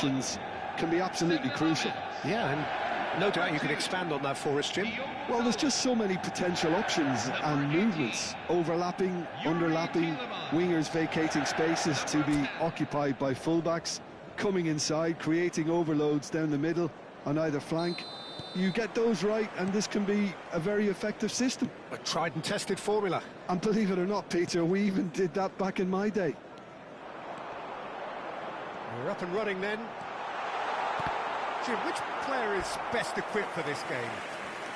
can be absolutely crucial. Yeah, and no doubt you could expand on that for us, Jim. Well, there's just so many potential options and movements, overlapping, underlapping, wingers vacating spaces to be occupied by fullbacks, coming inside, creating overloads down the middle on either flank. You get those right, and this can be a very effective system. A tried and tested formula. And believe it or not, Peter, we even did that back in my day. We're up and running then. Jim, which player is best equipped for this game?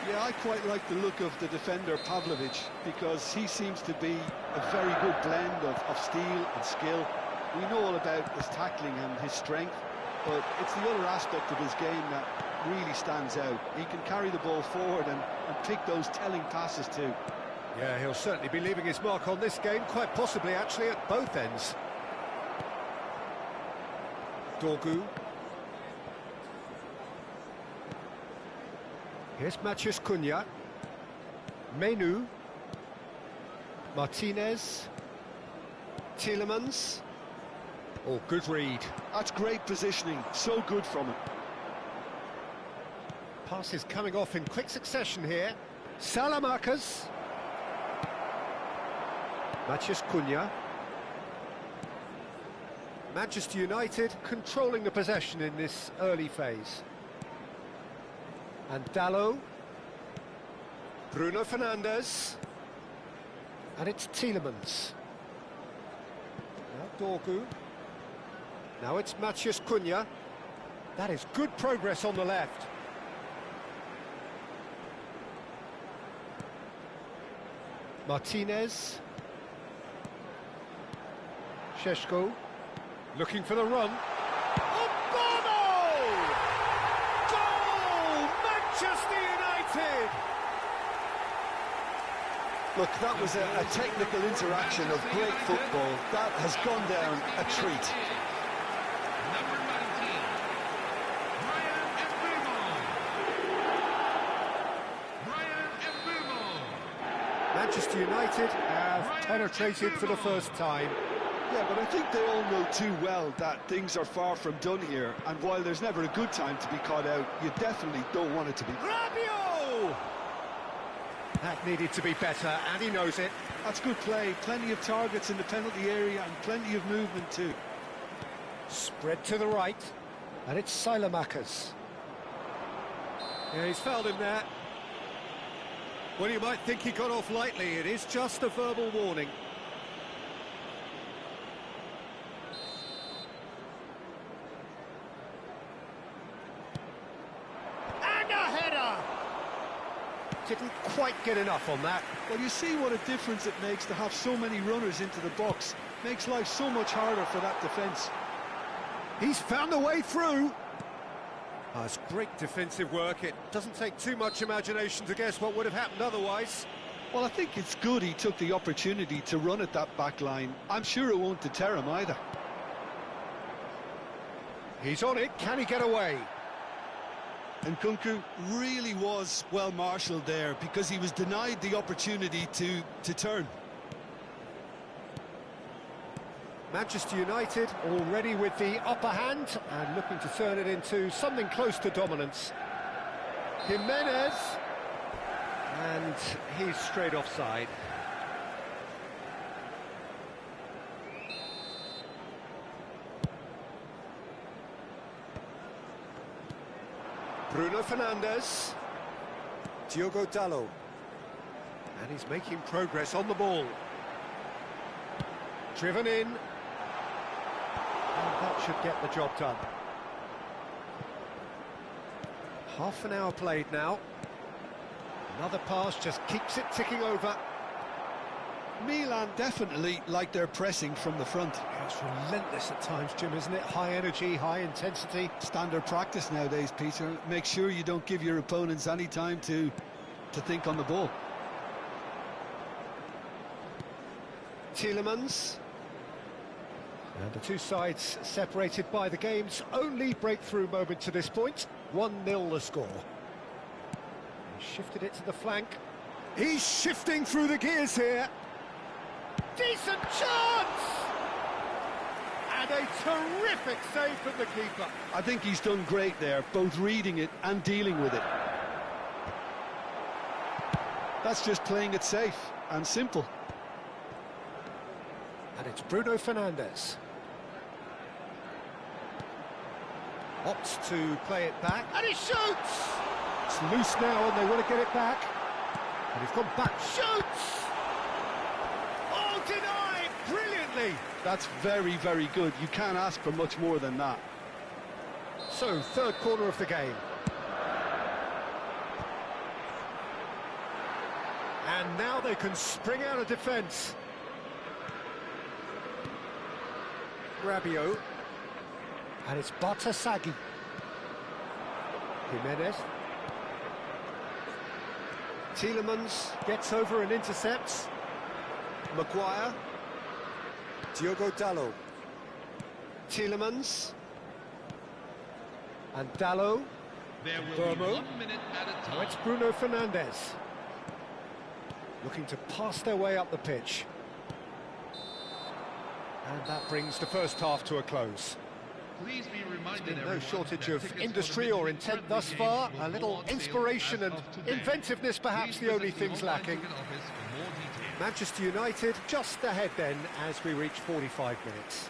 Yeah, I quite like the look of the defender, Pavlovic, because he seems to be a very good blend of steel and skill. We know all about his tackling and his strength, but it's the other aspect of his game that really stands out. He can carry the ball forward and pick those telling passes too. Yeah, he'll certainly be leaving his mark on this game, quite possibly actually at both ends. Dorgu. Here's Matheus Cunha. Menu. Martinez. Tielemans. Oh, good read. That's great positioning, so good from him. Passes coming off in quick succession here. Salamakers. Matheus Cunha. Manchester United controlling the possession in this early phase. And Dalot. Bruno Fernandes. And it's Tielemans. Now Dorgu. Now it's Matheus Cunha. That is good progress on the left. Martinez. Šeško. Looking for the run. Bono! Goal! Manchester United! Look, that was a technical interaction of great football. That has gone down a treat. Manchester United have penetrated for the first time. Yeah, but I think they all know too well that things are far from done here, and while there's never a good time to be caught out, you definitely don't want it to be. Rabiot! That needed to be better, and he knows it. That's good play, plenty of targets in the penalty area and plenty of movement too. Spread to the right, and it's Salamakers. Yeah, he's fouled him there. Well, you might think he got off lightly, it is just a verbal warning. Didn't quite get enough on that. Well, you see what a difference it makes to have so many runners into the box. Makes life so much harder for that defence. He's found a way through. Oh, it's great defensive work. It doesn't take too much imagination to guess what would have happened otherwise. Well, I think it's good he took the opportunity to run at that back line. I'm sure it won't deter him either. He's on it. Can he get away? And Nkunku really was well marshalled there because he was denied the opportunity to turn. Manchester United already with the upper hand and looking to turn it into something close to dominance. Jimenez, and he's straight offside. Bruno Fernandes. Diogo Dalot. And he's making progress on the ball. Driven in. And that should get the job done. Half an hour played now. Another pass just keeps it ticking over. Milan definitely like their pressing from the front. It's relentless at times, Jim, isn't it? High energy, high intensity. Standard practice nowadays, Peter. Make sure you don't give your opponents any time to think on the ball. Tielemans. And the two sides separated by the game's only breakthrough moment to this point. 1-0 the score. He shifted it to the flank. He's shifting through the gears here. Decent chance! And with a terrific save from the keeper. I think he's done great there, both reading it and dealing with it. That's just playing it safe and simple. And it's Bruno Fernandes. Opts to play it back, and he shoots! It's loose now, and they want to get it back. And he's gone back, shoots! Oh, denied! Brilliantly! That's very, very good. You can't ask for much more than that. So, third corner of the game. And now they can spring out of defence. Rabiot. And it's Bartasagi. Jimenez. Tielemans gets over and intercepts. Maguire. Diogo Dalot. Tielemans. And Dalot. BERSAMA. Now it's Bruno Fernandes. Looking to pass their way up the pitch. And that brings the first half to a close. Please be reminded, no shortage of industry or intent thus far. A little inspiration and inventiveness, perhaps the only things lacking. Manchester United just ahead then as we reach 45 minutes.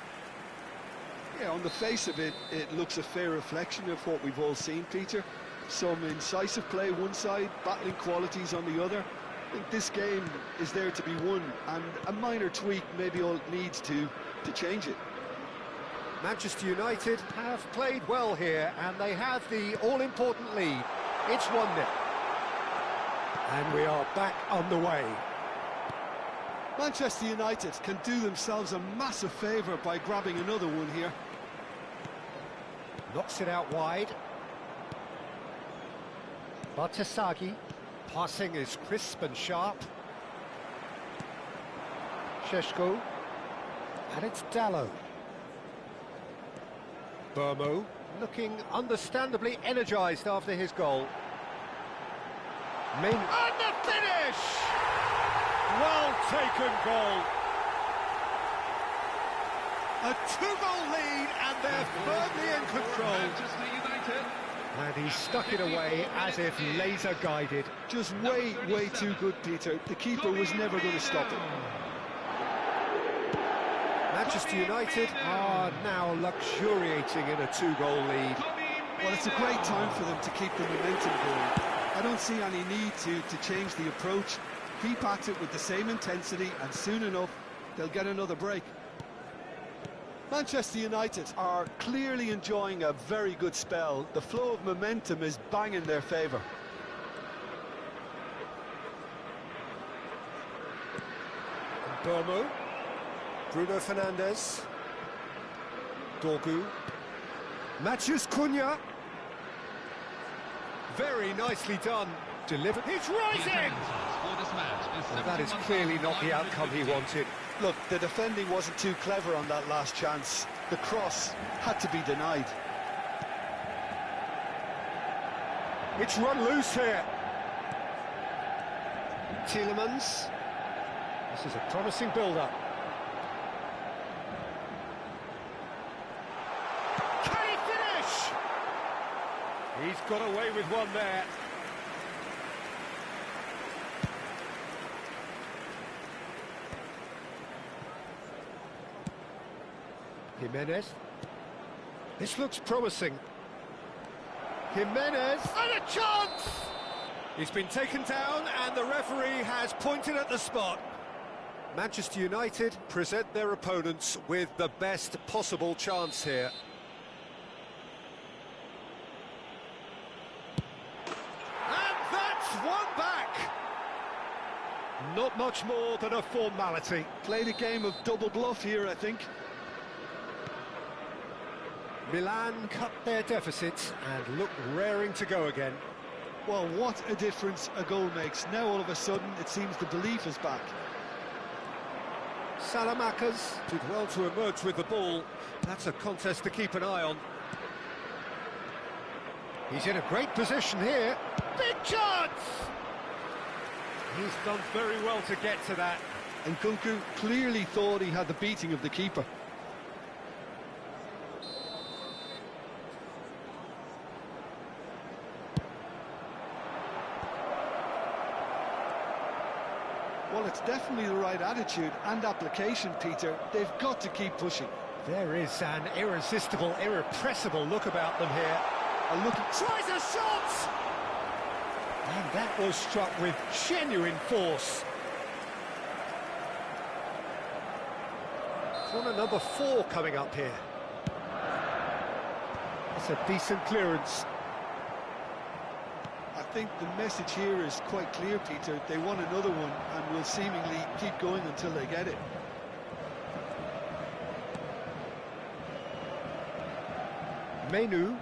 Yeah, on the face of it, it looks a fair reflection of what we've all seen, Peter. Some incisive play one side, battling qualities on the other. I think this game is there to be won, and a minor tweak maybe all it needs to change it. Manchester United have played well here, and they have the all-important lead. It's 1-0. And we are back on the way. Manchester United can do themselves a massive favour by grabbing another one here. Knocks it out wide. Bartasagi. Passing is crisp and sharp. Šeško. And it's Dalot. BERSAMA looking understandably energised after his goal. And the finish! Well taken goal. A 2-goal lead, and they're firmly in control. And he stuck it away as if laser guided. Just way too good, Peter. The keeper was never going to stop it. Manchester United are now luxuriating in a 2-goal lead. Well, it's a great time for them to keep the momentum going. I don't see any need to change the approach. Keep at it with the same intensity, and soon enough, they'll get another break. Manchester United are clearly enjoying a very good spell. The flow of momentum is bang in their favour. BERSAMA. Bruno Fernandes. Dorgu. Matheus Cunha. Very nicely done. Delivered. He's rising! Well, that is clearly not the outcome he wanted. Look, the defending wasn't too clever on that last chance. The cross had to be denied. It's run loose here. Tielemans. This is a promising build-up. Can he finish? He's got away with one there. Jimenez. This looks promising. Jimenez. And a chance! He's been taken down, and the referee has pointed at the spot. Manchester United present their opponents with the best possible chance here. And that's one back! Not much more than a formality. Played a game of double bluff here, I think. Milan cut their deficit and look raring to go again. Well, what a difference a goal makes. Now all of a sudden it seems the belief is back. Salamanca's did well to emerge with the ball. That's a contest to keep an eye on. He's in a great position here. Big chance! He's done very well to get to that. And Nkunku clearly thought he had the beating of the keeper. Well, it's definitely the right attitude and application, Peter. They've got to keep pushing. There is an irresistible, irrepressible look about them here. A look Tries a shot! And that was struck with genuine force. Corner number 4 coming up here. It's a decent clearance. I think the message here is quite clear, Peter. They want another one and will seemingly keep going until they get it. Menu.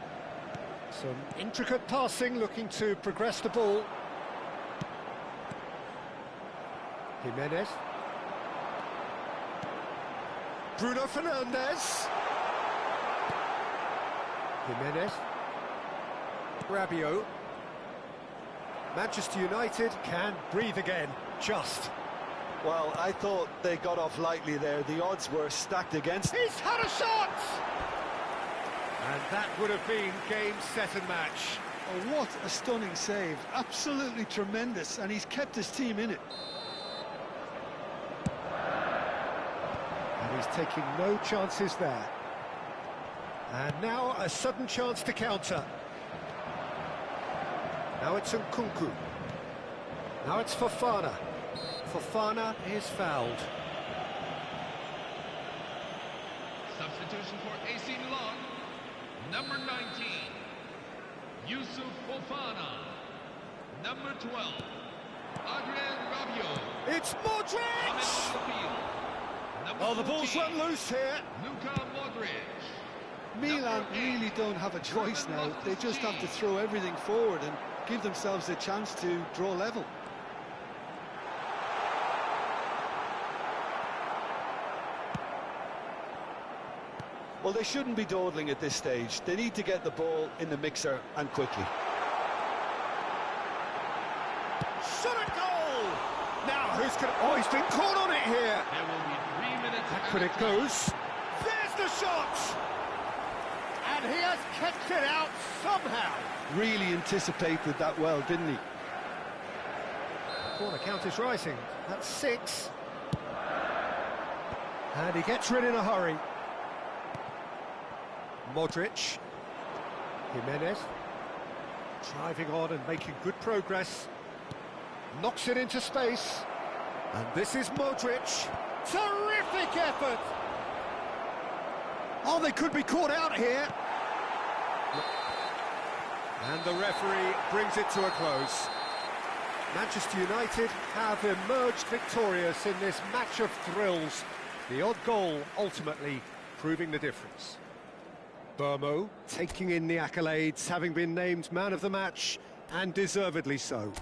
Some intricate passing, looking to progress the ball. Jimenez. Bruno Fernandes. Jimenez. Rabiot. Manchester United can breathe again, just. Well, I thought they got off lightly there. The odds were stacked against. He's had a shot! And that would have been game, set and match. Oh, what a stunning save. Absolutely tremendous, and he's kept his team in it. And he's taking no chances there. And now a sudden chance to counter. Now it's Nkunku. Now it's Fofana. Fofana is fouled. Substitution for AC.MILAN. Number 19, Yusuf Fofana. Number 12, Adrien Rabiot. It's Modric! Coming on the field. Number Oh, the ball's 14, run loose here. Luka Modric. Milan really don't have a choice now. They just have to throw everything forward and give themselves a chance to draw level. Well, they shouldn't be dawdling at this stage. They need to get the ball in the mixer and quickly. Shot at goal! Now, who's going to... Oh, he's been caught on it here. There will be 3 minutes. Back when it goes. There's the shot! And he has kept it out somehow. Really anticipated that well, didn't he? Corner count is rising. That's 6. And he gets rid in a hurry. Modric. Jimenez. Driving on and making good progress. Knocks it into space. And this is Modric. Terrific effort! Oh, they could be caught out here. And the referee brings it to a close. Manchester United have emerged victorious in this match of thrills. The odd goal ultimately proving the difference. Bermo taking in the accolades, having been named man of the match, and deservedly so.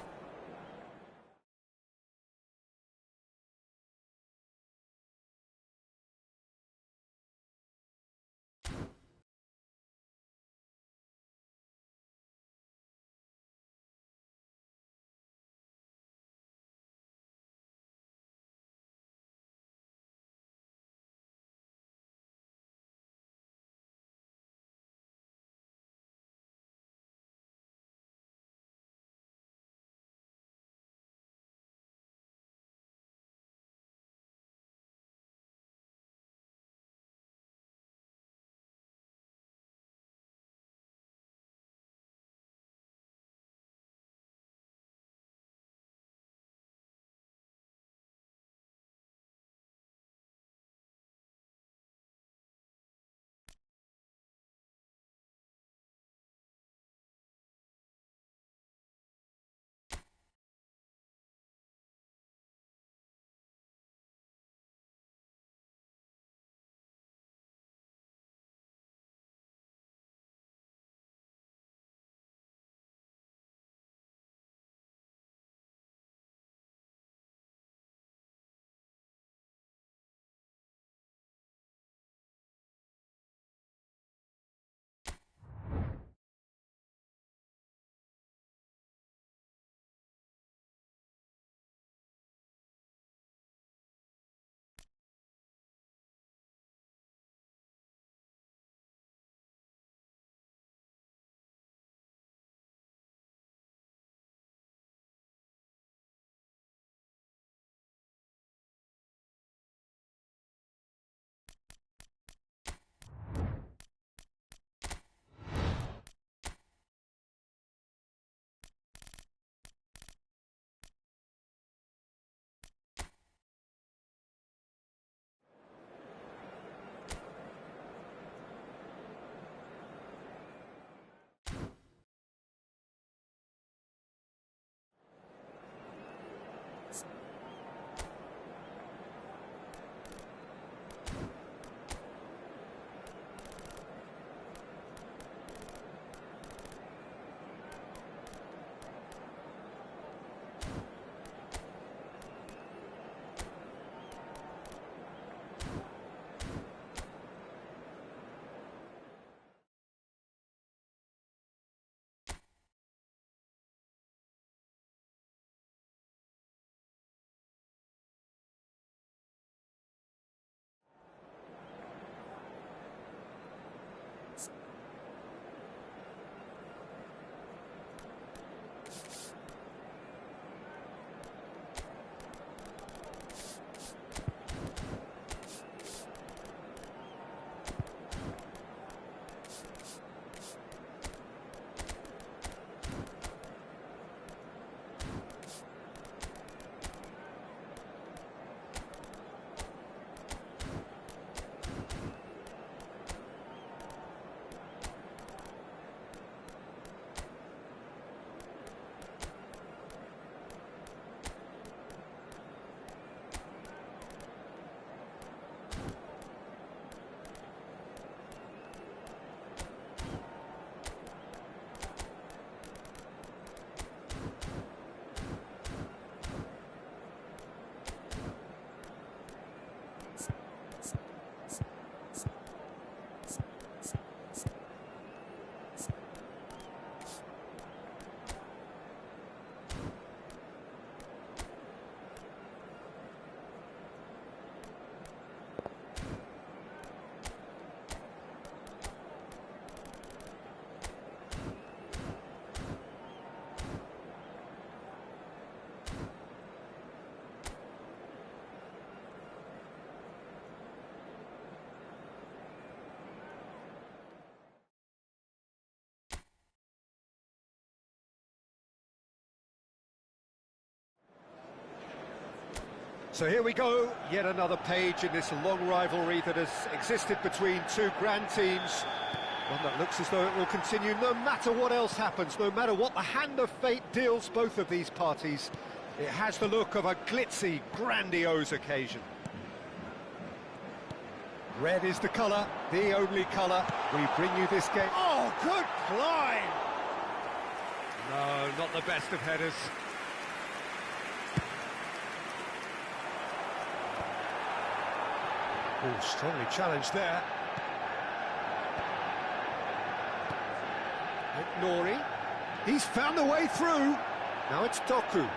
So here we go, yet another page in this long rivalry that has existed between two grand teams. One that looks as though it will continue no matter what else happens, no matter what the hand of fate deals both of these parties. It has the look of a glitzy, grandiose occasion. Red is the colour, the only colour. We bring you this game. Oh, good climb! No, not the best of headers. Oh, strongly challenged there. Nori. He's found the way through. Now it's Doku.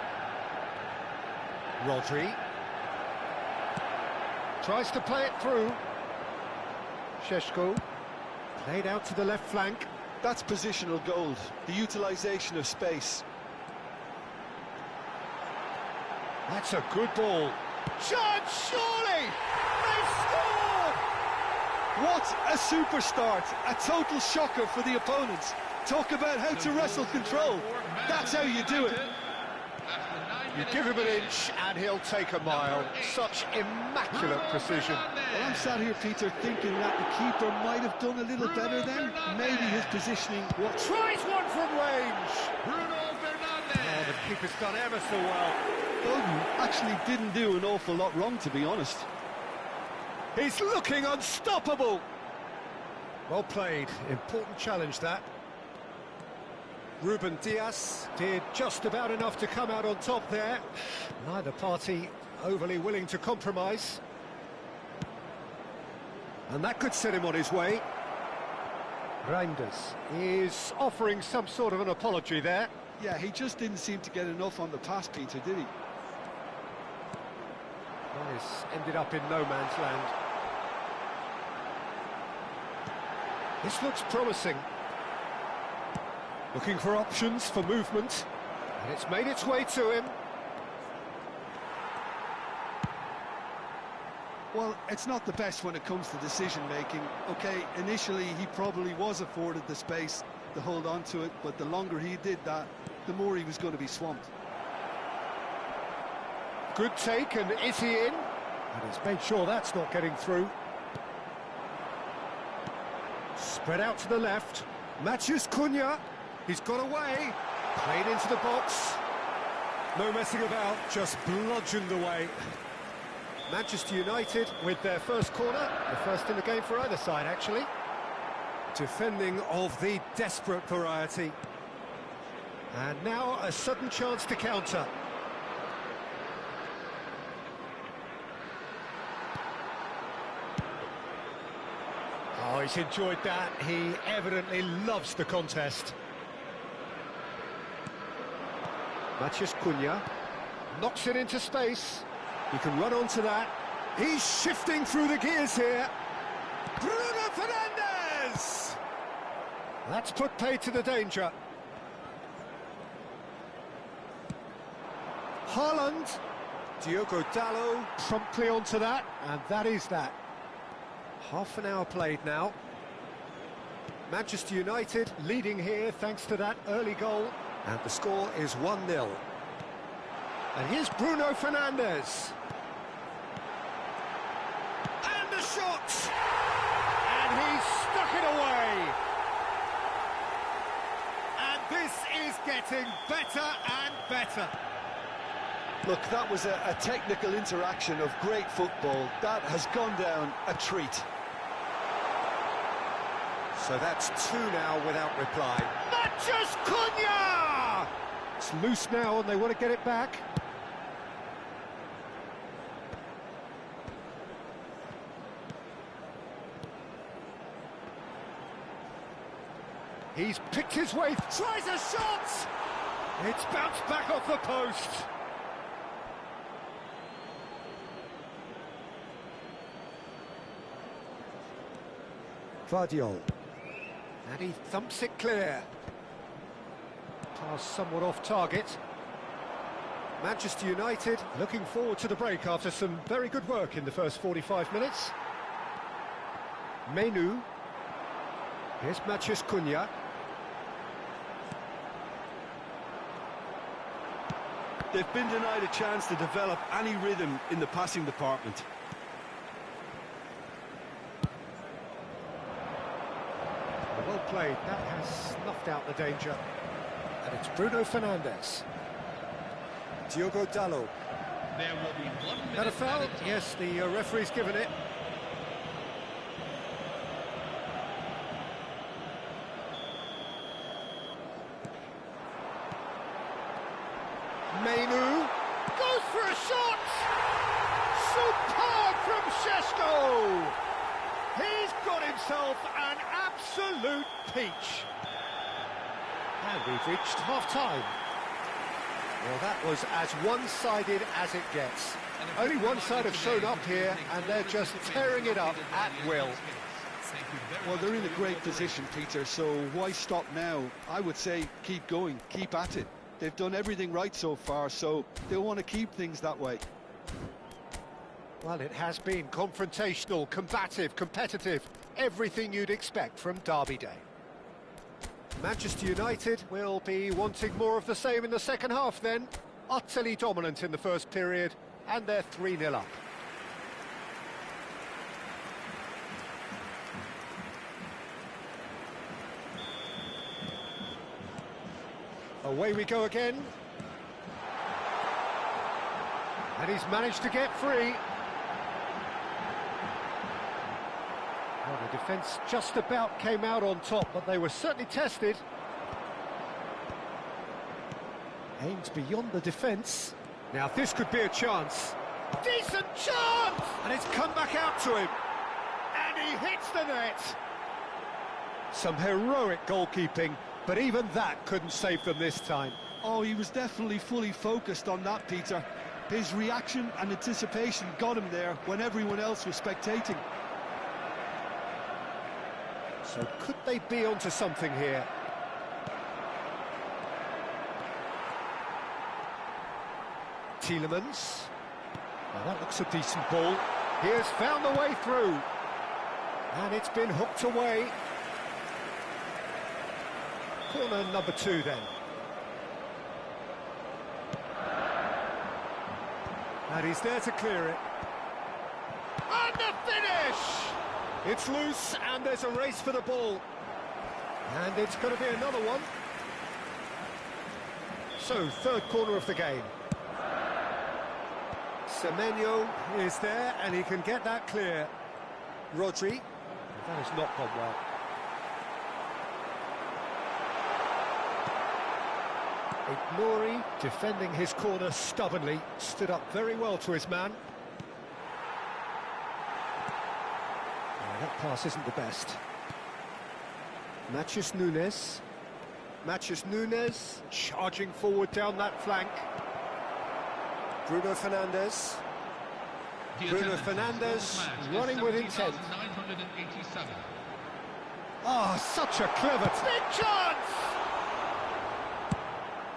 Rodri. Tries to play it through. Šeško. Played out to the left flank. That's positional gold, the utilisation of space. That's a good ball. Chance, surely! They've scored! What a super start, a total shocker for the opponents. Talk about how to wrestle control. That's how you do it. You give him an inch and he'll take a mile. Such immaculate precision. Well, I'm sat here, Peter, thinking that the keeper might have done a little better then. Maybe his positioning... Tries one from range! Oh, the keeper's done ever so well. Bowden actually didn't do an awful lot wrong, to be honest. He's looking unstoppable! Well played. Important challenge, that. Ruben Dias did just about enough to come out on top there. Neither party overly willing to compromise. And that could set him on his way. Reinders is offering some sort of an apology there. Yeah, he just didn't seem to get enough on the pass, Peter, did he? Well, this ended up in no man's land. This looks promising. Looking for options for movement, and it's made its way to him. Well, it's not the best when it comes to decision-making. OK, initially he probably was afforded the space to hold on to it, but the longer he did that, the more he was going to be swamped. Good take, and is he in? And he's made sure that's not getting through. Spread out to the left. Matches Cunha. He's got away. Played into the box. No messing about, just bludgeoned away. Manchester United with their first corner. The first in the game for either side, actually. Defending of the desperate variety. And now a sudden chance to counter. Oh, he's enjoyed that. He evidently loves the contest. Mathias Cunha knocks it into space. He can run onto that. He's shifting through the gears here. Bruno Fernandes! That's put pay to the danger. Haaland. Diogo Dalot promptly onto that, and that is that. Half an hour played now. Manchester United leading here thanks to that early goal. And the score is 1-0. And here's Bruno Fernandes. And the shot! And he's stuck it away. And this is getting better and better. Look, that was a technical interaction of great football. That has gone down a treat. So that's 2 now without reply. Mathias Cunha! It's loose now and they want to get it back. He's picked his way, tries a shot! It's bounced back off the post. Vardiol. And he thumps it clear. Pass somewhat off target. Manchester United looking forward to the break after some very good work in the first 45 minutes. Menu. Here's Mathias Cunha. They've been denied a chance to develop any rhythm in the passing department. Well played, that has snuffed out the danger. And it's Bruno Fernandes. Diogo Dalot. There will be 1 minute. That a foul? added time. Yes, the referee's given it. Menu goes for a shot! Superb from Šeško! He's got himself an absolute peach. And we've reached half-time. Well, that was as one-sided as it gets. Only one side have shown up here, and they're just tearing it up at will. Well, they're in a great position, Peter, so why stop now? I would say keep going, keep at it. They've done everything right so far, so they'll want to keep things that way. Well, it has been confrontational, combative, competitive, everything you'd expect from Derby Day. Manchester United will be wanting more of the same in the second half then. Utterly dominant in the first period, and they're 3-0 up. Away we go again. And he's managed to get free. Well, the defence just about came out on top, but they were certainly tested. Aims beyond the defence. Now this could be a chance. Decent chance! And it's come back out to him. And he hits the net. Some heroic goalkeeping, but even that couldn't save them this time. Oh, he was definitely fully focused on that, Peter. His reaction and anticipation got him there when everyone else was spectating. So could they be onto something here? Tielemans. Now that looks a decent ball. He has found the way through. And it's been hooked away. Corner number 2 then. And he's there to clear it. And the finish! It's loose, and there's a race for the ball. And it's going to be another one. So, third corner of the game. Semenyo is there, and he can get that clear. Rodri. That has not gone well. Ignori, defending his corner stubbornly, stood up very well to his man. Oh, that pass isn't the best. Matheus Nunes. Matheus Nunes charging forward down that flank. Bruno Fernandes. Bruno Fernandes running with intent. 987. Ah, such a clever big chance!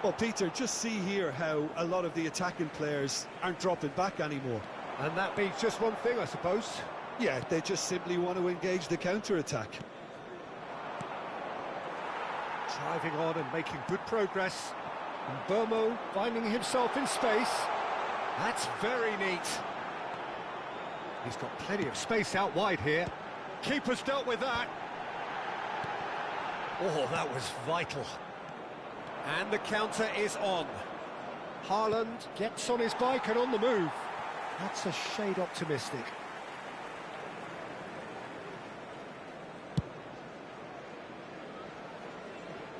Well, Peter, just see here how a lot of the attacking players aren't dropping back anymore. And that means just one thing, I suppose. Yeah, they just simply want to engage the counter-attack. Driving on and making good progress. And Burmo finding himself in space. That's very neat. He's got plenty of space out wide here. Keeper's dealt with that. Oh, that was vital. And the counter is on. Haaland gets on his bike and on the move. That's a shade optimistic.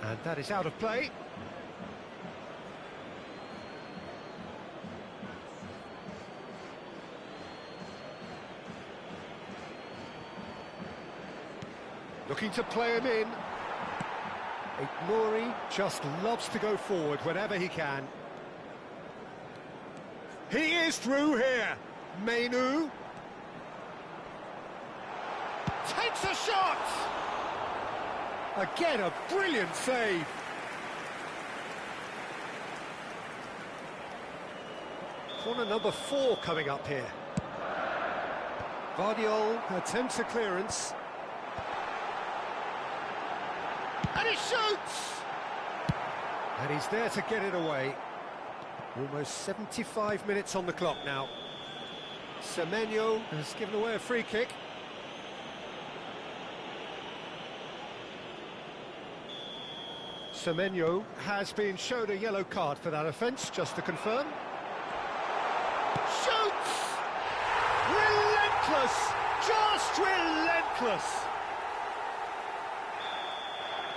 And that is out of play. Looking to play him in. Ignori just loves to go forward whenever he can. He is through here. Menu. Takes a shot! Again, a brilliant save. Corner number 4 coming up here. Vardiol attempts a clearance. And he shoots! And he's there to get it away. Almost 75 minutes on the clock now. Semenyo has given away a free kick. Semenyo has been shown a yellow card for that offence, just to confirm. Shoots! Relentless! Just relentless!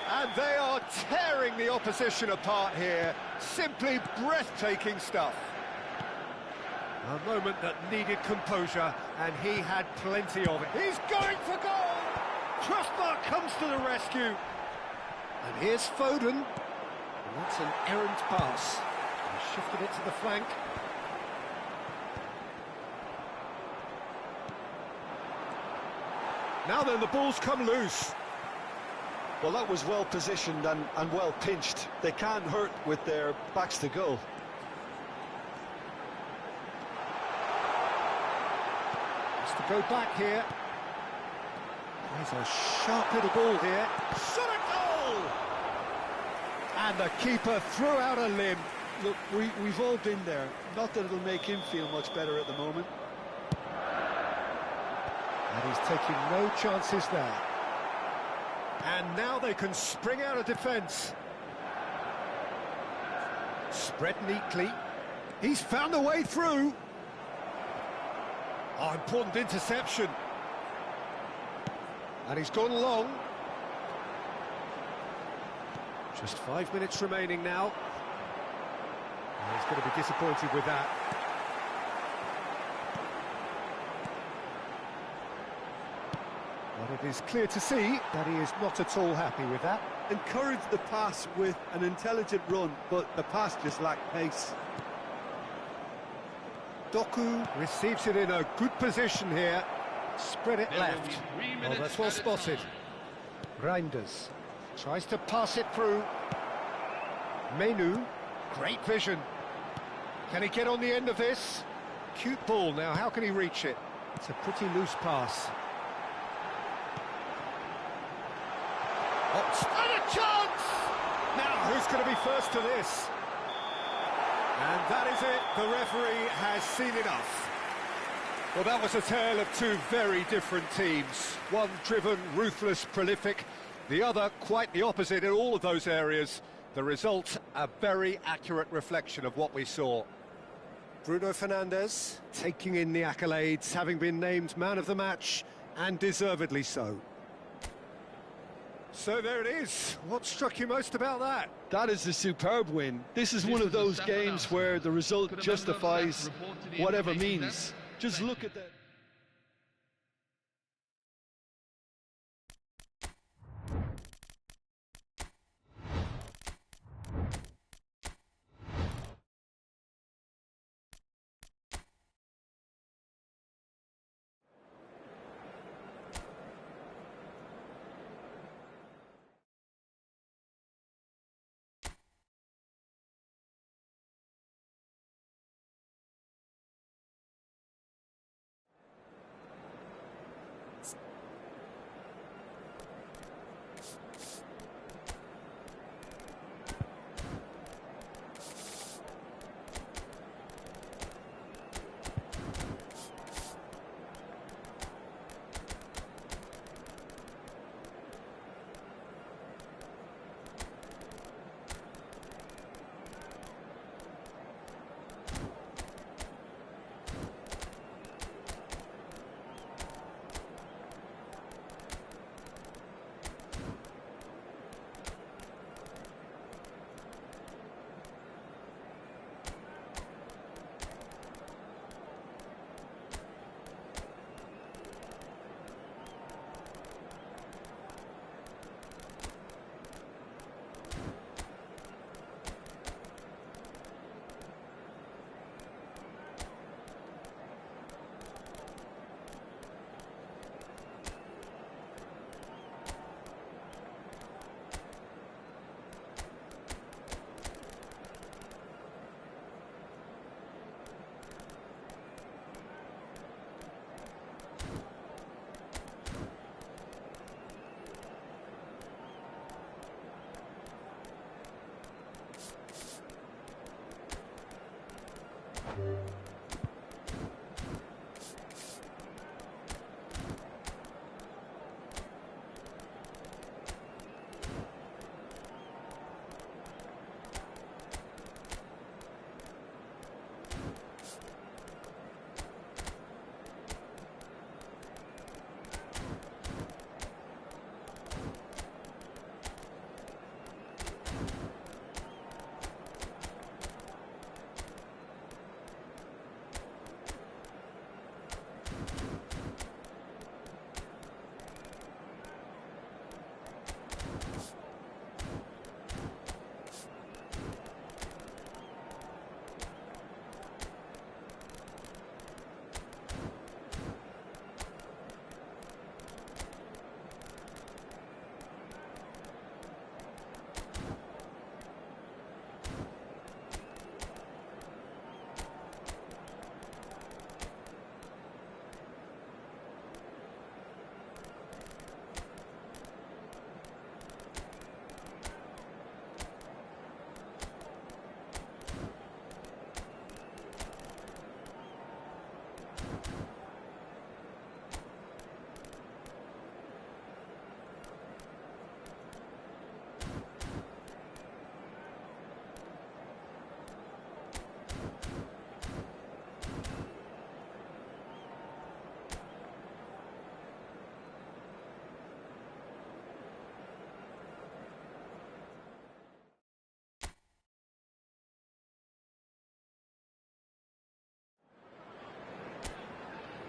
And they are tearing the opposition apart here. Simply breathtaking stuff. A moment that needed composure, and he had plenty of it. He's going for goal! Crossbar comes to the rescue. And here's Foden. And that's an errant pass. He shifted it to the flank. Now then, the ball's come loose. Well, that was well positioned and well pinched. They can't hurt with their backs to goal. Has to go back here. There's a sharp little ball here. Shot a goal! And the keeper threw out a limb. Look, we've all been there. Not that it'll make him feel much better at the moment. And he's taking no chances there. And now they can spring out of defence. Spread neatly. He's found a way through. Oh, important interception. And he's gone long. Just 5 minutes remaining now. And he's going to be disappointed with that. But it is clear to see that he is not at all happy with that. Encouraged the pass with an intelligent run, but the pass just lacked pace. Doku receives it in a good position here. Spread it left. Oh, that's well spotted. Reinders tries to pass it through. Menu, great vision. Can he get on the end of this? Cute ball now, how can he reach it? It's a pretty loose pass. And a chance! Now, who's going to be first to this? And that is it, the referee has seen enough. Well, that was a tale of two very different teams. One driven, ruthless, prolific. The other quite the opposite in all of those areas. The result, a very accurate reflection of what we saw. Bruno Fernandes. Taking in the accolades, having been named man of the match, and deservedly so. So there it is. What struck you most about that? That is a superb win. This is one of those games where the result justifies whatever means. Just look at that.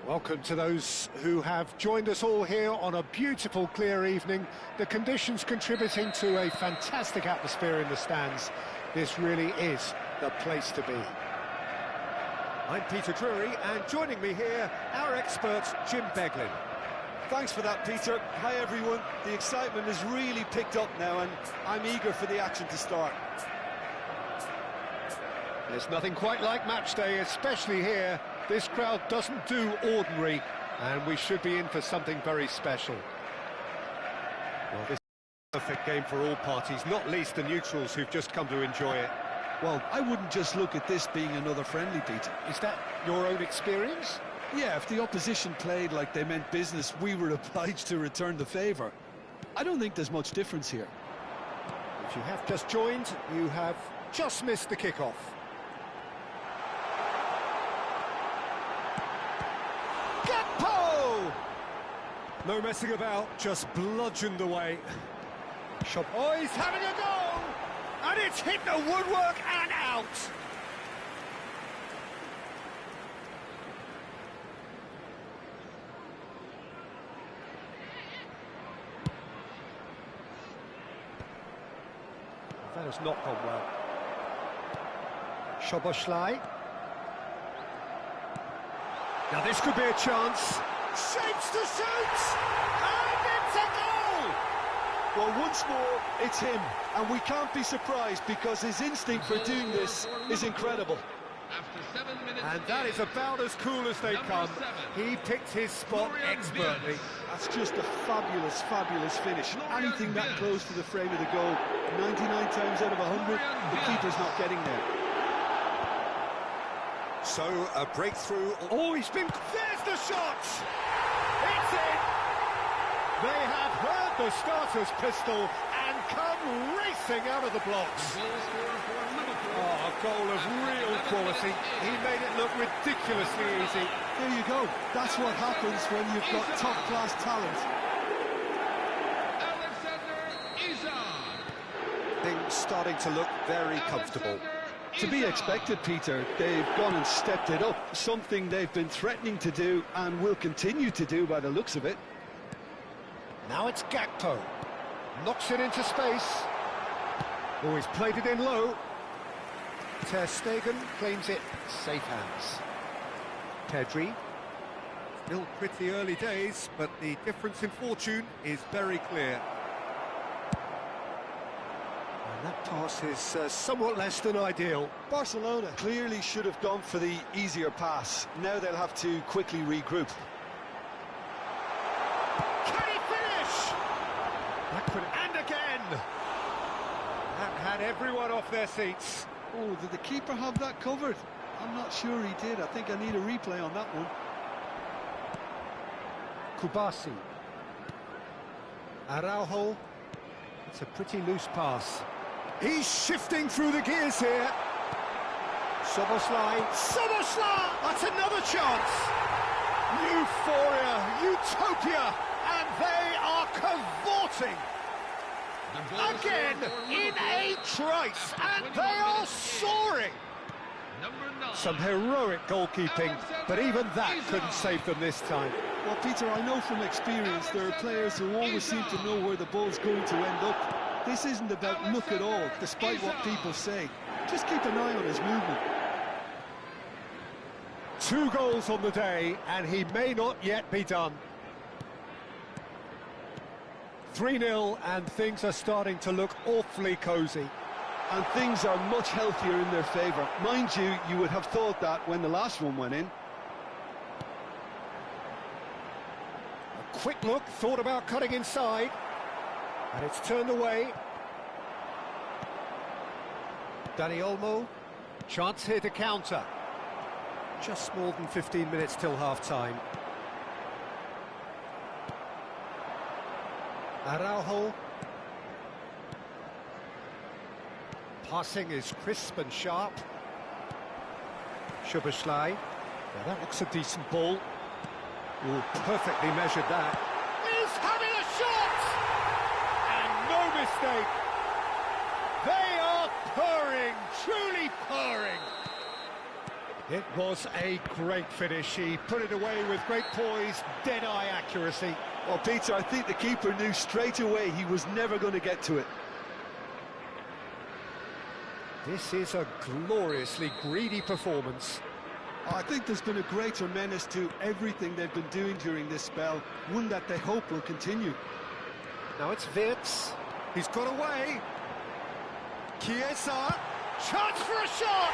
Welcome to those who have joined us all here on a beautiful, clear evening. The conditions contributing to a fantastic atmosphere in the stands. This really is the place to be. I'm Peter Drury, and joining me here, our expert, Jim Beglin. Thanks for that, Peter. Hi, everyone. The excitement has really picked up now, and I'm eager for the action to start. There's nothing quite like match day, especially here. This crowd doesn't do ordinary, and we should be in for something very special. Well, this is a perfect game for all parties, not least the neutrals who've just come to enjoy it. Well, I wouldn't just look at this being another friendly, Peter. Is that your own experience? Yeah, if the opposition played like they meant business, we were obliged to return the favour. I don't think there's much difference here. If you have just joined, you have just missed the kickoff. No messing about, just bludgeoned away. Oh, he's having a go! And it's hit the woodwork and out! That has not gone well. Szoboszlai. Now this could be a chance. Shapes to shoot! And it's a goal! Well, once more, it's him. And we can't be surprised because his instinct for doing this is incredible. After 7 minutes, And that is about as cool as they come. He picked his spot expertly. That's just a fabulous, fabulous finish. Anything that close to the frame of the goal, 99 times out of 100, the keeper's not getting there. So, a breakthrough. Oh, there's the shot! It's in! They have heard the starter's pistol and come racing out of the blocks. Oh, a goal of real quality. He made it look ridiculously easy. There you go. That's what happens when you've got top-class talent. Things starting to look very comfortable. To be expected, Peter. They've gone and stepped it up, something they've been threatening to do and will continue to do by the looks of it. Now it's Gakpo. Knocks it into space. Oh, he's played it in low. Ter Stegen claims it. Safe hands. Pedri. Still pretty early days, but the difference in fortune is very clear. And that pass is somewhat less than ideal. Barcelona clearly should have gone for the easier pass. Now they'll have to quickly regroup. Can he finish? And again! That had everyone off their seats. Oh, did the keeper have that covered? I'm not sure he did. I think I need a replay on that one. Kubasi. Araujo. It's a pretty loose pass. He's shifting through the gears here. Szoboszlai. Szoboszlai! That's another chance. Euphoria, utopia, and they are cavorting. Again, in a trice, and they are soaring. Some heroic goalkeeping, but even that couldn't save them this time. Well, Peter, I know from experience there are players who always seem to know where the ball's going to end up. This isn't about luck at all, despite what people say. Just keep an eye on his movement. 2 goals on the day, and he may not yet be done. 3-0, and things are starting to look awfully cosy. And things are much healthier in their favour. Mind you, you would have thought that when the last one went in. A quick look, thought about cutting inside, and it's turned away. Dani Olmo, chance here to counter. Just more than 15 minutes till half-time. Araujo. Passing is crisp and sharp. Szoboszlai. Now that looks a decent ball. Ooh, perfectly measured that. He's having a shot! And no mistake. They are purring, truly purring. It was a great finish. He put it away with great poise, dead-eye accuracy. Well, Peter, I think the keeper knew straight away he was never going to get to it. This is a gloriously greedy performance. I think there's been a greater menace to everything they've been doing during this spell, one that they hope will continue. Now it's Wirtz. He's got away. Chiesa. Chance for a shot!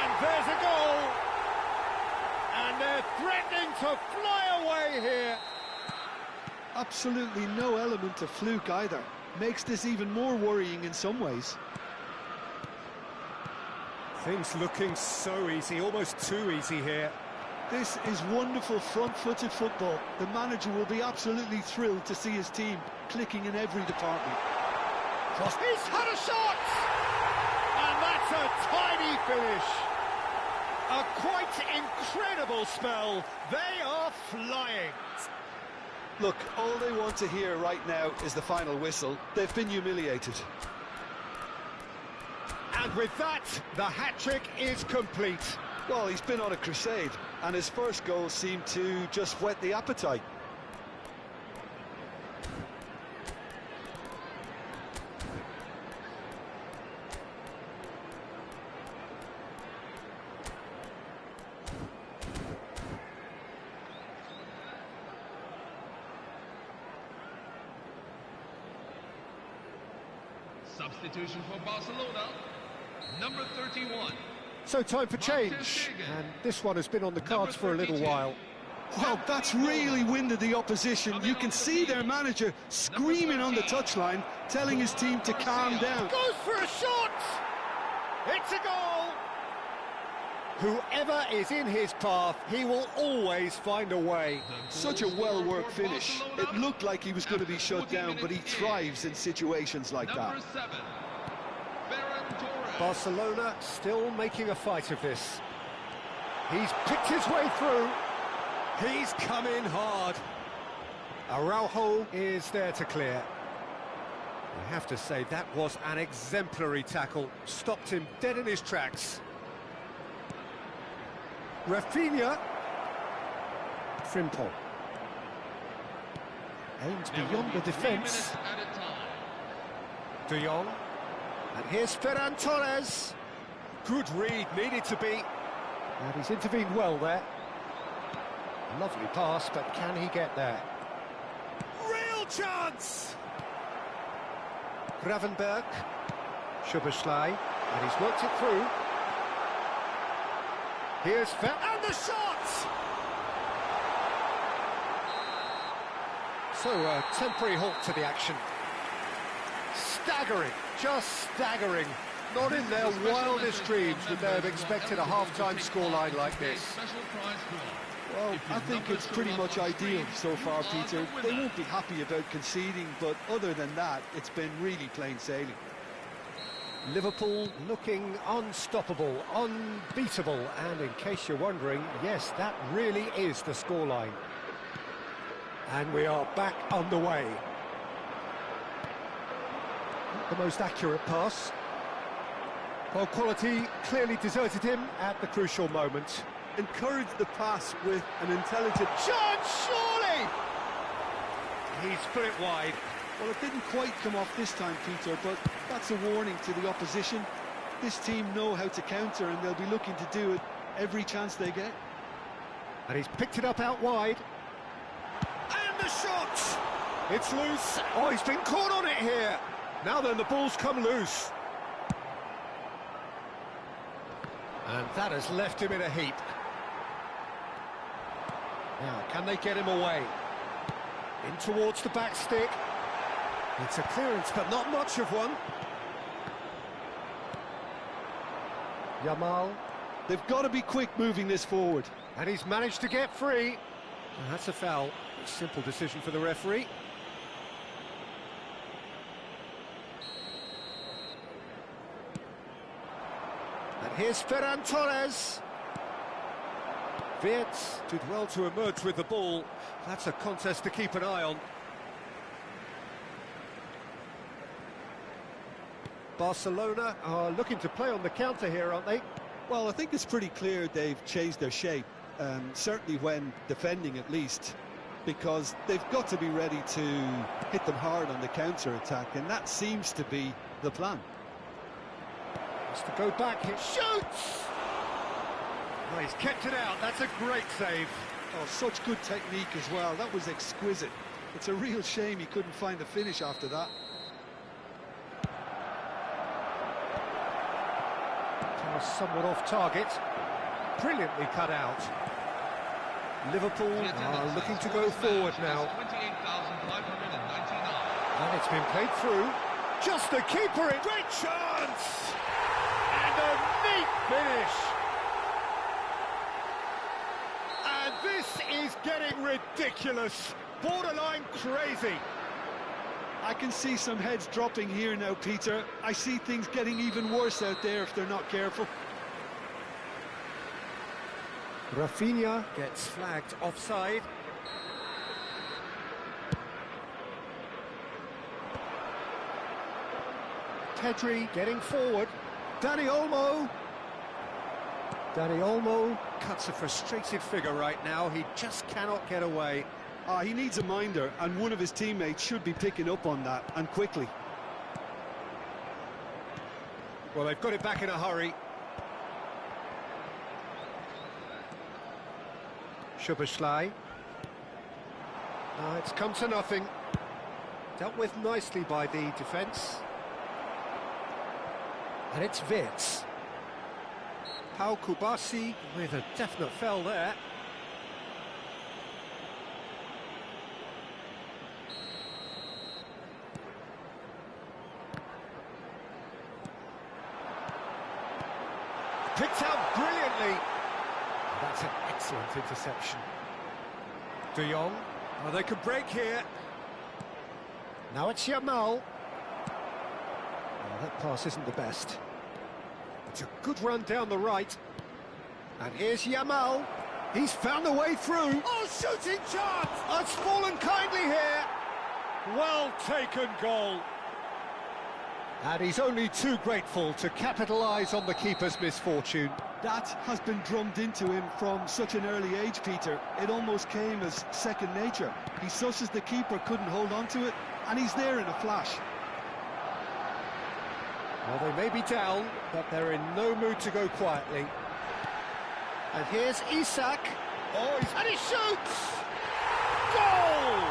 And there's a goal! And they're threatening to fly away here. Absolutely no element of fluke either. Makes this even more worrying in some ways. Things looking so easy, almost too easy here. This is wonderful front-footed football. The manager will be absolutely thrilled to see his team clicking in every department. He's had a shot! And that's a tiny finish. A quite incredible spell. They are flying. Look, all they want to hear right now is the final whistle. They've been humiliated. And with that, the hat-trick is complete. Well, he's been on a crusade, and his first goal seemed to just whet the appetite. Substitution for Barcelona, number 31. So time for change, and this one has been on the cards for a little while. Well, that's really winded the opposition. You can see their manager screaming on the touchline, telling his team to calm down. Goes for a shot! It's a goal! Whoever is in his path, he will always find a way. Such a well-worked finish. It looked like he was going to be shut down, but he thrives in situations like that. Barcelona still making a fight of this. He's picked his way through. He's come in hard. Araujo is there to clear. I have to say, that was an exemplary tackle. Stopped him dead in his tracks. Rafinha. Frimpong. Aims beyond the defence. De Jong. And here's Ferran Torres. Good read, needed to be. And he's intervened well there. Lovely pass, but can he get there? Real chance! Gravenberg. Szoboszlai. And he's worked it through. Here's Ferran. And the shot! So a temporary halt to the action. Staggering, just staggering. Not in their wildest dreams would they have expected a half-time scoreline like this. Well, I think it's pretty much ideal so far, Peter. They won't be happy about conceding, but other than that, it's been really plain sailing. Liverpool looking unstoppable, unbeatable, and in case you're wondering, yes, that really is the scoreline. And we are back underway. Not the most accurate pass. Well, quality clearly deserted him at the crucial moment. Encourage the pass with an intelligent... Chance, surely! He's put it wide. Well, it didn't quite come off this time, Peter, but that's a warning to the opposition. This team know how to counter, and they'll be looking to do it every chance they get. And he's picked it up out wide. And the shot! It's loose. Oh, he's been caught on it here. Now then, the ball's come loose. And that has left him in a heap. Now, can they get him away? In towards the back stick. It's a clearance, but not much of one. Yamal. They've got to be quick moving this forward. And he's managed to get free. And that's a foul. A simple decision for the referee. And here's Ferran Torres. Wirtz did well to emerge with the ball. That's a contest to keep an eye on. Barcelona are looking to play on the counter here, aren't they? Well, I think it's pretty clear they've changed their shape, certainly when defending at least, because they've got to be ready to hit them hard on the counter-attack, and that seems to be the plan. Has to go back, he shoots! Oh, he's kept it out, that's a great save. Oh, such good technique as well, that was exquisite. It's a real shame he couldn't find a finish after that. Somewhat off target, brilliantly cut out. Liverpool are looking to go forward now. And it's been played through. Just the keeper, in great chance! And a neat finish! And this is getting ridiculous, borderline crazy. I can see some heads dropping here now, Peter. I see things getting even worse out there if they're not careful. Rafinha gets flagged offside. Pedri getting forward. Dani Olmo. Dani Olmo cuts a frustrated figure right now. He just cannot get away. He needs a minder, and one of his teammates should be picking up on that, and quickly. Well, they've got it back in a hurry. Szoboszlai. It's come to nothing. Dealt with nicely by the defence. And it's Wirtz. Pau Kubasi with a definite foul there. Picked out brilliantly. That's an excellent interception. De Jong. Oh, they could break here. Now it's Yamal. Oh, that pass isn't the best. It's a good run down the right. And here's Yamal. He's found a way through. Oh, shooting chance! Oh, it's fallen kindly here. Well taken goal. And he's only too grateful to capitalise on the keeper's misfortune. That has been drummed into him from such an early age, Peter. It almost came as second nature. He susses the keeper couldn't hold on to it, and he's there in a flash. Well, they may be down, but they're in no mood to go quietly. And here's Isak. Oh, and he shoots! Goal!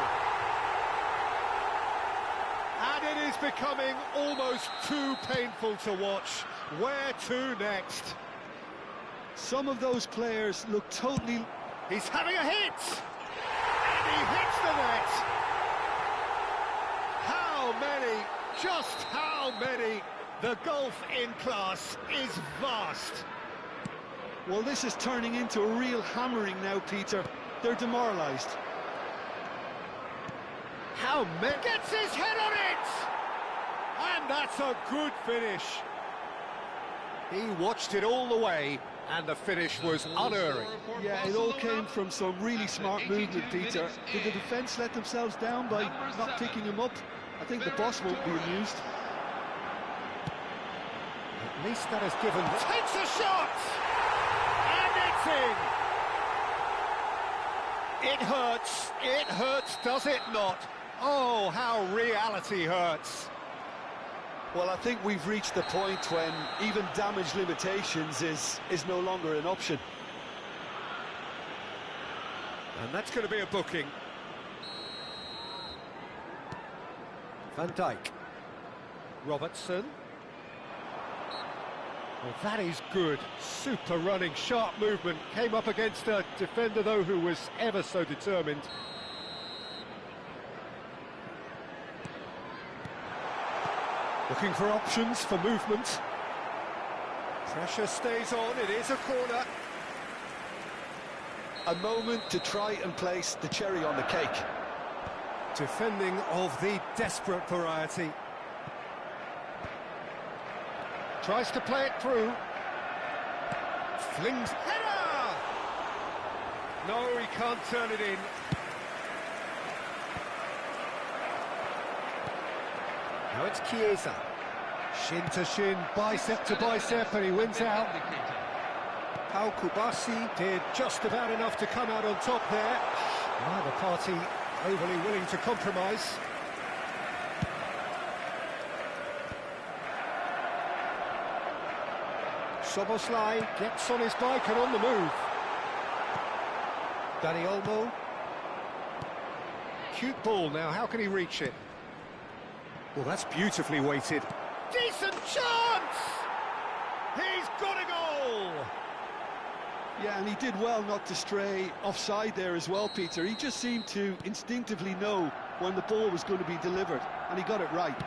And it is becoming almost too painful to watch. Where to next? Some of those players look totally... He's having a hit! And he hits the net! How many, just how many The gulf in class is vast. Well, this is turning into a real hammering now, Peter. They're demoralised. How many? Gets his head on it! And that's a good finish. He watched it all the way, and the finish was unerring. Yeah, it all came from some really smart movement, Peter. Did the defence let themselves down by not picking him up? I think the boss won't be amused. At least that has given... Takes a shot! And it's in! It hurts, does it not? Oh, how reality hurts. Well, I think we've reached the point when even damage limitations is no longer an option. And that's going to be a booking. Van Dijk. Robertson. Well, that is good. Super running, sharp movement. Came up against a defender, though, who was ever so determined. Looking for options for movement. Pressure stays on, it is a corner. A moment to try and place the cherry on the cake. Defending of the desperate variety. Tries to play it through. Flings. Header! No, he can't turn it in. Now it's Chiesa. Shin to shin, bicep to bicep, and he wins out. Pau Kubasi did just about enough to come out on top there. Neither party overly willing to compromise. Soboslai gets on his bike and on the move. Dani Olmo. Cute ball now, how can he reach it? Well, that's beautifully weighted. Decent chance! He's got a goal! Yeah, and he did well not to stray offside there as well, Peter. He just seemed to instinctively know when the ball was going to be delivered, and he got it right.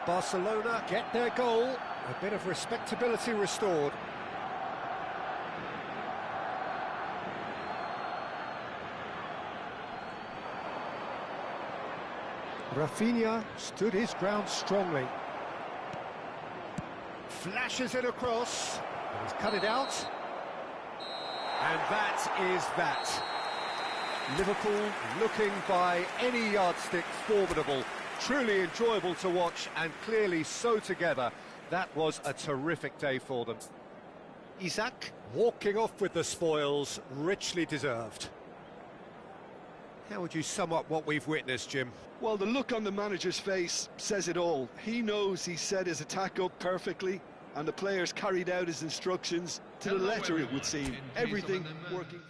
Barcelona get their goal. A bit of respectability restored. Rafinha stood his ground strongly. Flashes it across. He's cut it out. And that is that. Liverpool looking by any yardstick formidable. Truly enjoyable to watch and clearly so together. That was a terrific day for them. Isaac walking off with the spoils, richly deserved. How would you sum up what we've witnessed, Jim? Well, the look on the manager's face says it all. He knows he set his attack up perfectly, and the players carried out his instructions to the letter, it would seem. Everything working.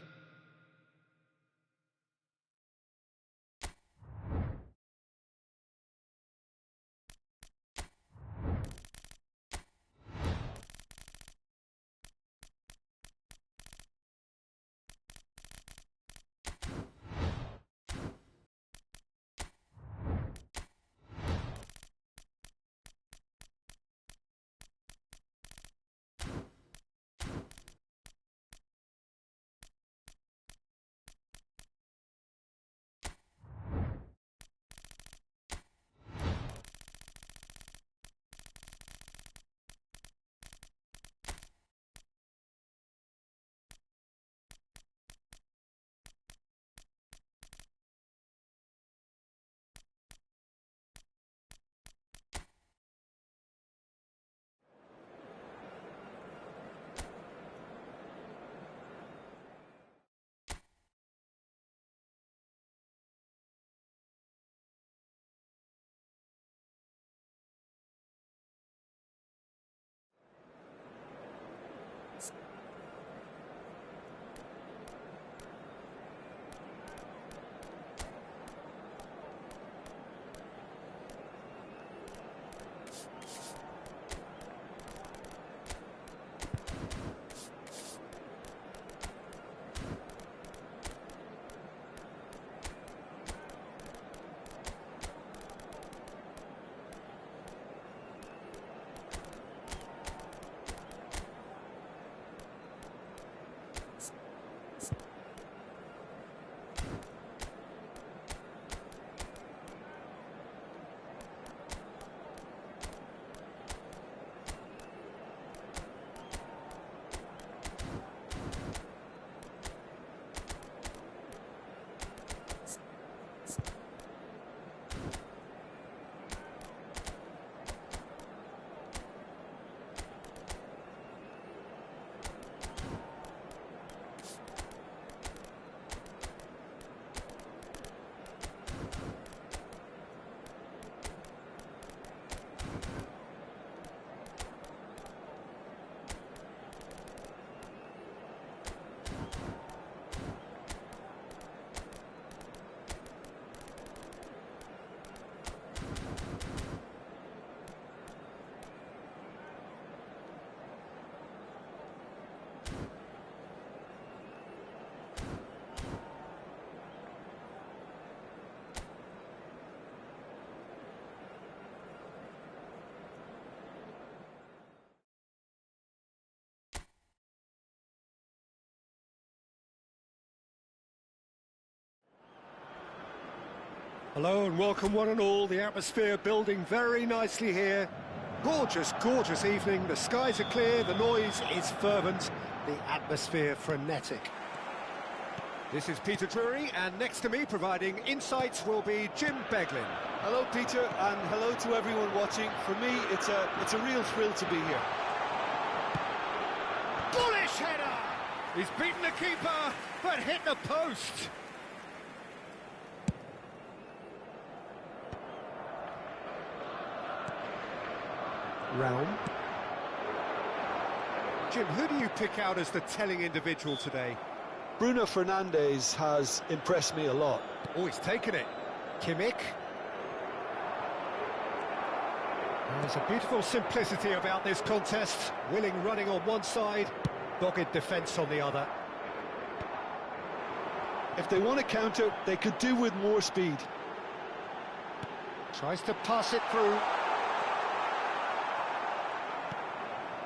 Hello and welcome one and all. The atmosphere building very nicely here. Gorgeous, gorgeous evening. The skies are clear, the noise is fervent, the atmosphere frenetic. This is Peter Drury, and next to me providing insights will be Jim Beglin. Hello, Peter, and hello to everyone watching. For me, it's a real thrill to be here. Bullish header! He's beaten the keeper, but hit the post. Realm. Jim, who do you pick out as the telling individual today? Bruno Fernandes has impressed me a lot. Oh, he's taken it. Kimmich. There's a beautiful simplicity about this contest. Willing running on one side, dogged defence on the other. If they want to counter, they could do with more speed. Tries to pass it through.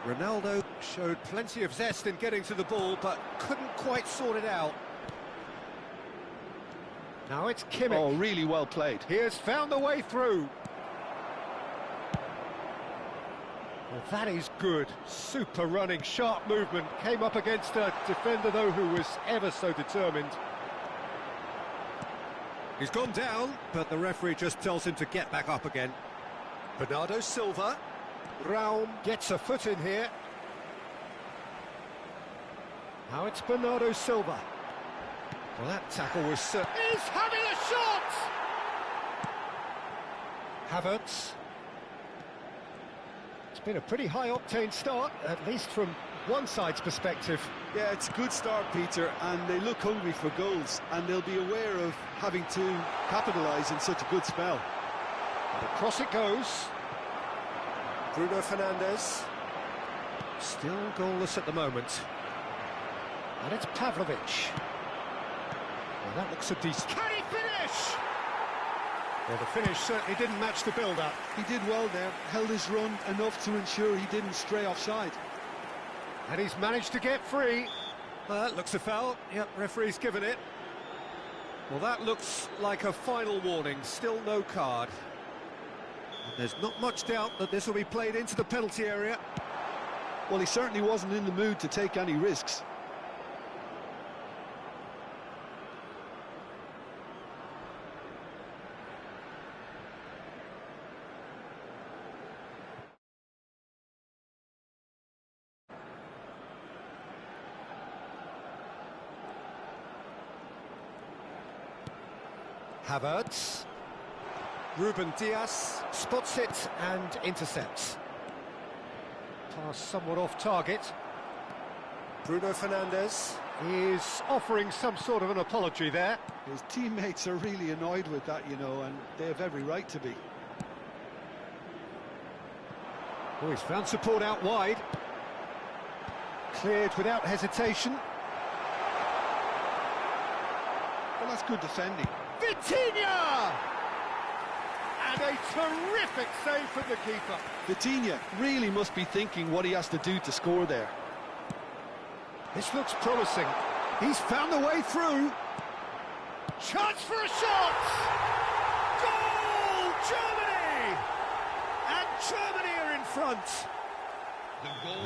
Ronaldo showed plenty of zest in getting to the ball, but couldn't quite sort it out. Now it's Kimmich. Oh, really well played. He has found a way through. Well, that is good. Super running, sharp movement. Came up against a defender, though, who was ever so determined. He's gone down, but the referee just tells him to get back up again. Bernardo Silva. Raum gets a foot in here. Now it's Bernardo Silva. Well, that tackle was... He's having a shot! Havertz. It's been a pretty high-octane start, at least from one side's perspective. Yeah, it's a good start, Peter, and they look hungry for goals, and they'll be aware of having to capitalise in such a good spell. And across it goes. Bruno Fernandes. Still goalless at the moment. And it's Pavlovic. Well, that looks a decent... Can he finish? Well, the finish certainly didn't match the build-up. He did well there, held his run enough to ensure he didn't stray offside. And he's managed to get free. Well, that looks a foul. Yep, referee's given it. Well, that looks like a final warning. Still no card. And there's not much doubt that this will be played into the penalty area. Well, he certainly wasn't in the mood to take any risks. Havertz. Ruben Dias spots it and intercepts. Pass somewhat off target. Bruno Fernandes is offering some sort of an apology there. His teammates are really annoyed with that, you know, and they have every right to be. Oh, he's found support out wide. Cleared without hesitation. Well, that's good defending. Vitinha! And a terrific save from the keeper. Vitinha really must be thinking what he has to do to score there. This looks promising. He's found a way through. Chance for a shot! Goal! Germany! And Germany are in front.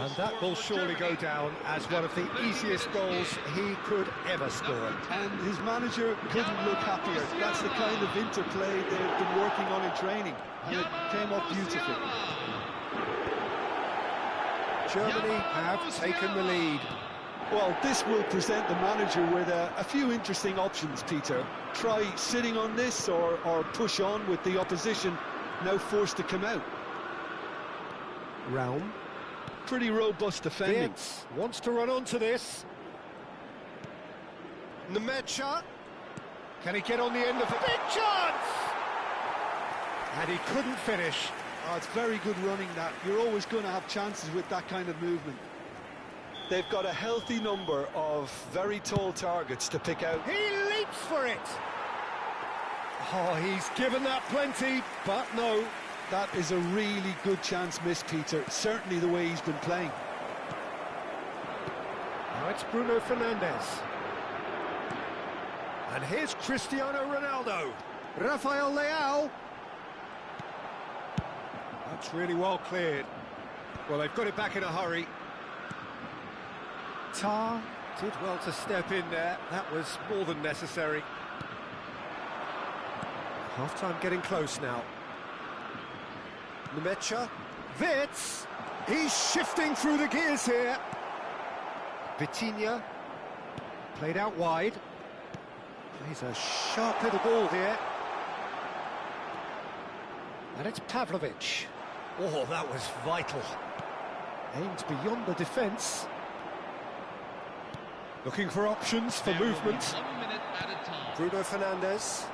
And that will surely go down as one of the easiest goals he could ever score. And his manager couldn't look happier. That's the kind of interplay they've been working on in training, and it came up beautifully. Germany have taken the lead. Well, this will present the manager with a few interesting options, Peter. Try sitting on this or push on with the opposition now forced to come out. Realm. Pretty robust defending. Dietz wants to run onto this. Nemecha. Can he get on the end of it? Big chance! And he couldn't finish. Oh, it's very good running, that. You're always going to have chances with that kind of movement. They've got a healthy number of very tall targets to pick out. He leaps for it. Oh, he's given that plenty, but no. That is a really good chance missed, Peter. Certainly the way he's been playing. Now it's Bruno Fernandes. And here's Cristiano Ronaldo. Rafael Leao. That's really well cleared. Well, they've got it back in a hurry. Tar did well to step in there. That was more than necessary. Half-time getting close now. Nemecha. Wits. He's shifting through the gears here. Vitinha. Played out wide. Plays a sharp little ball here. And it's Pavlovic. Oh, that was vital. Aimed beyond the defence. Looking for options for movement. 1 minute at a time. Bruno Fernandes.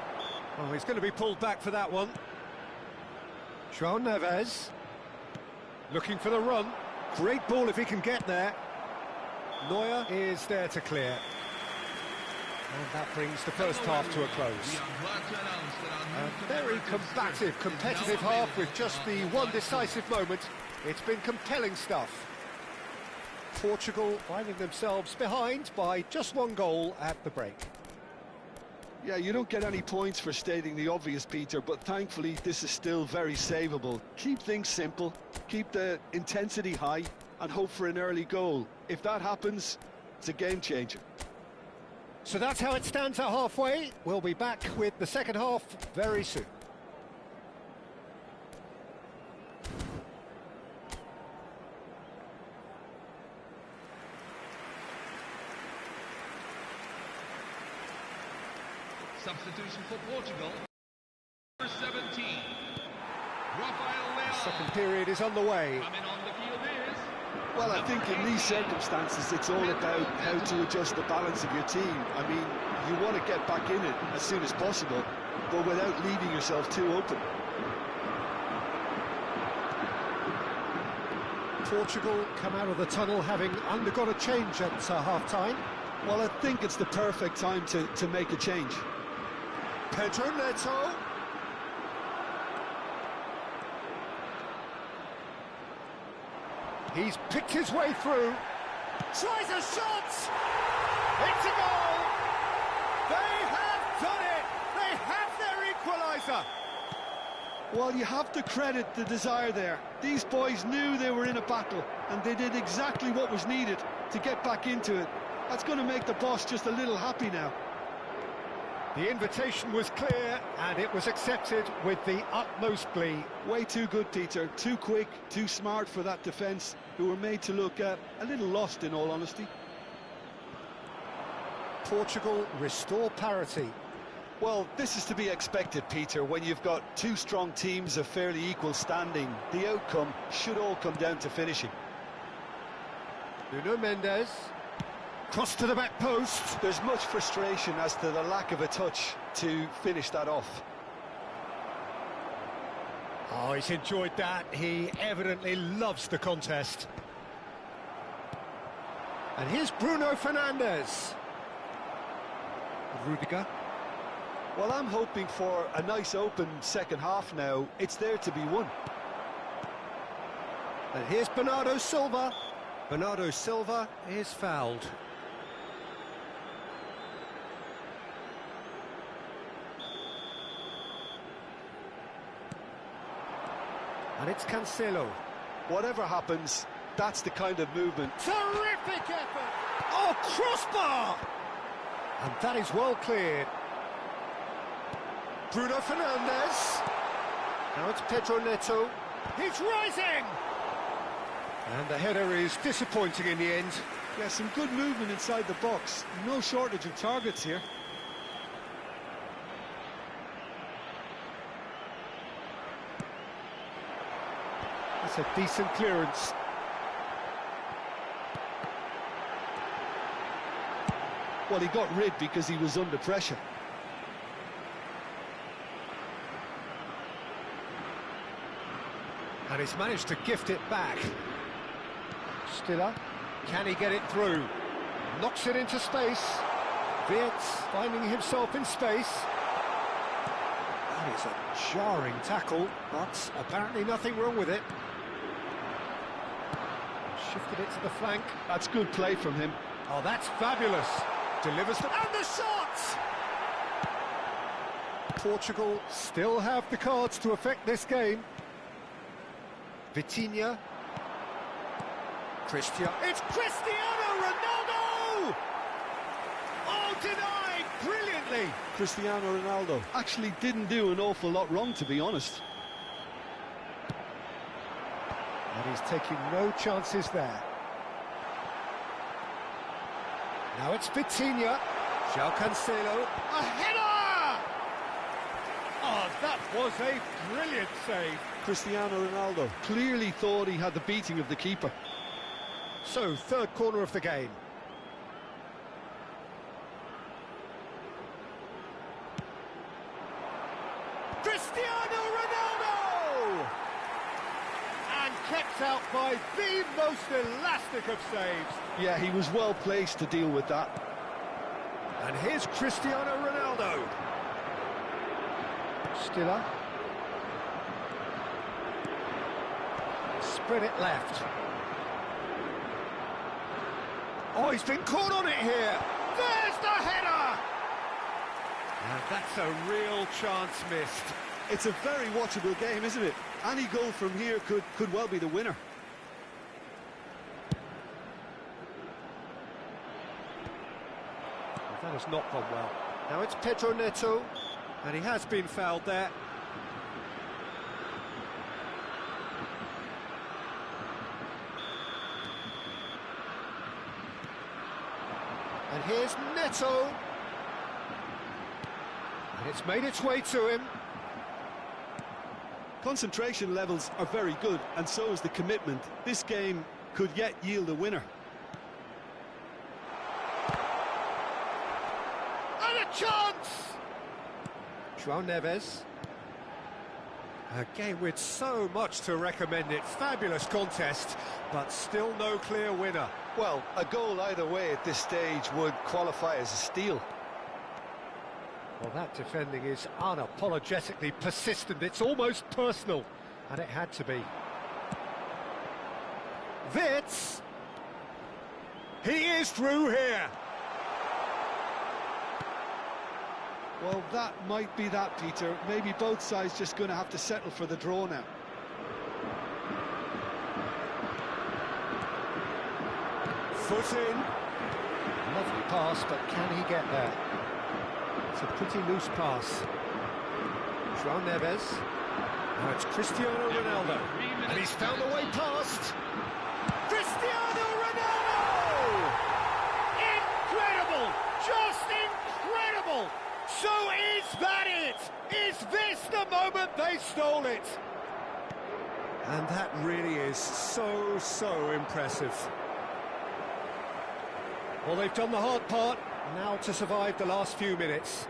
Oh, he's going to be pulled back for that one. João Neves. Looking for the run. Great ball if he can get there. Neuer is there to clear. And that brings the first half to a close. We are glad to announce that our new A very combative, competitive half with just the one decisive moment. It's been compelling stuff. Portugal finding themselves behind by just one goal at the break. Yeah, you don't get any points for stating the obvious, Peter, but thankfully this is still very savable. Keep things simple, keep the intensity high, and hope for an early goal. If that happens, it's a game changer. So that's how it stands at halfway. We'll be back with the second half very soon. Substitution for Portugal. Number 17. Rafael Leao. Second period is on the way. Coming on the field is... Well, I think in these circumstances, it's all about how to adjust the balance of your team. I mean, you want to get back in it as soon as possible, but without leaving yourself too open. Portugal come out of the tunnel having undergone a change at half-time. Well, I think it's the perfect time to make a change. Pedro Neto. He's picked his way through. Tries a shot! It's a goal! They have done it! They have their equaliser! Well, you have to credit the desire there. These boys knew they were in a battle, and they did exactly what was needed to get back into it. That's going to make the boss just a little happy now. The invitation was clear, and it was accepted with the utmost glee. Way too good, Peter. Too quick, too smart for that defence, who were made to look a little lost, in all honesty. Portugal restore parity. Well, this is to be expected, Peter, when you've got two strong teams of fairly equal standing. The outcome should all come down to finishing. Nuno Mendes. Cross to the back post. There's much frustration as to the lack of a touch to finish that off. Oh, he's enjoyed that. He evidently loves the contest. And here's Bruno Fernandes. Rudiger. Well, I'm hoping for a nice open second half now. It's there to be won. And here's Bernardo Silva. Bernardo Silva is fouled. And it's Cancelo. Whatever happens, that's the kind of movement. Terrific effort! Oh, crossbar! And that is well cleared. Bruno Fernandes. Now it's Pedro Neto. He's rising! And the header is disappointing in the end. Yeah, some good movement inside the box. No shortage of targets here. That's a decent clearance. Well, he got rid because he was under pressure. And he's managed to gift it back. Stiller, can he get it through? Knocks it into space. Wirtz finding himself in space. That is a jarring tackle, but apparently nothing wrong with it. Shifted it to the flank. That's good play from him. Oh, that's fabulous. Delivers the... And the shot! Portugal still have the cards to affect this game. Vitinha. It's Cristiano Ronaldo! Oh, denied brilliantly! Cristiano Ronaldo actually didn't do an awful lot wrong, to be honest. And he's taking no chances there. Now it's Vitinha. João Cancelo. A header! Oh, that was a brilliant save. Cristiano Ronaldo clearly thought he had the beating of the keeper. So, third corner of the game. Cristiano Ronaldo! And kept out by the most elastic of saves. Yeah, he was well placed to deal with that. And here's Cristiano Ronaldo. Stiller. Spread it left. Oh, he's been caught on it here. There's the header! And that's a real chance missed. It's a very watchable game, isn't it? Any goal from here could well be the winner. That has not gone well. Now it's Pedro Neto, and he has been fouled there. And here's Neto. And it's made its way to him. Concentration levels are very good, and so is the commitment. This game could yet yield a winner. And a chance! João Neves. A game with so much to recommend it. Fabulous contest, but still no clear winner. Well, a goal either way at this stage would qualify as a steal. Well, that defending is unapologetically persistent. It's almost personal, and it had to be. Wits! He is through here! Well, that might be that, Peter. Maybe both sides just going to have to settle for the draw now. Foot in. Lovely pass, but can he get there? It's a pretty loose pass. João Neves. Now it's Cristiano Ronaldo. And he's found a way past. Cristiano Ronaldo! Incredible! Just incredible! So is that it? Is this the moment they stole it? And that really is so impressive. Well, they've done the hard part, now to survive the last few minutes.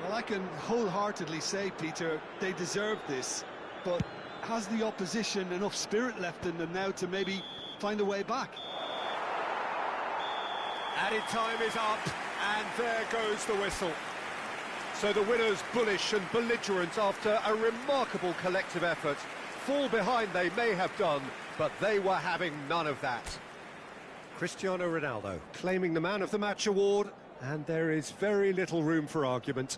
Well, I can wholeheartedly say, Peter, they deserve this, but has the opposition enough spirit left in them now to maybe find a way back? Added time is up, and there goes the whistle. So the winners, bullish and belligerent after a remarkable collective effort. Fall behind they may have done, but they were having none of that. Cristiano Ronaldo claiming the Man of the Match award, and there is very little room for argument.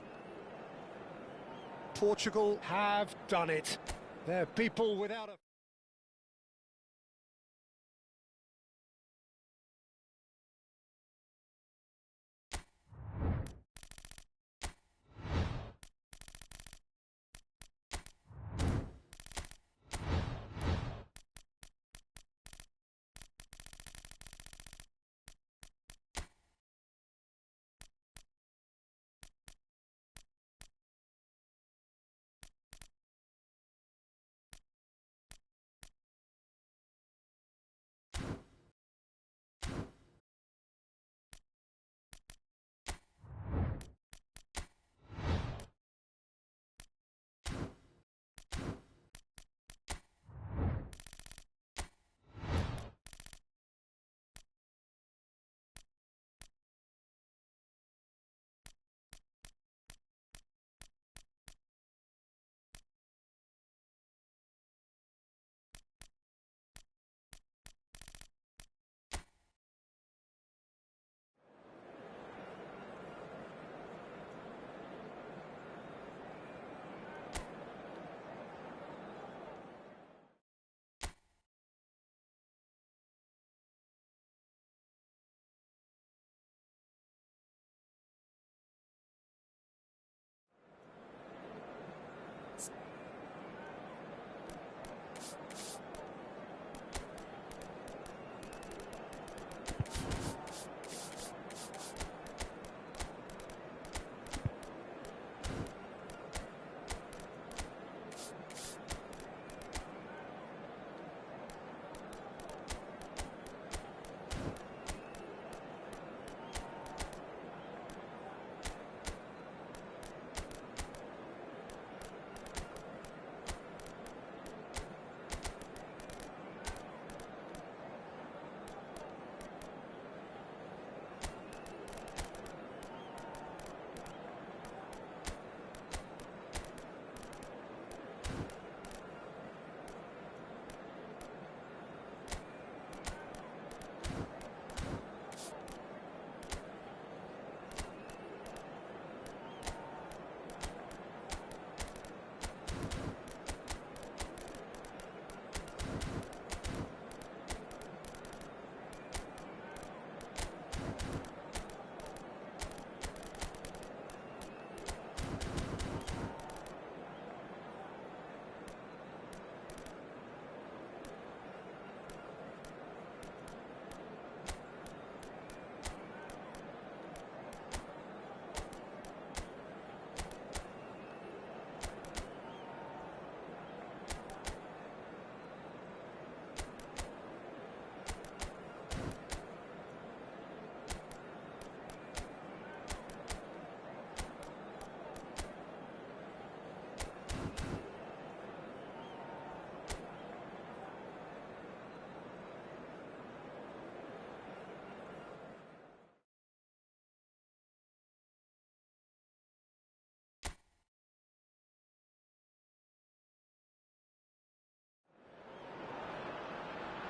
Portugal have done it. They're people without a...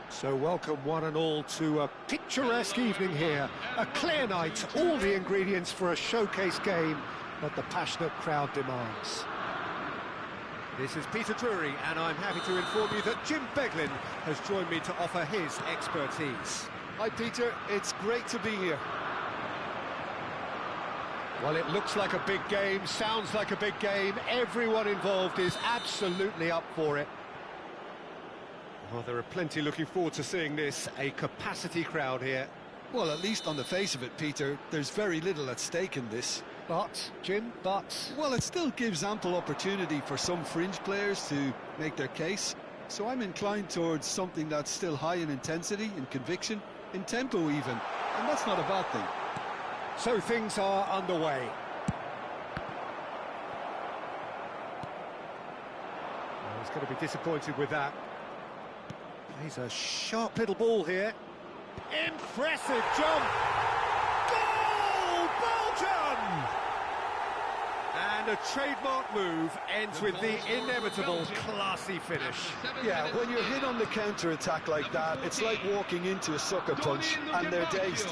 So welcome one and all to a picturesque evening here. A clear night, all the ingredients for a showcase game that the passionate crowd demands. This is Peter Drury, and I'm happy to inform you that Jim Beglin has joined me to offer his expertise. Hi, Peter. It's great to be here. Well, it looks like a big game, sounds like a big game. Everyone involved is absolutely up for it. Well, there are plenty looking forward to seeing this. A capacity crowd here. Well, at least on the face of it, Peter, there's very little at stake in this. But, Jim, Well, it still gives ample opportunity for some fringe players to make their case. So I'm inclined towards something that's still high in intensity, in conviction, in tempo even. And that's not a bad thing. So things are underway. Well, he's going to be disappointed with that. Plays a sharp little ball here. Impressive jump! Goal! Belgium! And a trademark move ends with the inevitable classy finish. Yeah, when you're hit on the counter-attack like that, it's like walking into a sucker punch, and they're dazed.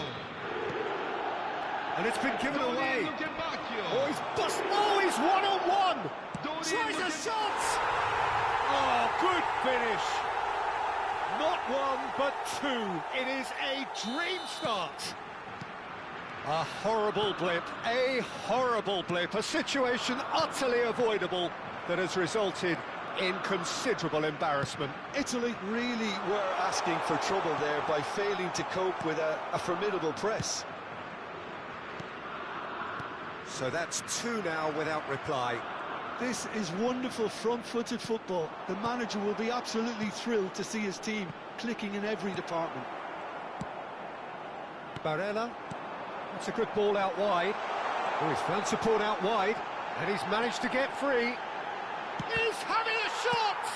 And it's been given away. Oh, he's one-on-one! Tries a shot! Oh, good finish! Not one, but two. It is a dream start. A horrible blip, a situation utterly avoidable that has resulted in considerable embarrassment. Italy really were asking for trouble there by failing to cope with a formidable press. So that's two now without reply. This is wonderful front-footed football. The manager will be absolutely thrilled to see his team clicking in every department. Barella, that's a good ball out wide. Oh, he's found support out wide, and he's managed to get free. He's having a shot!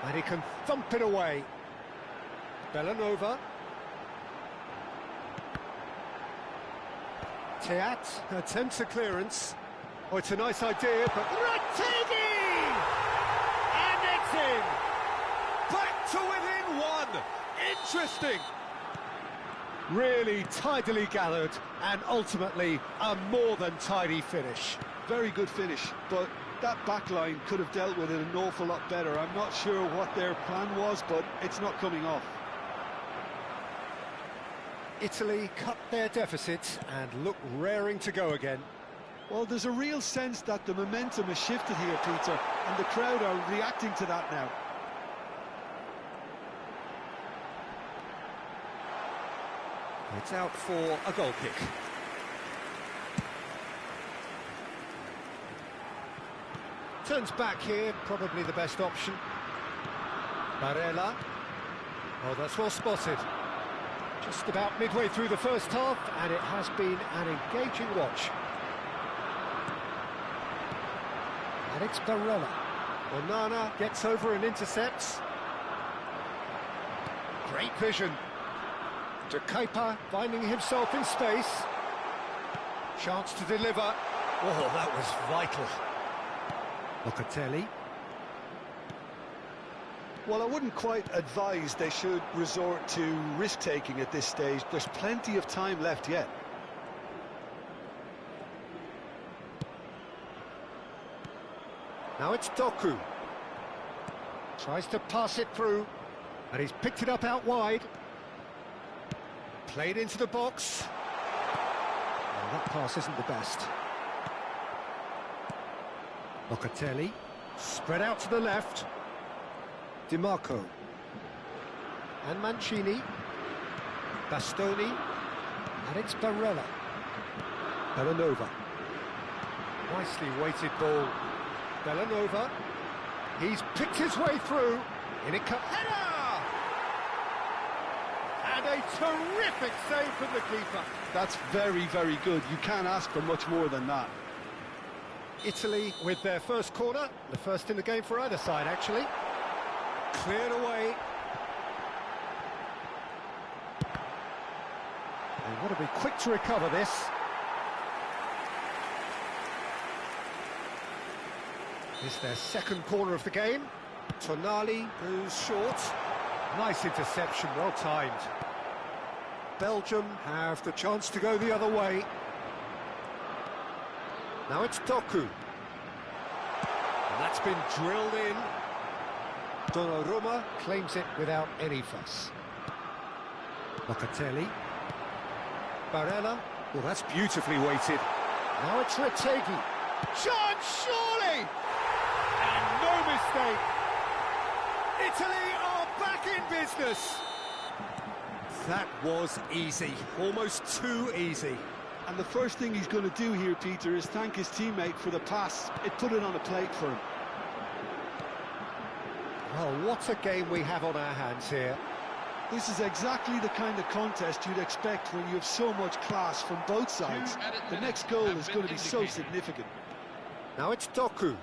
And he can thump it away. Bellanova. Teat attempts a clearance. Oh, it's a nice idea, but Rattini! And it's in! Back to within one! Interesting! Really tidily gathered, and ultimately a more than tidy finish. Very good finish, but that back line could have dealt with it an awful lot better. I'm not sure what their plan was, but it's not coming off. Italy cut their deficit and look raring to go again. Well, there's a real sense that the momentum has shifted here, Peter, and the crowd are reacting to that now. It's out for a goal kick. Turns back here, probably the best option. Barella. Oh, that's well spotted. Just about midway through the first half, and it has been an engaging watch. Alex Barella. Onana gets over and intercepts. Great vision. De Kuyper finding himself in space. Chance to deliver. Oh, that was vital. Locatelli. Well, I wouldn't quite advise they should resort to risk-taking at this stage. There's plenty of time left yet. Now it's Doku. Tries to pass it through, and he's picked it up out wide. Played into the box. Well, that pass isn't the best. Locatelli. Spread out to the left. Di Marco. And Mancini. Bastoni. Alex Barella. Bellanova. Nicely weighted ball. Bellanova. He's picked his way through. In it comes. Header! And a terrific save from the keeper. That's very, very good. You can't ask for much more than that. Italy with their first corner. The first in the game for either side, actually. Cleared away. They want to be quick to recover this. It's their second corner of the game. Tonali goes short. Nice interception, well timed. Belgium have the chance to go the other way. Now it's Doku. And that's been drilled in. Donnarumma claims it without any fuss. Locatelli. Barella. Well, that's beautifully weighted. Now it's Retegui. Chance, surely! And no mistake. Italy are back in business. That was easy, almost too easy. And the first thing he's going to do here, Peter, is thank his teammate for the pass. It put it on a plate for him. Well, what a game we have on our hands here. This is exactly the kind of contest you'd expect when you have so much class from both sides. The next goal is going to be so significant. Now it's Doku.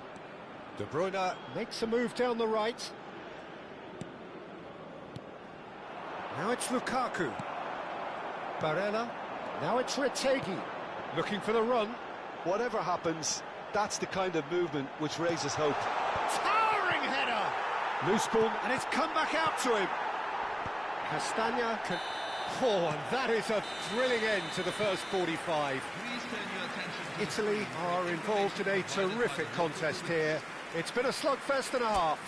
De Bruyne makes a move down the right. Now it's Lukaku. Barella. Now it's Retegui. Looking for the run. Whatever happens, that's the kind of movement which raises hope. Towering header! Loose ball, and it's come back out to him. Castagna can... Oh, and that is a thrilling end to the first 45. Please turn your attention to Italy are involved in a terrific contest here. It's been a slugfest and a half.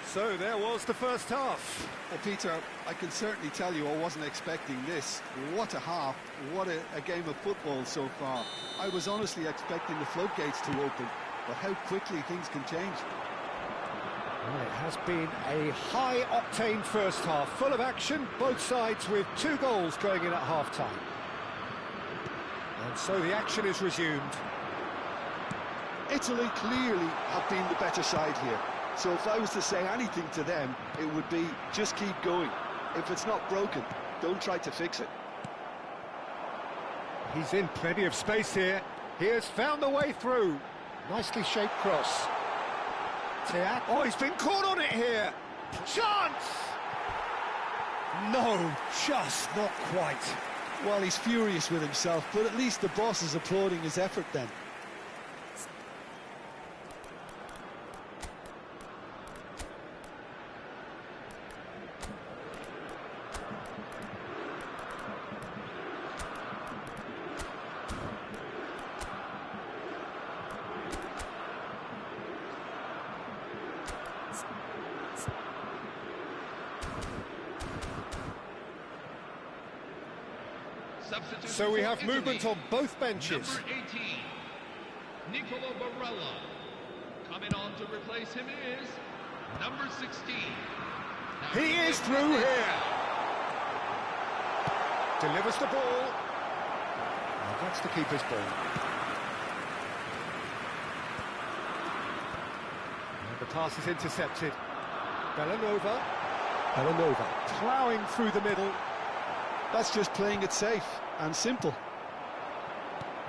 So there was the first half. Well, Peter, I can certainly tell you I wasn't expecting this. What a half, what a game of football so far. I was honestly expecting the floodgates to open, but how quickly things can change. Well, it has been a high-octane first half, full of action, both sides with 2 goals going in at half-time. And so the action is resumed. Italy clearly have been the better side here. So if I was to say anything to them, it would be just keep going. If it's not broken, don't try to fix it. He's in plenty of space here. He has found the way through. Nicely shaped cross. Teat. Oh, he's been caught on it here. Chance! No, just not quite. Well, he's furious with himself, but at least the boss is applauding his effort then. So we have movement on both benches. Number 18, Nicolo Barella. Coming on to replace him is number 16. He is through here. Delivers the ball. Well, that's the keeper's ball. And the pass is intercepted. Bellanova. Ploughing through the middle. That's just playing it safe and simple.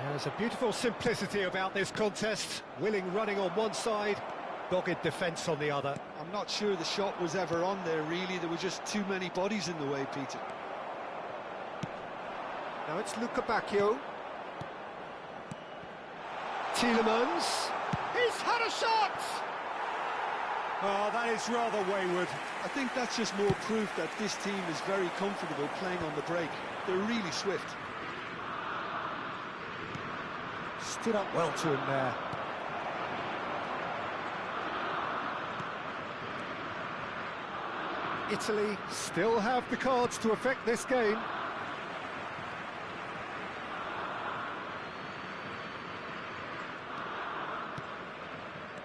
There's a beautiful simplicity about this contest. Willing running on one side, dogged defence on the other. I'm not sure the shot was ever on there, really. There were just too many bodies in the way, Peter. Now it's Luca Bacchio. Tielemans. He's had a shot! Oh, that is rather wayward. I think that's just more proof that this team is very comfortable playing on the break. They're really swift. Stood up well to him there. Italy still have the cards to affect this game.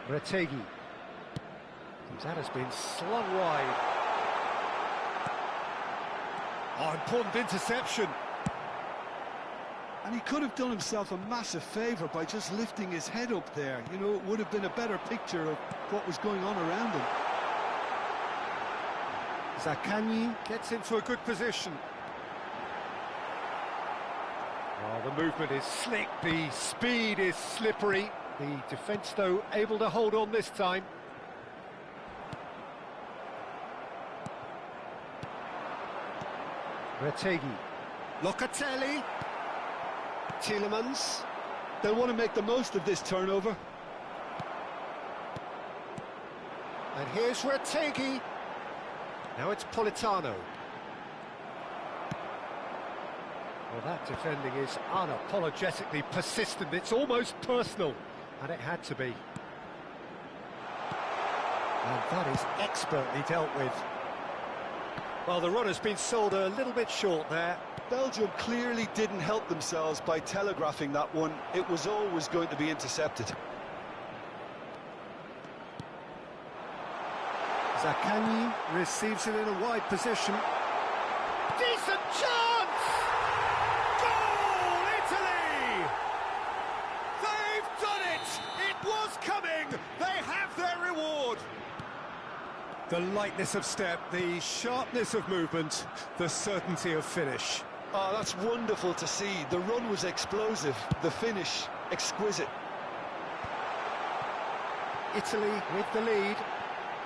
Retegui. That has been slung wide. Oh, important interception. And he could have done himself a massive favour by just lifting his head up there. You know, it would have been a better picture of what was going on around him. Zaccagni gets into a good position. Oh, the movement is slick, the speed is slippery. The defence, though, able to hold on this time. Retegui. Locatelli. Tielemans. They'll want to make the most of this turnover. And here's Retegui. Now it's Politano. Well, that defending is unapologetically persistent. It's almost personal, and it had to be. And that is expertly dealt with. Well, the run has been sold a little bit short there. Belgium clearly didn't help themselves by telegraphing that one. It was always going to be intercepted. Zaccagni receives it in a wide position. Decent chance! Goal, Italy! They've done it! It was coming! They have their reward! The lightness of step, the sharpness of movement, the certainty of finish. Oh, that's wonderful to see. The run was explosive, the finish exquisite. Italy with the lead.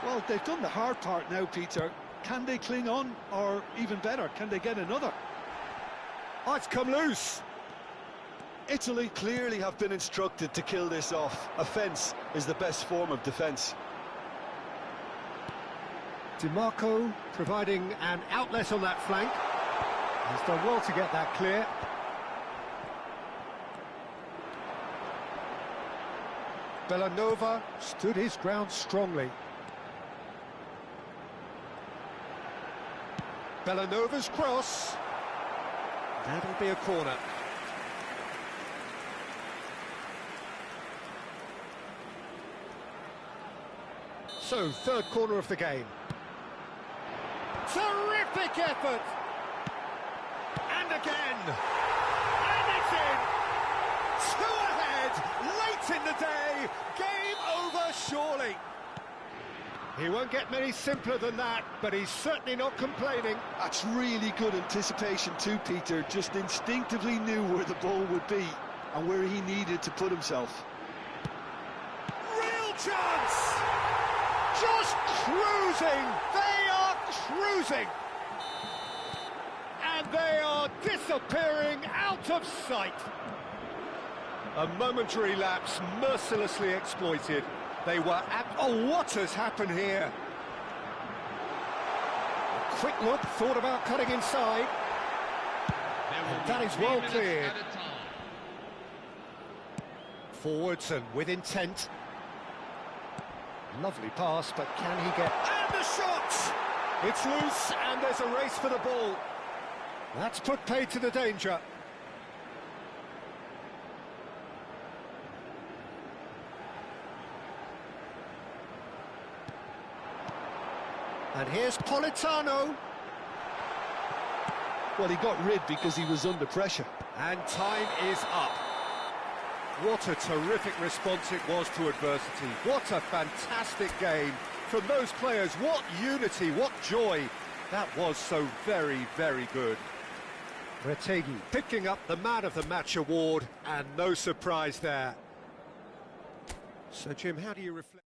Well, they've done the hard part now, Peter. Can they cling on, or even better, can they get another? Oh, it's come loose. Italy clearly have been instructed to kill this off. Offence is the best form of defence. Di Marco providing an outlet on that flank. He's done well to get that clear. Bellanova stood his ground strongly. Bellanova's cross. That'll be a corner. So, third corner of the game. Terrific effort! And again! And it's in! Two ahead, late in the day, game over surely. He won't get many simpler than that, but he's certainly not complaining. That's really good anticipation too, Peter. Just instinctively knew where the ball would be and where he needed to put himself. Real chance! Just cruising! They are cruising! And they are disappearing out of sight. A momentary lapse mercilessly exploited. They were oh, what has happened here? A quick look, thought about cutting inside. And that is well cleared. Forwards and with intent. Lovely pass, but can he get... And the shot! It's loose, and there's a race for the ball. That's put paid to the danger. And here's Politano. Well, he got rid because he was under pressure. And time is up. What a terrific response it was to adversity. What a fantastic game from those players. What unity, what joy. That was so very, very good. Retegui picking up the Man of the Match award, and no surprise there. So, Jim, how do you reflect?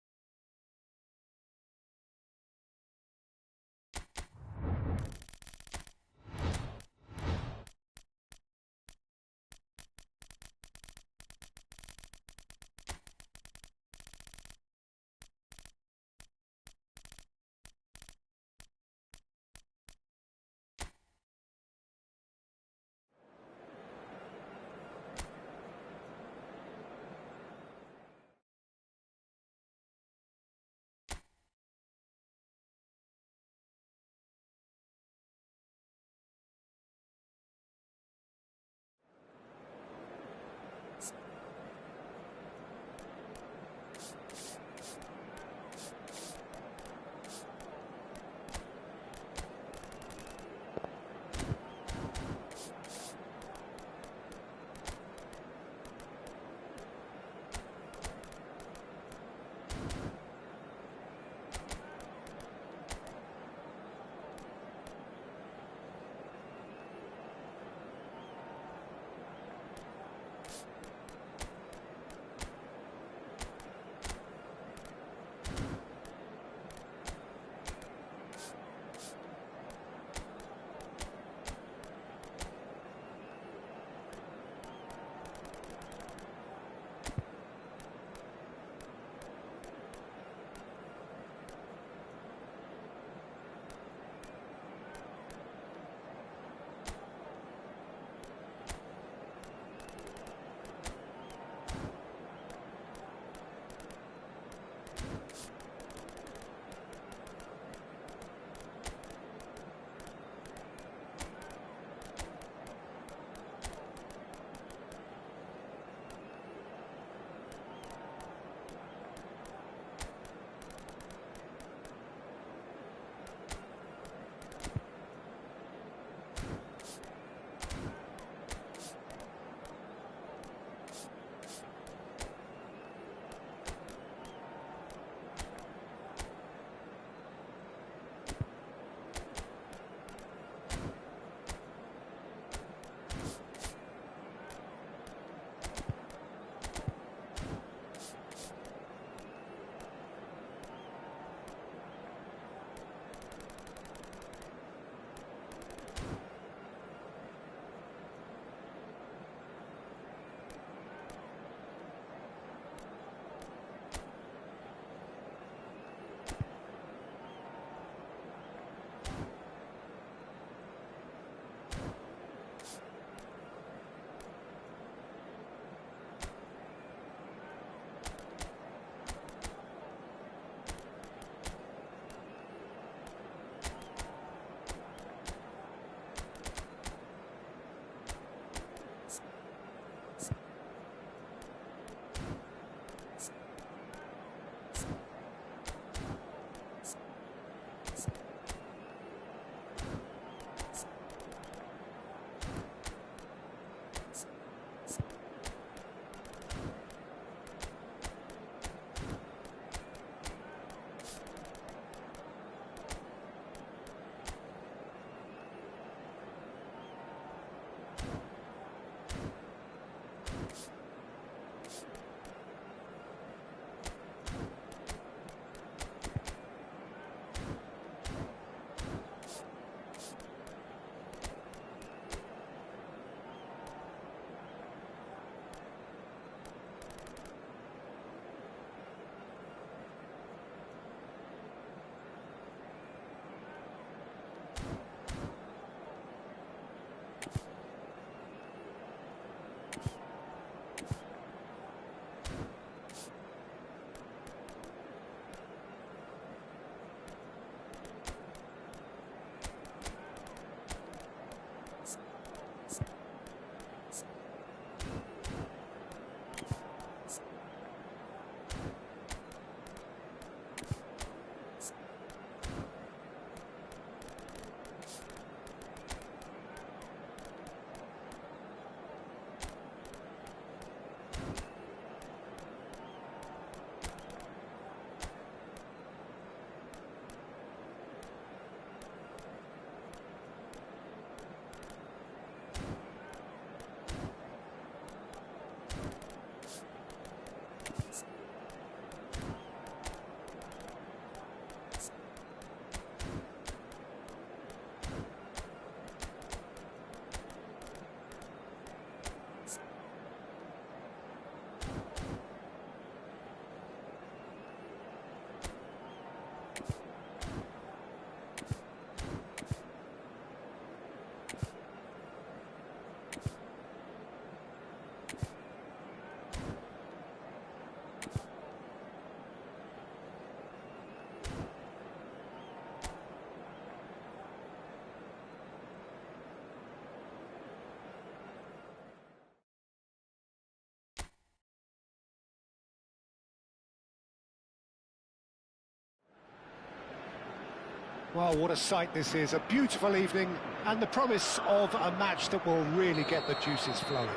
Well, what a sight this is, a beautiful evening, and the promise of a match that will really get the juices flowing.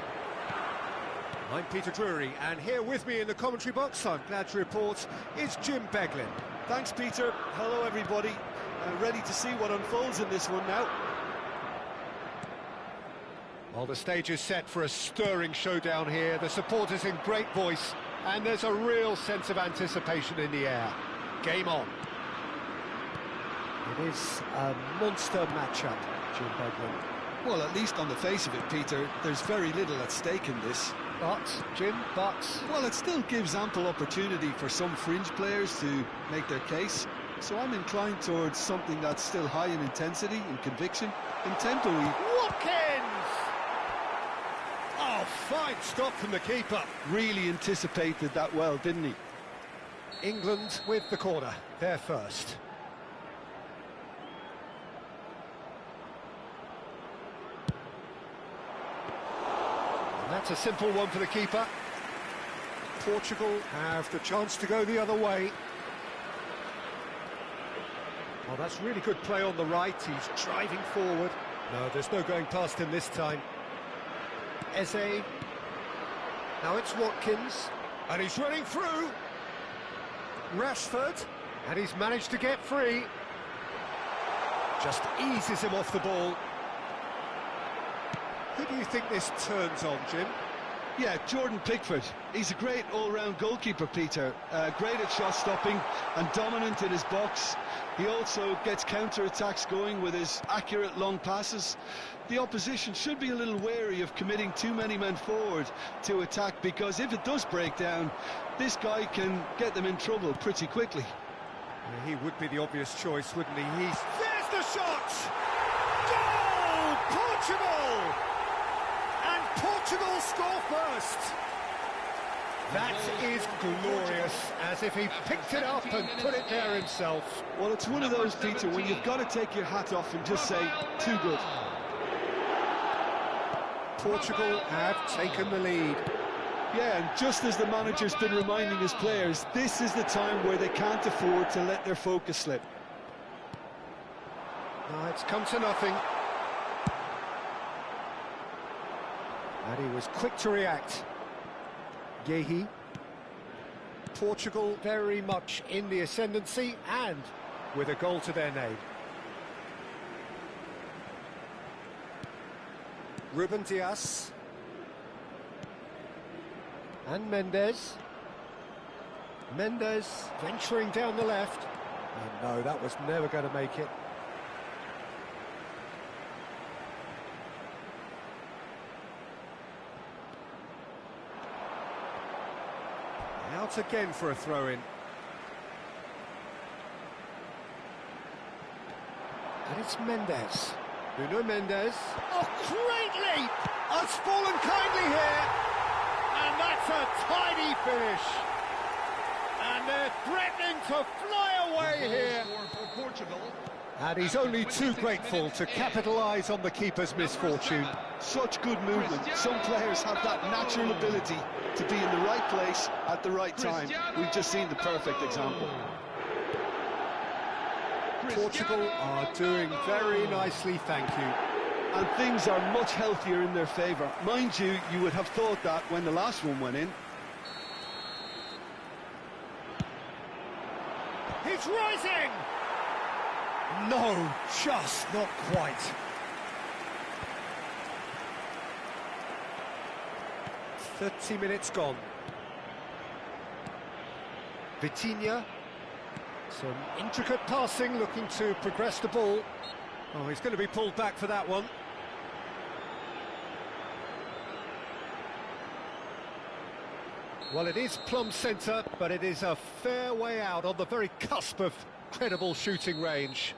I'm Peter Drury, and here with me in the commentary box, I'm glad to report, is Jim Beglin. Thanks, Peter. Hello, everybody. Ready to see what unfolds in this one now. Well, the stage is set for a stirring showdown here, the supporters in great voice, and there's a real sense of anticipation in the air. Game on. It is a monster matchup, Jim Beglin. Well, at least on the face of it, Peter, there's very little at stake in this. But, Jim, Well, it still gives ample opportunity for some fringe players to make their case. So I'm inclined towards something that's still high in intensity, in conviction, in tempo. Watkins! Oh, fine stop from the keeper. Really anticipated that well, didn't he? England with the corner, they're first. And that's a simple one for the keeper. Portugal have the chance to go the other way. Well, that's really good play on the right, he's driving forward. No, there's no going past him this time. Eze. Now it's Watkins. And he's running through. Rashford. And he's managed to get free. Just eases him off the ball. Who do you think this turns on, Jim? Yeah, Jordan Pickford. He's a great all-round goalkeeper, Peter. Great at shot stopping and dominant in his box. He also gets counter-attacks going with his accurate long passes. The opposition should be a little wary of committing too many men forward to attack, because if it does break down, this guy can get them in trouble pretty quickly. Yeah, he would be the obvious choice, wouldn't he? There's the shot! Goal! Portugal! And Portugal score first! That is glorious, as if he picked it up and put it there himself. Well, it's one of those, Peter, when you've got to take your hat off and just say, too good. Portugal have taken the lead. Yeah, and just as the manager's been reminding his players, this is the time where they can't afford to let their focus slip. No, it's come to nothing. And he was quick to react. Yehi. Portugal very much in the ascendancy and with a goal to their name. Ruben Dias. And Mendes. Mendes venturing down the left. And no, that was never going to make it. Out again for a throw-in. And it's Mendes. Nuno Mendes. Oh, great leap! Has fallen kindly here. And that's a tidy finish. And they're threatening to fly away here. And he's only too grateful to capitalise on the keeper's misfortune. Such good movement. Some players have that natural ability to be in the right place at the right time. We've just seen the perfect example. Portugal are doing very nicely, thank you. And things are much healthier in their favour. Mind you, you would have thought that when the last one went in. He's rising! No, just not quite. "30 minutes gone. Vitinha. Some intricate passing, looking to progress the ball. Oh, he's going to be pulled back for that one. Well, it is plumb centre, but it is a fair way out on the very cusp of credible shooting range.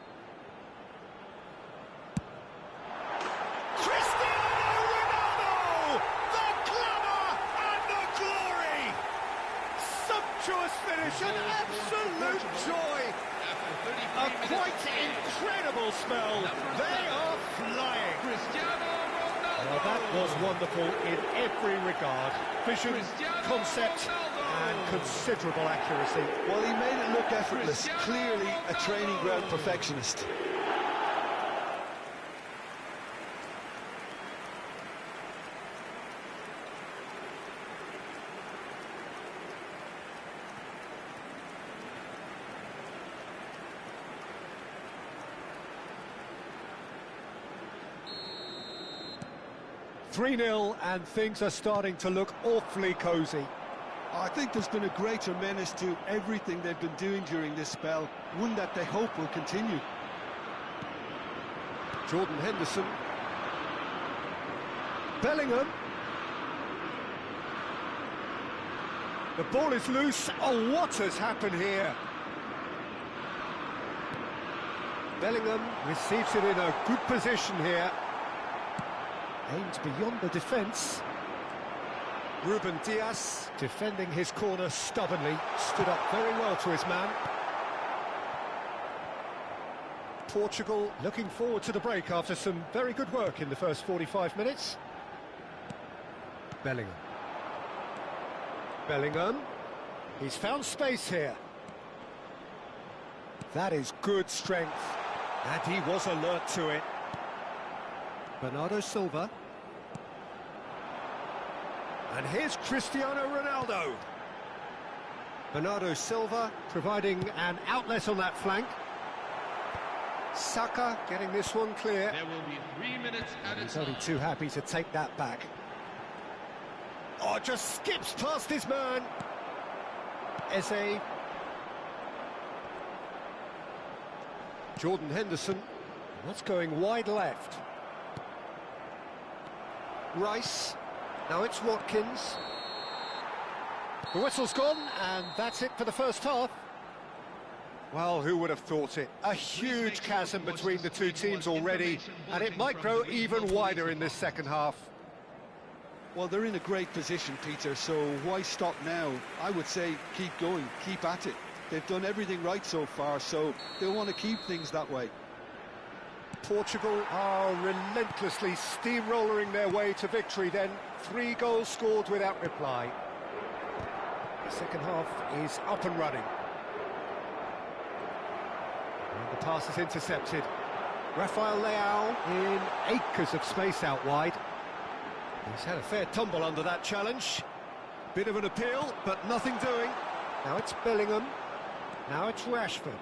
Cristiano Ronaldo! The glamour and the glory! Sumptuous finish, an absolute joy! A quite incredible spell. They are flying. Well, that was wonderful in every regard. Vision, concept, and considerable accuracy. Well, he made it look effortless. Clearly a training ground perfectionist. "3-0 and things are starting to look awfully cosy. I think there's been a greater menace to everything they've been doing during this spell, one that they hope will continue. Jordan Henderson. Bellingham. The ball is loose. Oh, what has happened here? Bellingham receives it in a good position here. Aims beyond the defence. Ruben Dias, defending his corner stubbornly, stood up very well to his man. Portugal looking forward to the break after some very good work in the first 45 minutes. Bellingham. Bellingham. He's found space here. That is good strength. And he was alert to it. Bernardo Silva. And here's Cristiano Ronaldo. Bernardo Silva providing an outlet on that flank. Saka getting this one clear. There will be 3 minutes at a time. He's only too happy to take that back. Oh, just skips past his man. Eze. Jordan Henderson. That's going wide left. Rice. Now it's Watkins. The whistle's gone, and that's it for the first half. Well, who would have thought it? A huge chasm between the two teams already, and it might grow even wider in this second half. Well, they're in a great position, Peter, so why stop now? I would say keep going, keep at it. They've done everything right so far, so they'll want to keep things that way. Portugal are relentlessly steamrolling their way to victory then. 3 goals scored without reply. The second half is up and running. And the pass is intercepted. Rafael Leao in acres of space out wide. He's had a fair tumble under that challenge. Bit of an appeal, but nothing doing. Now it's Bellingham. Now it's Rashford.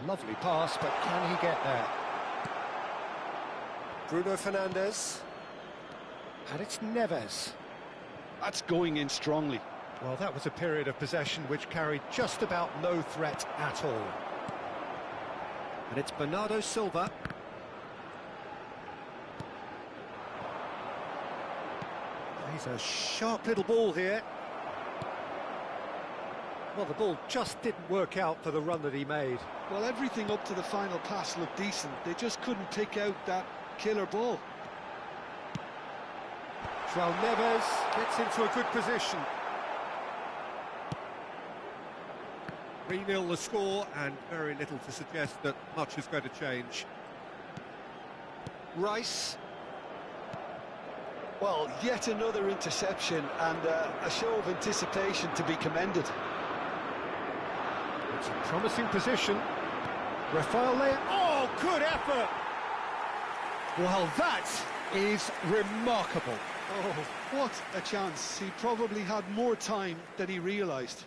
Lovely pass, but can he get there? Bruno Fernandes. And it's Neves. That's going in strongly. Well, that was a period of possession which carried just about no threat at all. And it's Bernardo Silva. He's a sharp little ball here. Well, the ball just didn't work out for the run that he made. Well, everything up to the final pass looked decent. They just couldn't pick out that killer ball. João Neves gets into a good position. 3-0 the score, and very little to suggest that much is going to change. Rice. Well, yet another interception and a show of anticipation to be commended. It's a promising position. Rafael Leao. Oh, good effort! Well, that is remarkable. Oh, what a chance. He probably had more time than he realised.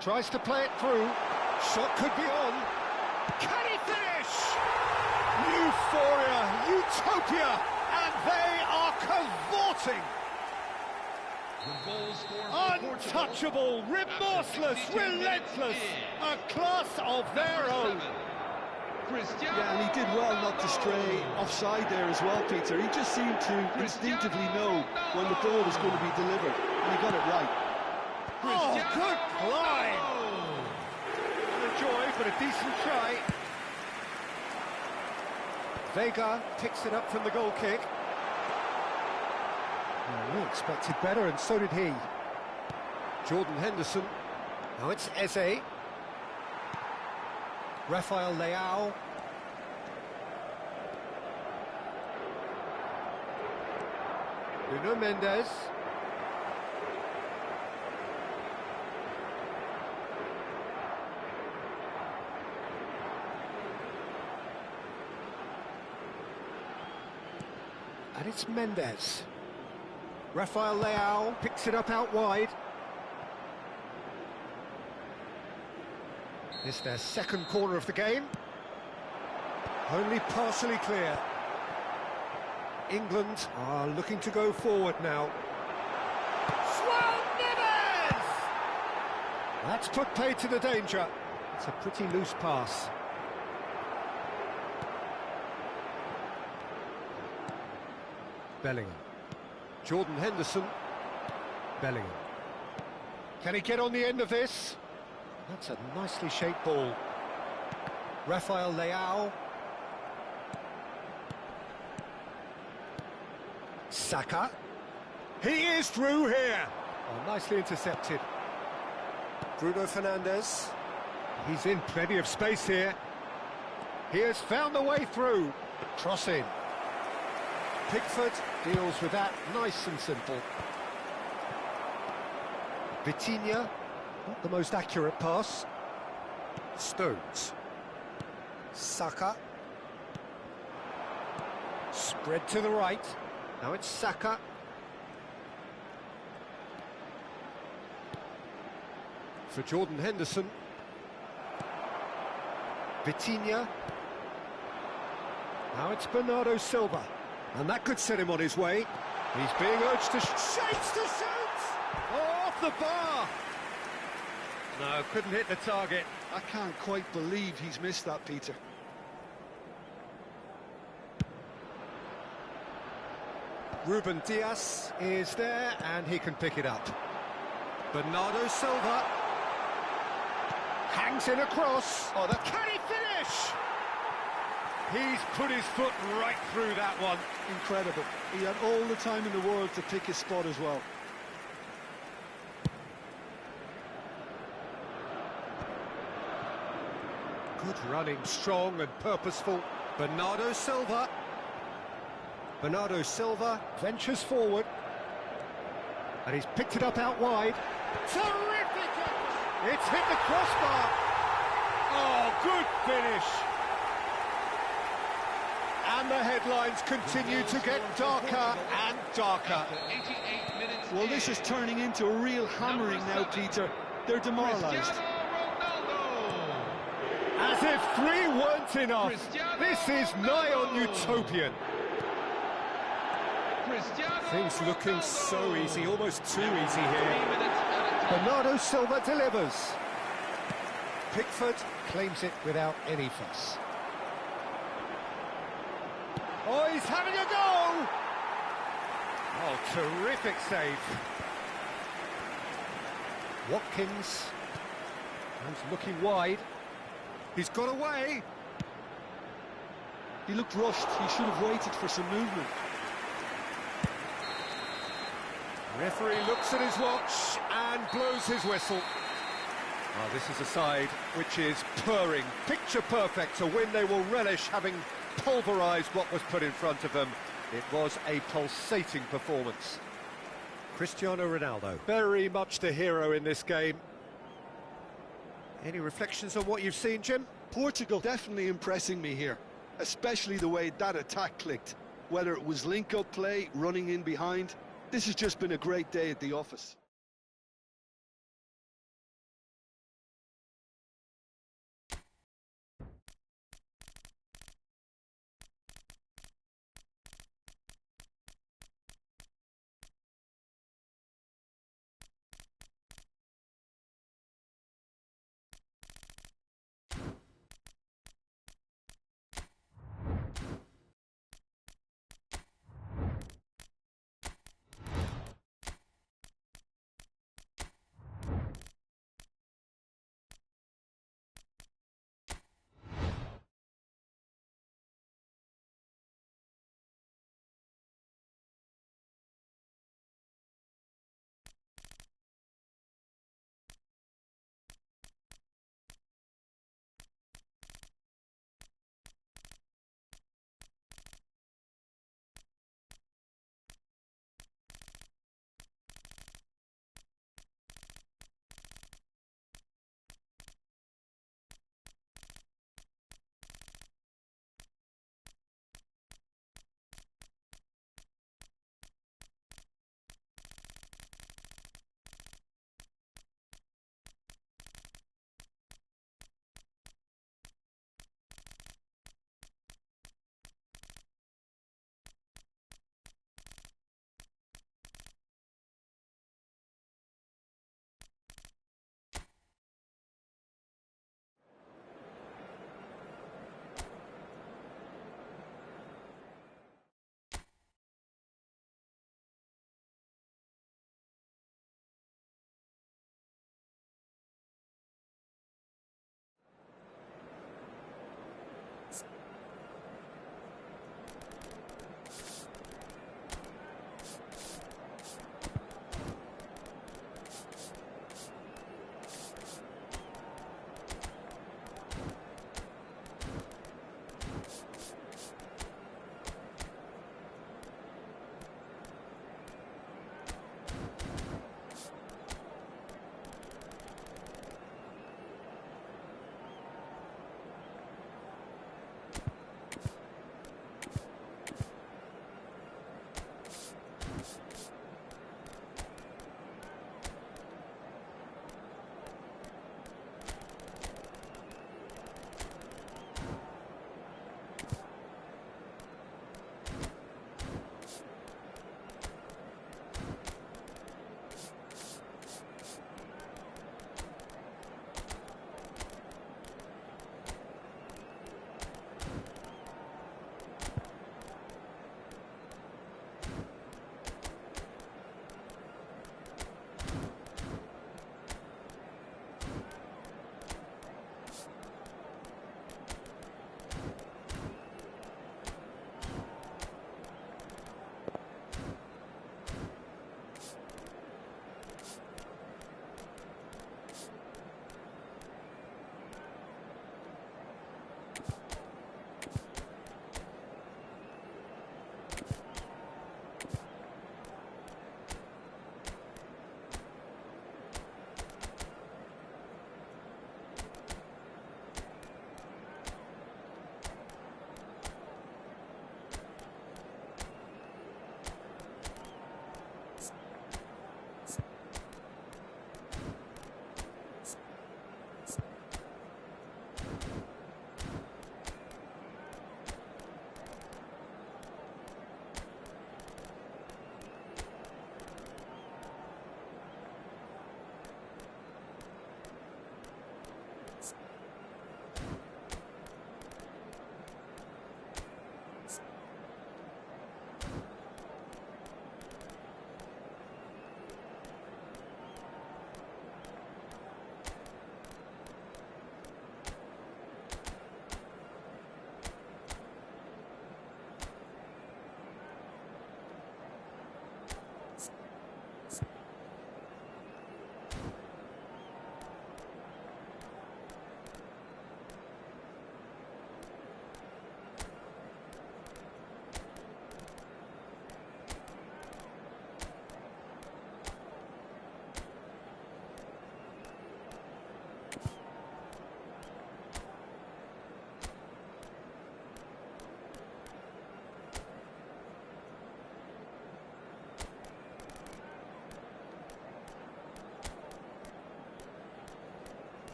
Tries to play it through. Shot could be on. Can he finish? Euphoria, utopia, and they are cavorting. The goal scorer for Untouchable, remorseless, relentless, a class of their own. Yeah, and he did well not to stray offside there as well, Peter. He just seemed to instinctively know when the ball was going to be delivered, and he got it right. Oh, good climb! Not a joy, but a decent try. Vega picks it up from the goal kick. Well, we expected better, and so did he. Jordan Henderson. Now it's Eze. Rafael Leao. Nuno Mendes. And it's Mendes. Rafael Leao picks it up out wide. It's their second corner of the game. Only partially clear. England are looking to go forward now. Neves! That's put paid to the danger. It's a pretty loose pass. Bellingham. Jordan Henderson. Bellingham. Can he get on the end of this? That's a nicely shaped ball. Rafael Leao. Saka. He is through here. Oh, nicely intercepted. Bruno Fernandes. He's in plenty of space here. He has found the way through. Cross in. Pickford deals with that nice and simple. Vitinha, not the most accurate pass. Stones. Saka. Spread to the right. Now it's Saka. For Jordan Henderson. Vitinha. Now it's Bernardo Silva. And that could set him on his way. He's being urged to shapes to shoot! Oh, off the bar! No, couldn't hit the target. I can't quite believe he's missed that, Peter. Ruben Dias is there, and he can pick it up. Bernardo Silva hangs in across. Oh, can he finish? He's put his foot right through that one. Incredible. He had all the time in the world to pick his spot as well. Good running, strong and purposeful. Bernardo Silva. Bernardo Silva ventures forward. And he's picked it up out wide. Terrific! It's hit the crossbar. Oh, good finish. And the headlines continue to get darker and darker. Well, this is turning into a real hammering now, Peter. They're demoralised. As if 3 weren't enough. This is nigh on utopian. Things looking so easy, almost too easy here. Bernardo Silva delivers. Pickford claims it without any fuss. Oh, he's having a go! Oh, terrific save. Watkins. He's looking wide. He's got away. He looked rushed. He should have waited for some movement. Referee looks at his watch and blows his whistle. Oh, this is a side which is purring, picture perfect, a win they will relish, having pulverised what was put in front of them. It was a pulsating performance. Cristiano Ronaldo, very much the hero in this game. Any reflections on what you've seen, Jim? Portugal definitely impressing me here, especially the way that attack clicked. Whether it was link-up play, running in behind, this has just been a great day at the office.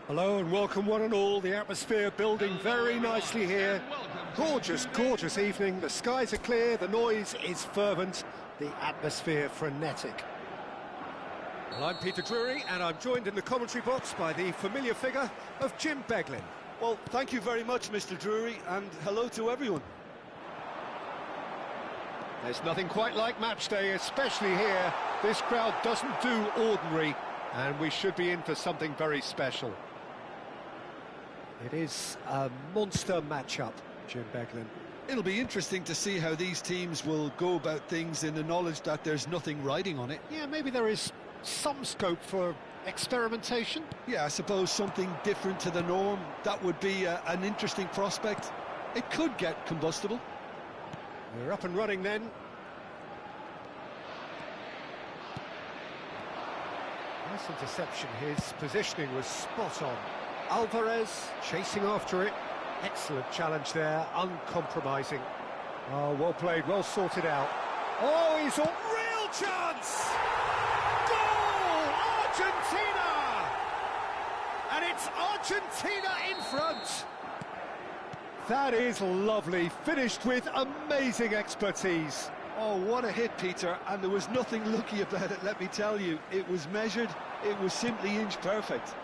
Hello and welcome one and all. The atmosphere building very nicely here. Gorgeous, gorgeous evening. The skies are clear, the noise is fervent, the atmosphere frenetic. Well, I'm Peter Drury and I'm joined in the commentary box by the familiar figure of Jim Beglin. Well, thank you very much, Mr. Drury, and hello to everyone. There's nothing quite like match day, especially here. This crowd doesn't do ordinary, and we should be in for something very special. It is a monster matchup, Jim Beglin. It'll be interesting to see how these teams will go about things in the knowledge that there's nothing riding on it. Yeah, maybe there is some scope for experimentation. Yeah, I suppose something different to the norm. That would be an interesting prospect. It could get combustible. We're up and running then. Nice interception. His positioning was spot on. Alvarez chasing after it. Excellent challenge there, uncompromising. Oh, well played, well sorted out. Oh, he's on real chance! Goal! Argentina! And it's Argentina in front. That is lovely, finished with amazing expertise. Oh, what a hit, Peter, and there was nothing lucky about it, let me tell you. It was measured, it was simply inch perfect.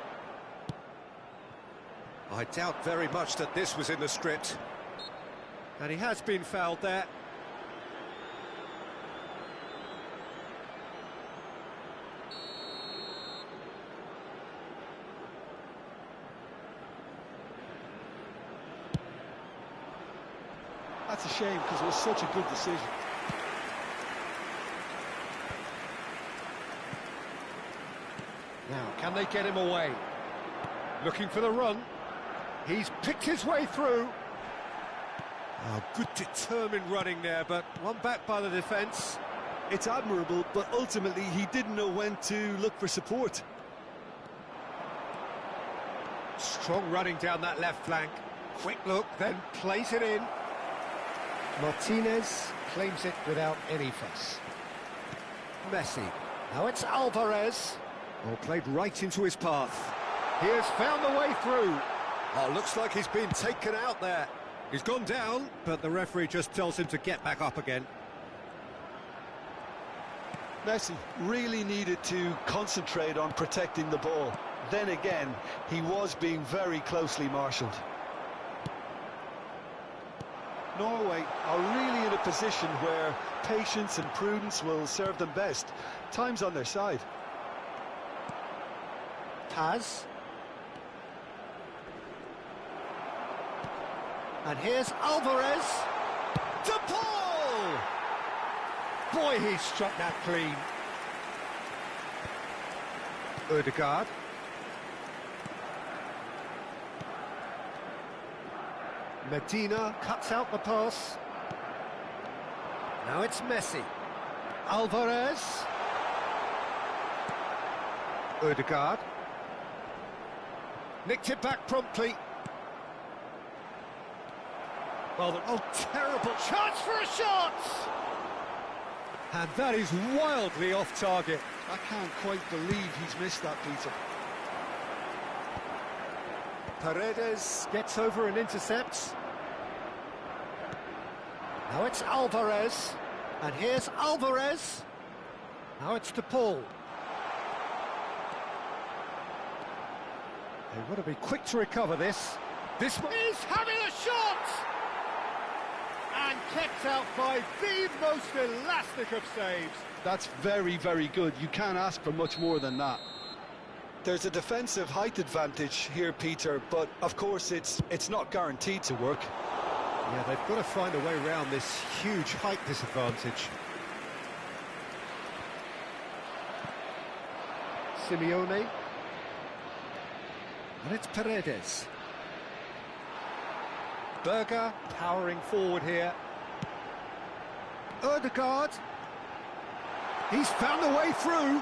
I doubt very much that this was in the script. And he has been fouled there. That's a shame, because it was such a good decision. Now, can they get him away? Looking for the run. He's picked his way through. Oh, good determined running there, but one back by the defence. It's admirable, but ultimately he didn't know when to look for support. Strong running down that left flank. Quick look, then plays it in. Martinez claims it without any fuss. Messi. Now it's Alvarez. Oh, played right into his path. He has found the way through. Oh, looks like he's been taken out there. He's gone down, but the referee just tells him to get back up again. Messi really needed to concentrate on protecting the ball. Then again, he was being very closely marshalled. Norway are really in a position where patience and prudence will serve them best. Time's on their side. Paz. And here's Alvarez. To Paul! Boy, he struck that clean. Ødegaard. Medina cuts out the pass. Now it's Messi. Alvarez. Ødegaard. Nicked it back promptly. Well, terrible chance for a shot! And that is wildly off target. I can't quite believe he's missed that, Peter. Paredes gets over and intercepts. Now it's Alvarez. And here's Alvarez. Now it's to Paul. They've got to be quick to recover this. This one is having a shot! And kept out by the most elastic of saves. That's very, very good. You can't ask for much more than that. There's a defensive height advantage here, Peter, but of course it's not guaranteed to work. Yeah, they've got to find a way around this huge height disadvantage. Simeone. And it's Paredes. Berger powering forward here. Ødegaard. He's found the way through.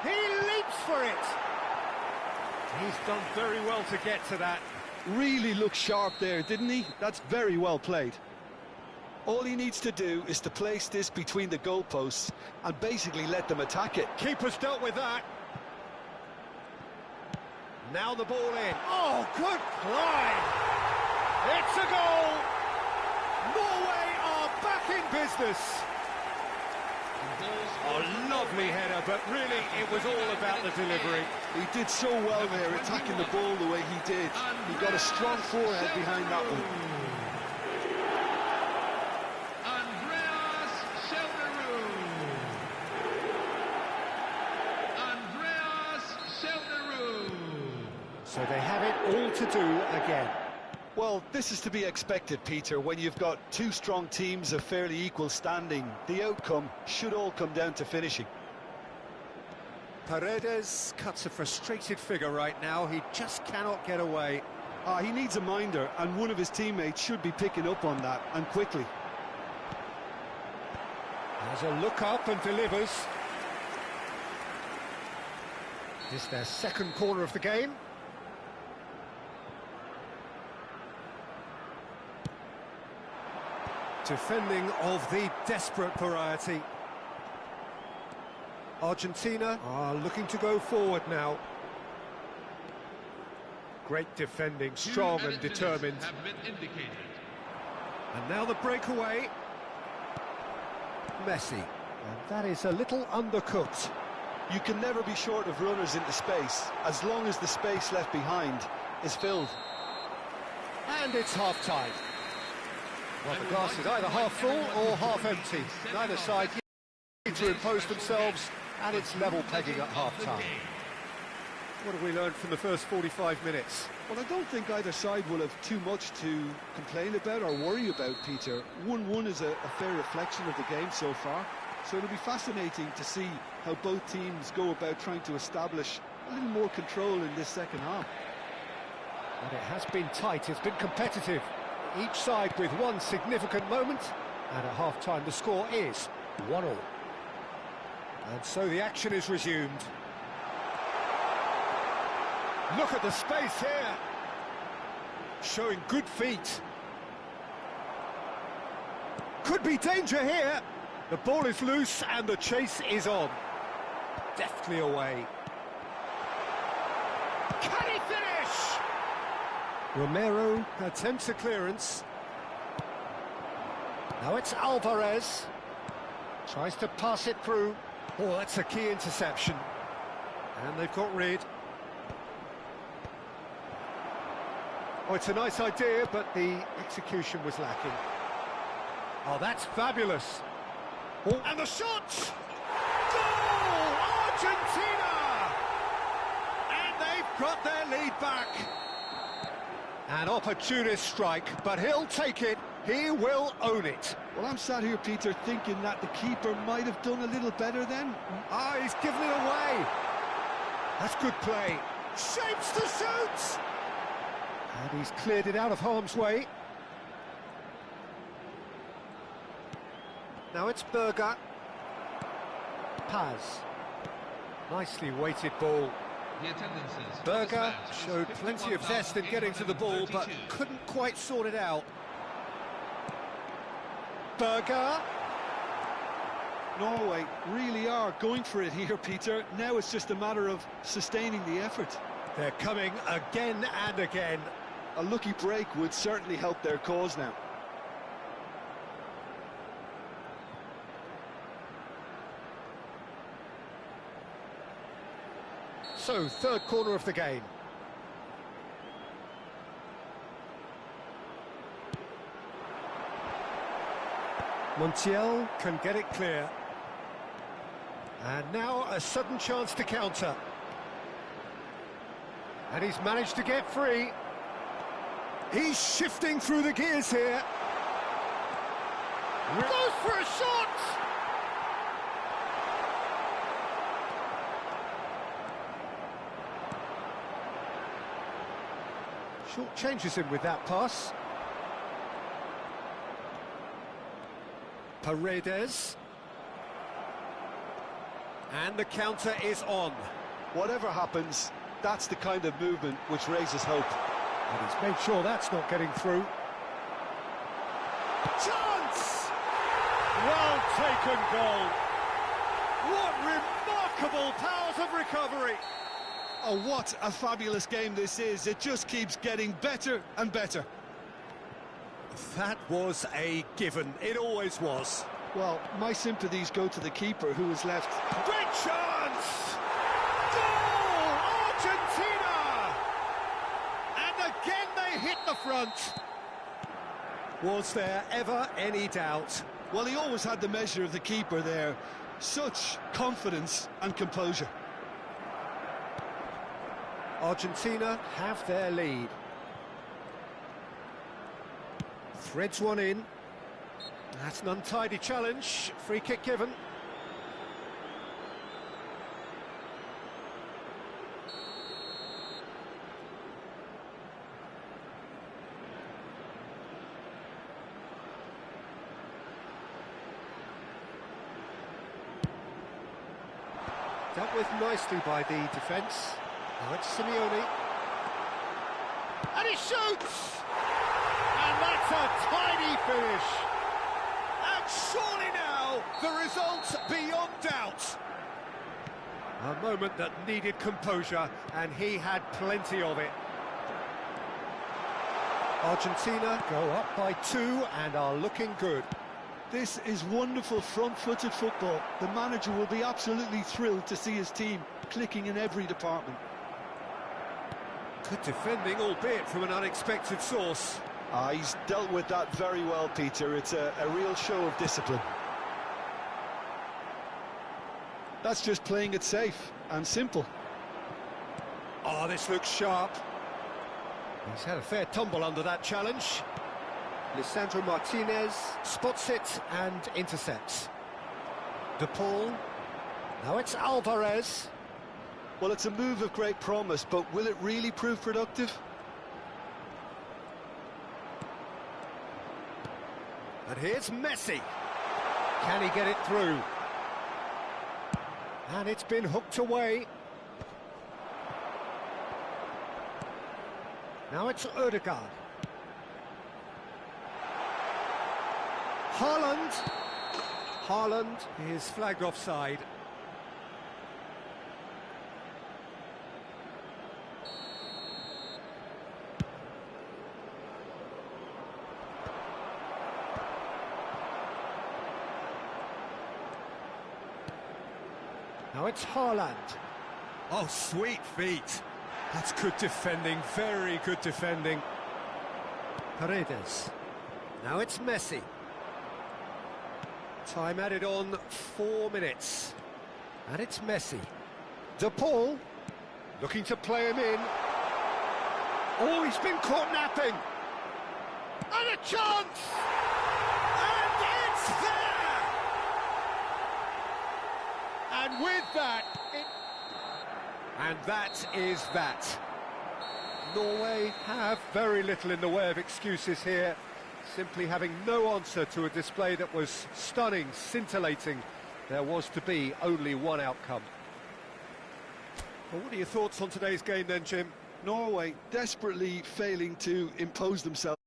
He leaps for it. He's done very well to get to that. Really looked sharp there, didn't he? That's very well played. All he needs to do is to place this between the goalposts and basically let them attack it. Keeper's dealt with that. Now the ball in. Oh, good play! It's a goal! Norway are back in business. Oh, lovely header, but really it was all about the delivery. He did so well there, attacking the ball the way he did. He got a strong forehead behind that one. So they have it all to do again. Well, this is to be expected, Peter. When you've got two strong teams of fairly equal standing, the outcome should all come down to finishing. Paredes cuts a frustrated figure right now. He just cannot get away. He needs a minder, and one of his teammates should be picking up on that, and quickly. Has a look up and delivers. This is their second corner of the game. Defending of the desperate variety. Argentina are looking to go forward now. Great defending, strong and determined. And now the breakaway. Messi. And that is a little undercooked. You can never be short of runners into space, as long as the space left behind is filled. And it's half-time. Well, the glass is either half full or half empty. Neither side need to impose themselves, and it's level pegging at half-time. What have we learned from the first 45 minutes? Well, I don't think either side will have too much to complain about or worry about, Peter. 1-1 is a fair reflection of the game so far, so it'll be fascinating to see how both teams go about trying to establish a little more control in this second half. And it has been tight, it's been competitive. Each side with one significant moment, and at half-time the score is 1-1. And so the action is resumed. Look at the space here. Showing good feet. Could be danger here. The ball is loose and the chase is on. Deftly away. Can he finish? Romero attempts a clearance. Now it's Alvarez. Tries to pass it through. Oh, that's a key interception. And they've got rid. Oh, it's a nice idea, but the execution was lacking. Oh, that's fabulous. Oh, and the shot! Goal! Argentina! And they've got their lead back. An opportunist strike, but he'll take it. He will own it. Well, I'm sat here, Peter, thinking that the keeper might have done a little better then. He's given it away. That's good play. Shapes to shoot! And he's cleared it out of harm's way. Now it's Berger. Paz. Nicely weighted ball. Berger showed plenty of zest in getting to the ball, but couldn't quite sort it out. Berger. Norway really are going for it here, Peter. Now it's just a matter of sustaining the effort. They're coming again and again. A lucky break would certainly help their cause now. So, third corner of the game. Montiel can get it clear. And now a sudden chance to counter. And he's managed to get free. He's shifting through the gears here. Goes for a shot! Short changes him with that pass. Paredes. And the counter is on. Whatever happens, that's the kind of movement which raises hope. And he's made sure that's not getting through. Chance! Well taken goal. What remarkable powers of recovery. Oh, what a fabulous game this is. It just keeps getting better and better. That was a given. It always was. Well, my sympathies go to the keeper who was left. Great chance! Goal! Argentina! And again they hit the front. Was there ever any doubt? Well, he always had the measure of the keeper there. Such confidence and composure. Argentina have their lead. Threads one in. That's an untidy challenge. Free kick given. Dealt with nicely by the defence. Now it's Simeone. And he shoots! And that's a tiny finish. And surely now, the result's beyond doubt. A moment that needed composure, and he had plenty of it. Argentina go up by 2 and are looking good. This is wonderful front-footed football. The manager will be absolutely thrilled to see his team clicking in every department. Good defending, albeit from an unexpected source. He's dealt with that very well, Peter. It's a real show of discipline. That's just playing it safe and simple. Oh, this looks sharp. He's had a fair tumble under that challenge. Lisandro Martinez spots it and intercepts. De Paul. Now it's Alvarez. Well, it's a move of great promise, but will it really prove productive? And here's Messi. Can he get it through? And it's been hooked away. Now it's Ødegaard. Haaland is flagged offside. Now it's Haaland. Oh, sweet feet. That's good defending, very good defending. Paredes. Now it's Messi. Time added on 4 minutes. And it's Messi. De Paul, looking to play him in. Oh, he's been caught napping. And a chance! And it's there! And with that, And that is that. Norway have very little in the way of excuses here. Simply having no answer to a display that was stunning, scintillating. There was to be only one outcome. Well, what are your thoughts on today's game then, Jim? Norway desperately failing to impose themselves.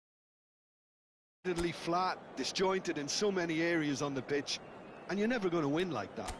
Flat, disjointed in so many areas on the pitch, and you're never going to win like that.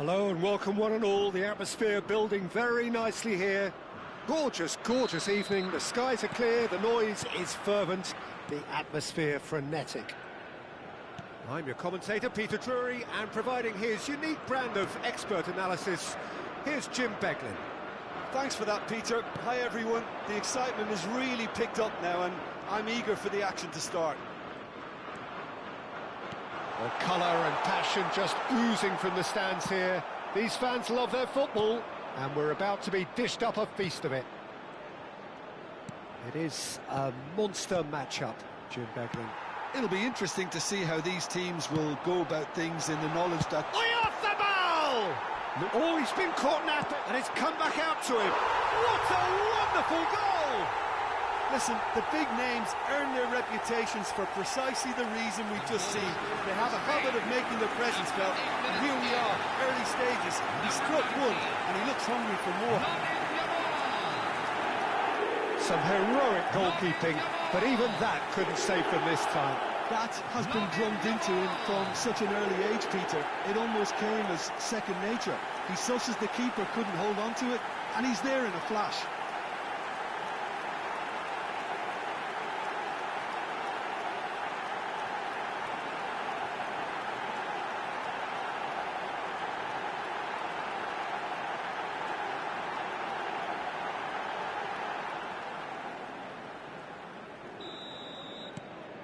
Hello and welcome one and all. The atmosphere building very nicely here. Gorgeous, gorgeous evening. The skies are clear, the noise is fervent, the atmosphere frenetic. I'm your commentator, Peter Drury, and providing his unique brand of expert analysis, here's Jim Beglin. Thanks for that, Peter. Hi, everyone. The excitement has really picked up now, and I'm eager for the action to start. Well, colour and passion just oozing from the stands here. These fans love their football, and we're about to be dished up a feast of it. It is a monster matchup, Jim Beglin. It'll be interesting to see how these teams will go about things in the knowledge that... Oi, off the ball! Oh, he's been caught napping, and it's come back out to him. What a wonderful goal! Listen, the big names earn their reputations for precisely the reason we've just seen. They have a habit of making their presence felt, and here we are, early stages. He struck one, and he looks hungry for more. Some heroic goalkeeping, but even that couldn't save them this time. That has been drummed into him from such an early age, Peter. It almost came as second nature. He susses the keeper couldn't hold on to it, and he's there in a flash.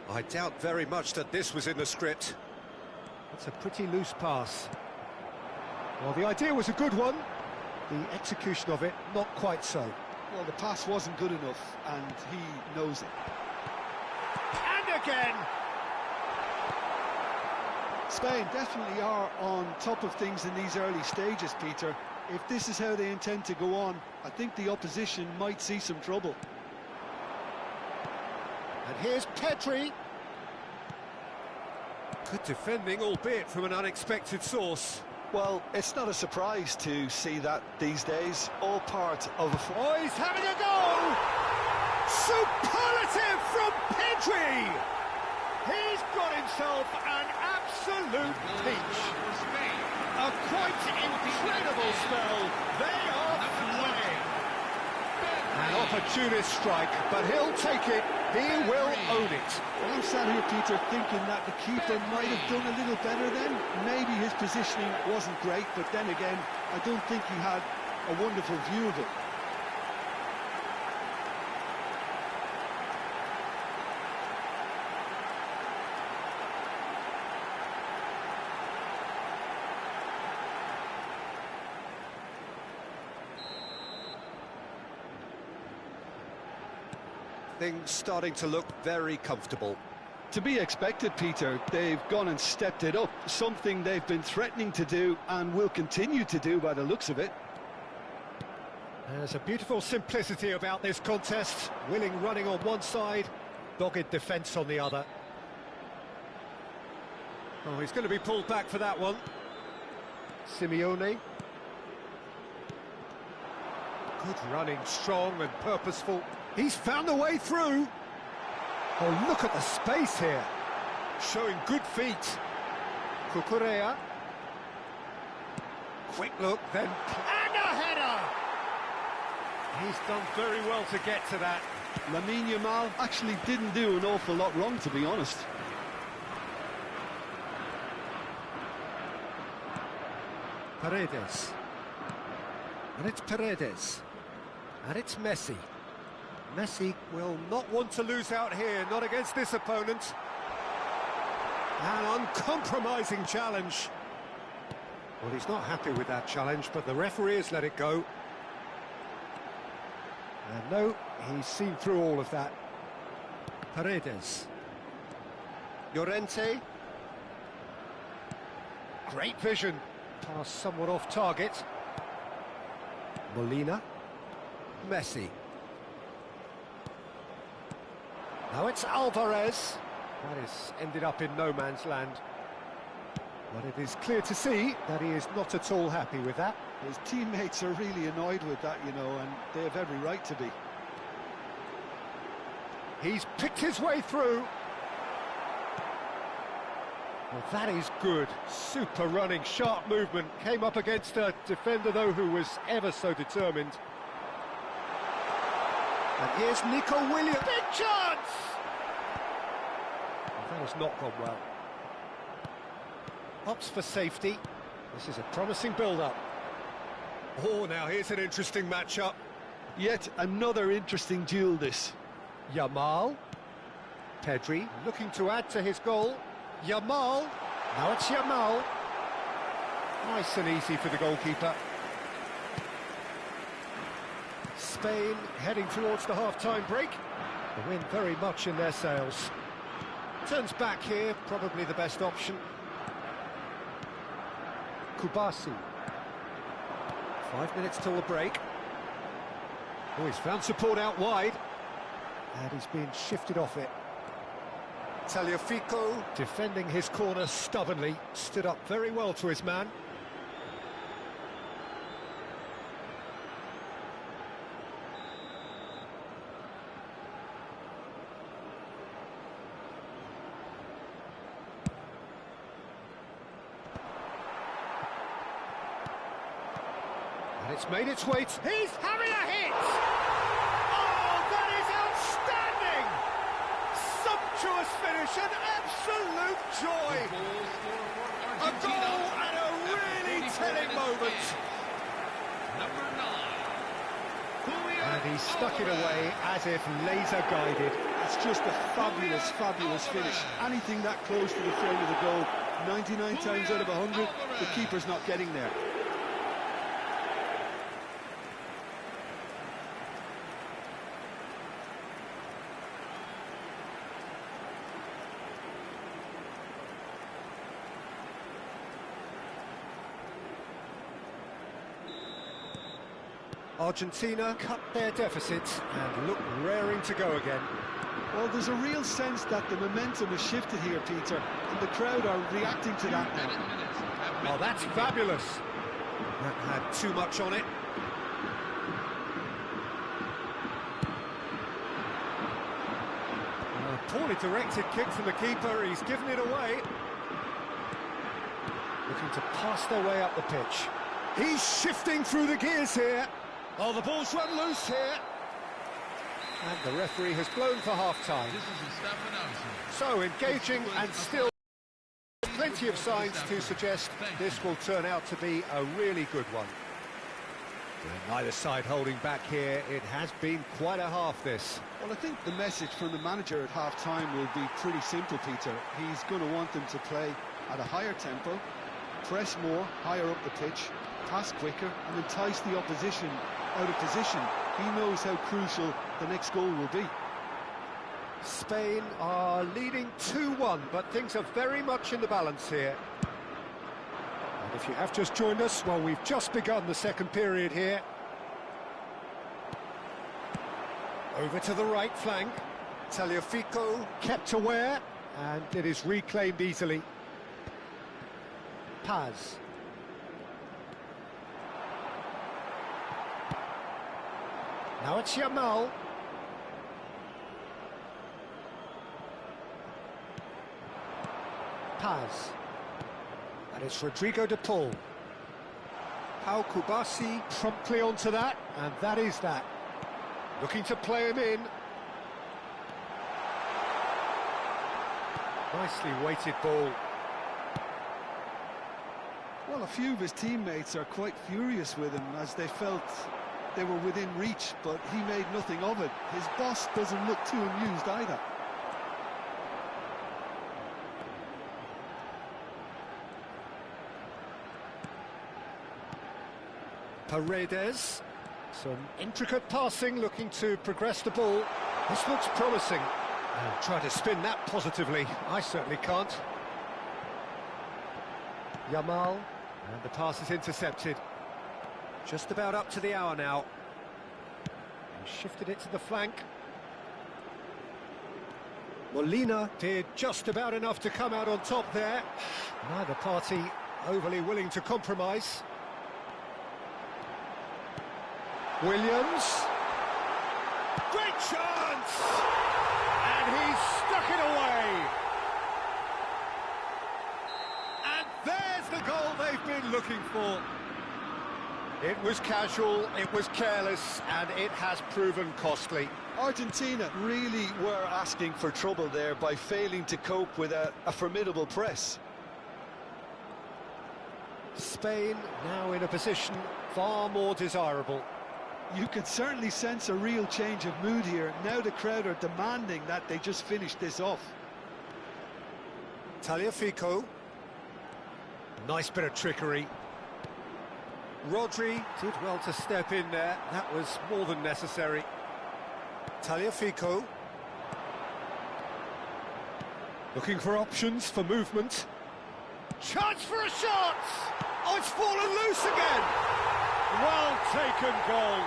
I doubt very much that this was in the script. It's a pretty loose pass. Well, the idea was a good one. The execution of it, not quite so. Well, the pass wasn't good enough, and he knows it. And again! Spain definitely are on top of things in these early stages, Peter. If this is how they intend to go on, I think the opposition might see some trouble. And here's Pedri. Good defending, albeit from an unexpected source. Well, it's not a surprise to see that these days, all part of a... Oh, he's having a go! Superlative from Pedri! He's got himself an absolute peach. A quite incredible spell. They are flying. An opportunist strike, but he'll take it. He will own it. Well, I'm sat here, Peter, thinking that the keeper might have done a little better then. Maybe his positioning wasn't great, but then again, I don't think he had a wonderful view of it. Things starting to look very comfortable. To be expected, Peter. They've gone and stepped it up, something they've been threatening to do and will continue to do by the looks of it. There's a beautiful simplicity about this contest. Willing running on one side, dogged defence on the other. Oh, he's going to be pulled back for that one. Simeone. Good running, strong and purposeful. He's found a way through. Oh, look at the space here. Showing good feet. Cucurella. Quick look, then... And a header! He's done very well to get to that. Yamal actually didn't do an awful lot wrong, to be honest. Paredes. And it's Paredes. And it's Messi. Messi will not want to lose out here, not against this opponent. An uncompromising challenge. Well, he's not happy with that challenge, but the referee has let it go. And no, he's seen through all of that. Paredes. Llorente. Great vision. Pass somewhat off target. Molina. Messi. Now it's Alvarez. That is ended up in no man's land. But it is clear to see that he is not at all happy with that. His teammates are really annoyed with that, you know, and they have every right to be. He's picked his way through. Well, that is good. Super running, sharp movement. Came up against a defender, though, who was ever so determined. And here's Nico Williams. Big chance! Well, that has not gone well. Opts for safety. This is a promising build-up. Oh, now here's an interesting matchup. Yet another interesting duel, this. Yamal. Pedri looking to add to his goal. Yamal. Now it's Yamal. Nice and easy for the goalkeeper. Spain heading towards the half-time break. The wind very much in their sails. Turns back here, probably the best option. Kubasi. 5 minutes till the break. Oh, he's found support out wide. And he's being shifted off it. Tagliafico defending his corner stubbornly, stood up very well to his man. And it's made its way to... He's having a hit! Oh, that is outstanding! Sumptuous finish, an absolute joy! A goal and a really telling moment! And he stuck it away as if laser-guided. It's just a fabulous, fabulous finish. Anything that close to the frame of the goal, 99 times out of 100, the keeper's not getting there. Argentina cut their deficit and look raring to go again. Well, there's a real sense that the momentum has shifted here, Peter, and the crowd are reacting to that now. Oh, that's fabulous. That had too much on it. A poorly directed kick from the keeper, he's given it away. Looking to pass their way up the pitch. He's shifting through the gears here. Oh, the ball's run loose here. And the referee has blown for half-time. So engaging and still plenty of signs to suggest this will turn out to be a really good one. With neither side holding back here, it has been quite a half this. Well, I think the message from the manager at half-time will be pretty simple, Peter. He's going to want them to play at a higher tempo, press more, higher up the pitch, pass quicker, and entice the opposition out of position. He knows how crucial the next goal will be. Spain are leading 2-1, but things are very much in the balance here. And if you have just joined us, well, we've just begun the second period here. Over to the right flank. Tagliafico kept aware, and it is reclaimed easily. Paz. Now it's Yamal. Paz. And it's Rodrigo de Paul. Pau Kubasi promptly onto that, and that is that. Looking to play him in. Nicely weighted ball. Well, a few of his teammates are quite furious with him as they felt they were within reach, but he made nothing of it. His boss doesn't look too amused either. Paredes. Some intricate passing, looking to progress the ball. This looks promising. And try to spin that positively. I certainly can't. Yamal. And the pass is intercepted. Just about up to the hour now. He shifted it to the flank. Molina did just about enough to come out on top there. Neither party overly willing to compromise. Williams. Great chance! And he's stuck it away. been looking for. It was casual, it was careless, and it has proven costly. Argentina really were asking for trouble there by failing to cope with a formidable press. Spain now in a position far more desirable. You can certainly sense a real change of mood here. Now the crowd are demanding that they just finish this off. Tagliafico. Nice bit of trickery. Rodri did well to step in there. That was more than necessary. Tagliafico. Looking for options for movement. Chance for a shot! Oh, it's fallen loose again! Well taken goal.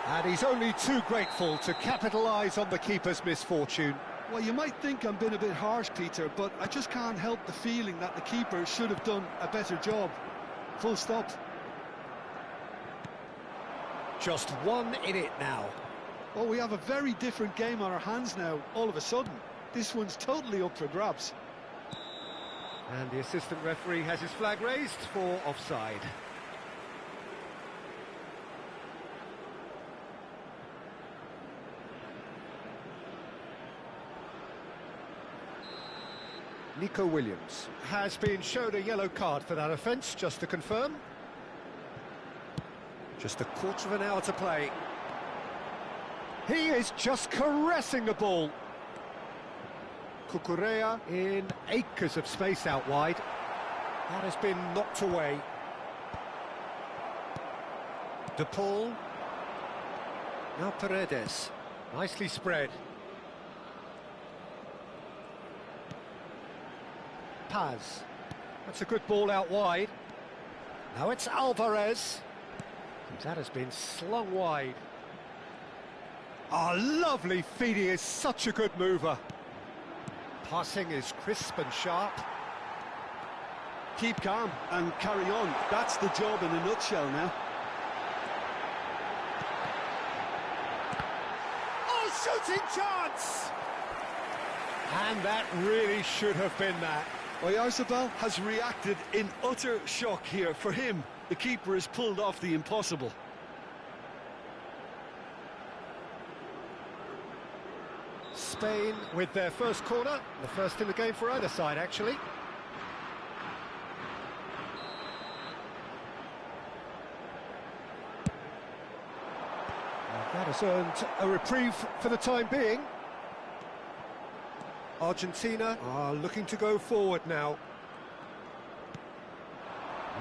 And he's only too grateful to capitalise on the keeper's misfortune. Well, you might think I'm being a bit harsh, Peter, but I just can't help the feeling that the keeper should have done a better job. Full stop. Just 1 in it now. Well, we have a very different game on our hands now, all of a sudden. This one's totally up for grabs. And the assistant referee has his flag raised for offside. Nico Williams has been shown a yellow card for that offence, just to confirm. Just a quarter of an hour to play. He is just caressing the ball. Cucurella in acres of space out wide. That has been knocked away. De Paul. Now Paredes. Nicely spread. Paz. That's a good ball out wide. Now it's Alvarez. That has been slung wide. Lovely feed. He is such a good mover. Passing is crisp and sharp. Keep calm and carry on. That's the job in a nutshell now. Oh, shooting chance! And that really should have been that. Oyarzabal has reacted in utter shock here. For him, the keeper has pulled off the impossible. Spain with their first corner, the first in the game for either side, actually. That has earned a reprieve for the time being. Argentina are looking to go forward now.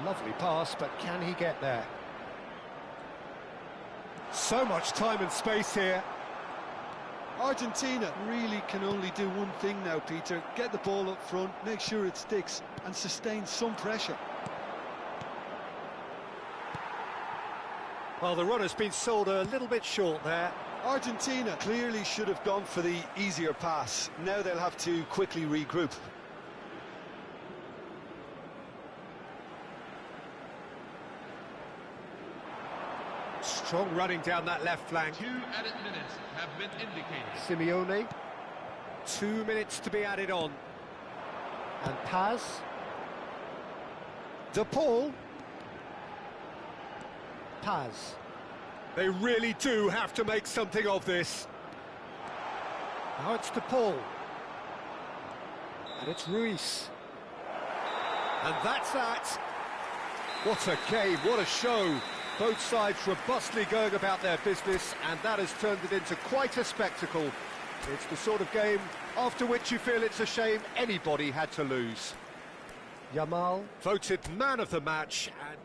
Lovely pass, but can he get there? So much time and space here. Argentina really can only do one thing now, Peter. Get the ball up front, make sure it sticks, and sustain some pressure. Well, the run has been sold a little bit short there. Argentina clearly should have gone for the easier pass. Now they'll have to quickly regroup. Strong running down that left flank. 2 added minutes have been indicated. Simeone. 2 minutes to be added on. And Paz. De Paul. Paz. They really do have to make something of this. Now it's De Paul. And it's Ruiz. And that's that. What a game, what a show. Both sides robustly going about their business, and that has turned it into quite a spectacle. It's the sort of game after which you feel it's a shame anybody had to lose. Yamal voted man of the match, and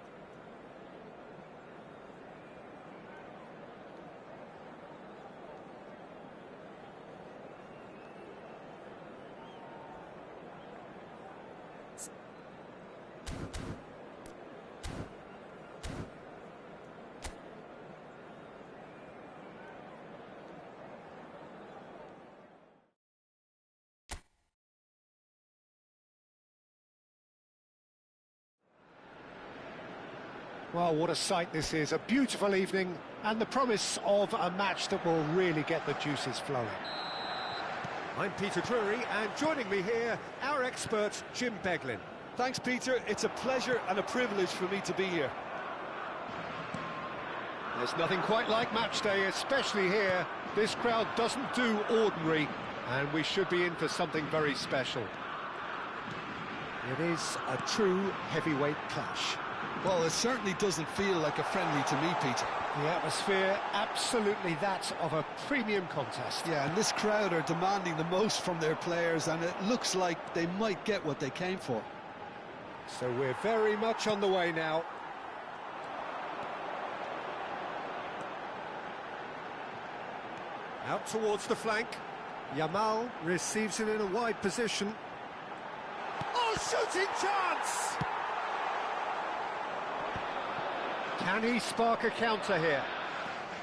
well, what a sight this is. A beautiful evening and the promise of a match that will really get the juices flowing. I'm Peter Drury, and joining me here, our expert, Jim Beglin. Thanks, Peter. It's a pleasure and a privilege for me to be here. There's nothing quite like match day, especially here. This crowd doesn't do ordinary, and we should be in for something very special. It is a true heavyweight clash. Well, it certainly doesn't feel like a friendly to me, Peter. The atmosphere, absolutely that of a premium contest. Yeah, and this crowd are demanding the most from their players, and it looks like they might get what they came for. So we're very much on the way now. Out towards the flank. Yamal receives it in a wide position. Oh, shooting chance! Can he spark a counter here?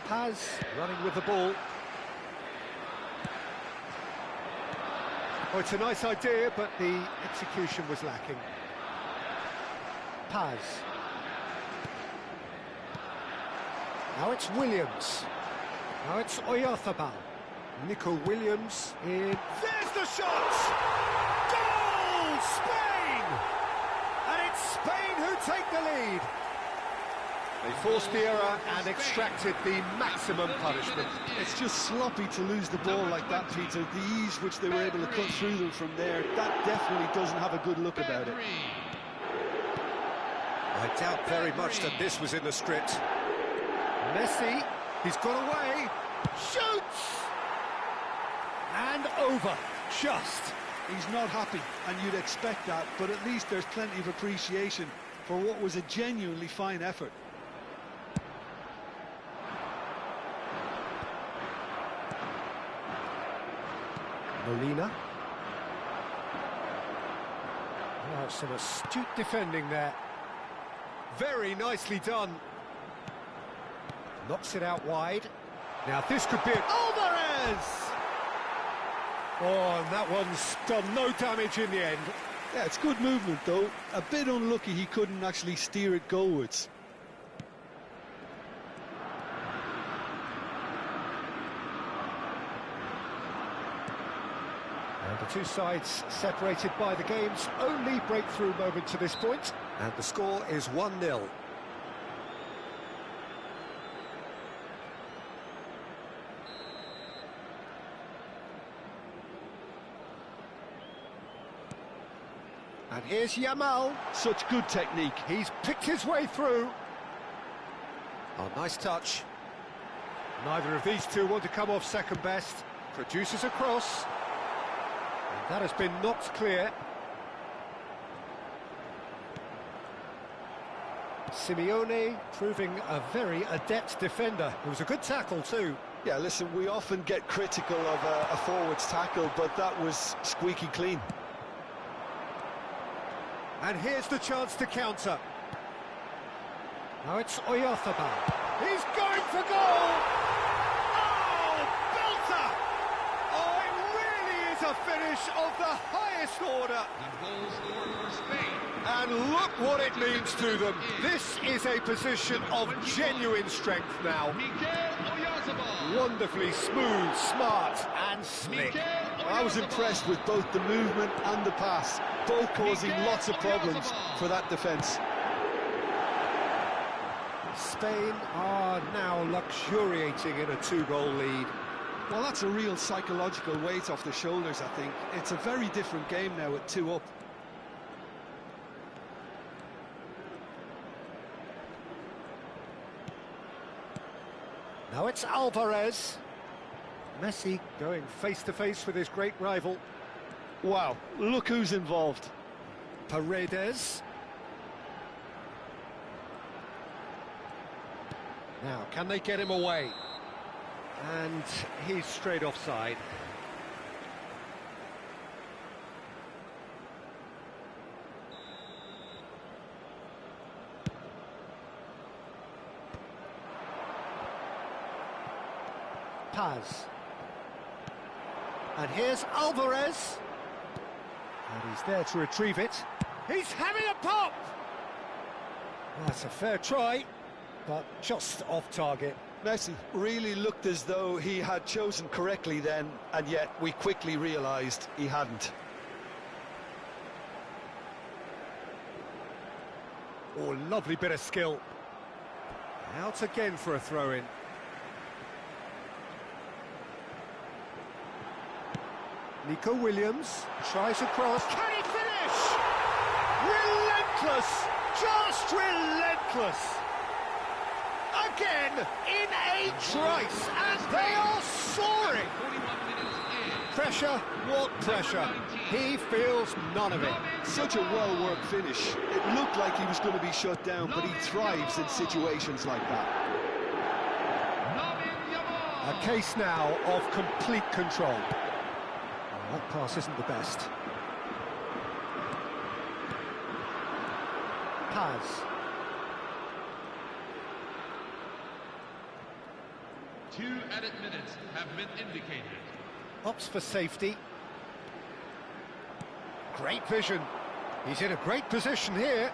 Paz running with the ball. Oh, it's a nice idea, but the execution was lacking. Paz. Now it's Williams. Now it's Oyarzabal. Nico Williams in. There's the shot! Goal! Spain! And it's Spain who take the lead. They forced the error and extracted the maximum punishment. It's just sloppy to lose the ball like that, Peter. The ease which they were able to cut through them from there, that definitely doesn't have a good look about it. I doubt very much that this was in the script. Messi, he's got away, shoots! And over, just. He's not happy, and you'd expect that, but at least there's plenty of appreciation for what was a genuinely fine effort. Molina. Oh, some astute defending there. Very nicely done. Knocks it out wide. Now this could be it. Alvarez! Oh, and that one's done no damage in the end. Yeah, it's good movement, though. A bit unlucky he couldn't actually steer it goalwards. And the two sides separated by the game's only breakthrough moment to this point. And the score is 1-0. And here's Yamal. Such good technique. He's picked his way through. Oh, nice touch. Neither of these two want to come off second best. Produces a cross. And that has been knocked clear. Simeone proving a very adept defender. It was a good tackle too. Yeah, listen, we often get critical of a forward's tackle, but that was squeaky clean. And here's the chance to counter. Now it's Oyarzabal. He's going for goal! Oh, belter! Oh, it really is a finish of the highest order. The goal scored for Spain. And look what it means to them. This is a position of genuine strength now. Wonderfully smooth, smart and slick. I was impressed with both the movement and the pass, both causing lots of problems for that defence. Spain are now luxuriating in a two-goal lead. Well, that's a real psychological weight off the shoulders, I think. It's a very different game now at 2 up. Now it's Alvarez. Messi going face-to-face with his great rival. Wow, look who's involved. Paredes. Now, can they get him away? And he's straight offside. Paz. And here's Alvarez. And he's there to retrieve it. He's having a pop! That's a fair try, but just off target. Messi really looked as though he had chosen correctly then, and yet we quickly realised he hadn't. Oh, lovely bit of skill. Out again for a throw-in. Nico Williams tries a cross. Can he finish? Relentless! Just relentless! Again, in a trice, and they are soaring! Pressure, what pressure? He feels none of it. Such a well-worked finish. It looked like he was going to be shut down, but he thrives in situations like that. A case now of complete control. That pass isn't the best. Paz. 2 added minutes have been indicated. Opts for safety. Great vision. He's in a great position here.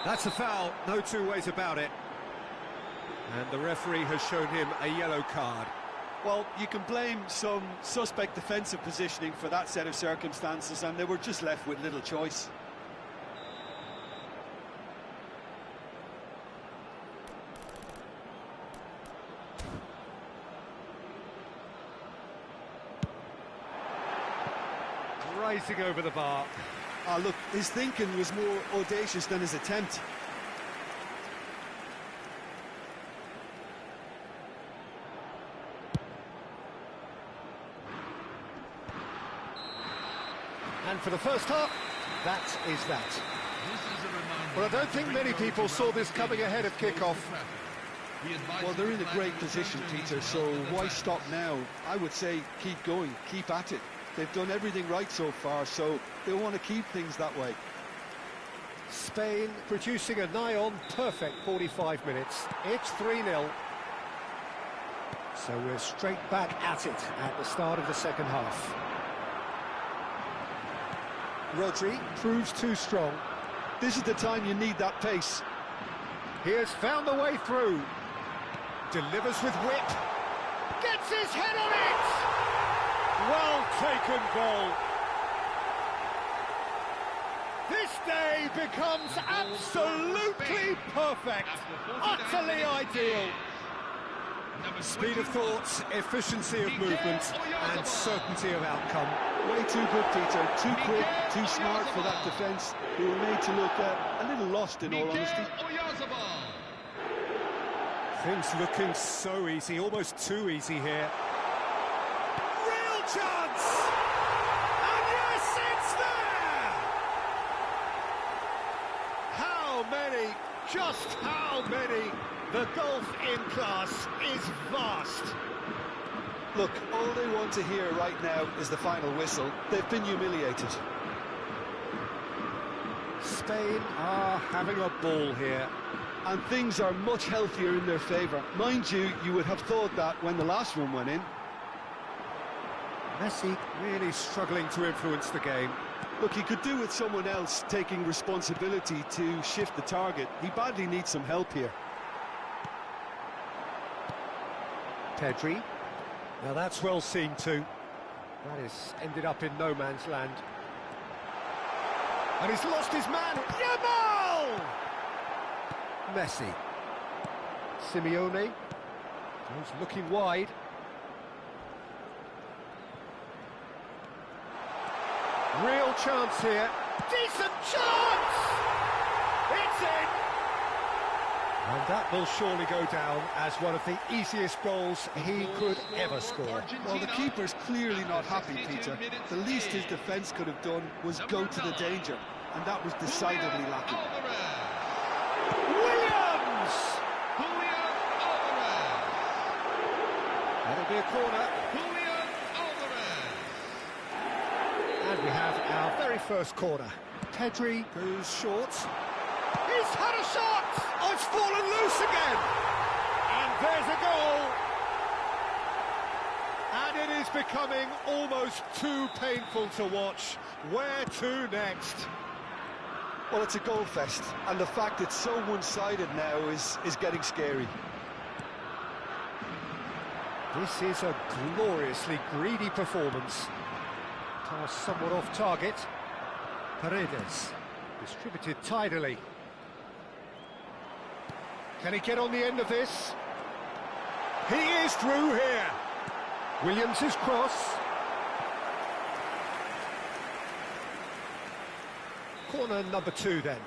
That's a foul, no two ways about it. And the referee has shown him a yellow card. Well, you can blame some suspect defensive positioning for that set of circumstances, and they were just left with little choice. Rising over the bar. Ah, look, his thinking was more audacious than his attempt. And for the first half, that is that. Well, I don't think many people saw this coming ahead of kick-off. Well, they're in a great position, Peter, so why stop now? I would say keep going, keep at it. They've done everything right so far, so they'll want to keep things that way. Spain producing a nigh-on perfect 45 minutes. It's 3-0. So we're straight back at it at the start of the second half. Rodri proves too strong. This is the time you need that pace. He has found the way through. Delivers with whip. Gets his head on it! Well taken goal. This day becomes absolutely perfect. Utterly ideal. Speed of thought, efficiency of movement, and certainty of outcome. Way too good, Peter. Too quick, too smart for that defence. They were made to look a little lost, in all honesty. Things looking so easy, almost too easy here. Real chance! And yes, it's there! How many? Just how many? The gulf in class is vast. Look, all they want to hear right now is the final whistle. They've been humiliated. Spain are having a ball here. And things are much healthier in their favour. Mind you, you would have thought that when the last one went in. Messi Really struggling to influence the game. Look, he could do with someone else taking responsibility to shift the target. He badly needs some help here. Pedri. Now that's well seen too. That has ended up in no man's land. And he's lost his man. Yamal! Messi. Simeone. He's looking wide. Real chance here. Decent chance! It's in! And that will surely go down as one of the easiest goals he could ever score. Well, the keeper's clearly not happy, Peter. The least his defence could have done was go to the danger, and that was decidedly lacking. Williams! That'll be a corner. And we have our very first corner. Pedri goes short. He's had a shot! Oh, it's fallen loose again! And there's a goal! And it is becoming almost too painful to watch. Where to next? Well, it's a goal fest, and the fact it's so one-sided now is getting scary. This is a gloriously greedy performance. Pass somewhat off target. Paredes distributed tidily. Can he get on the end of this? He is through here. Williams' cross. Corner number 2 then.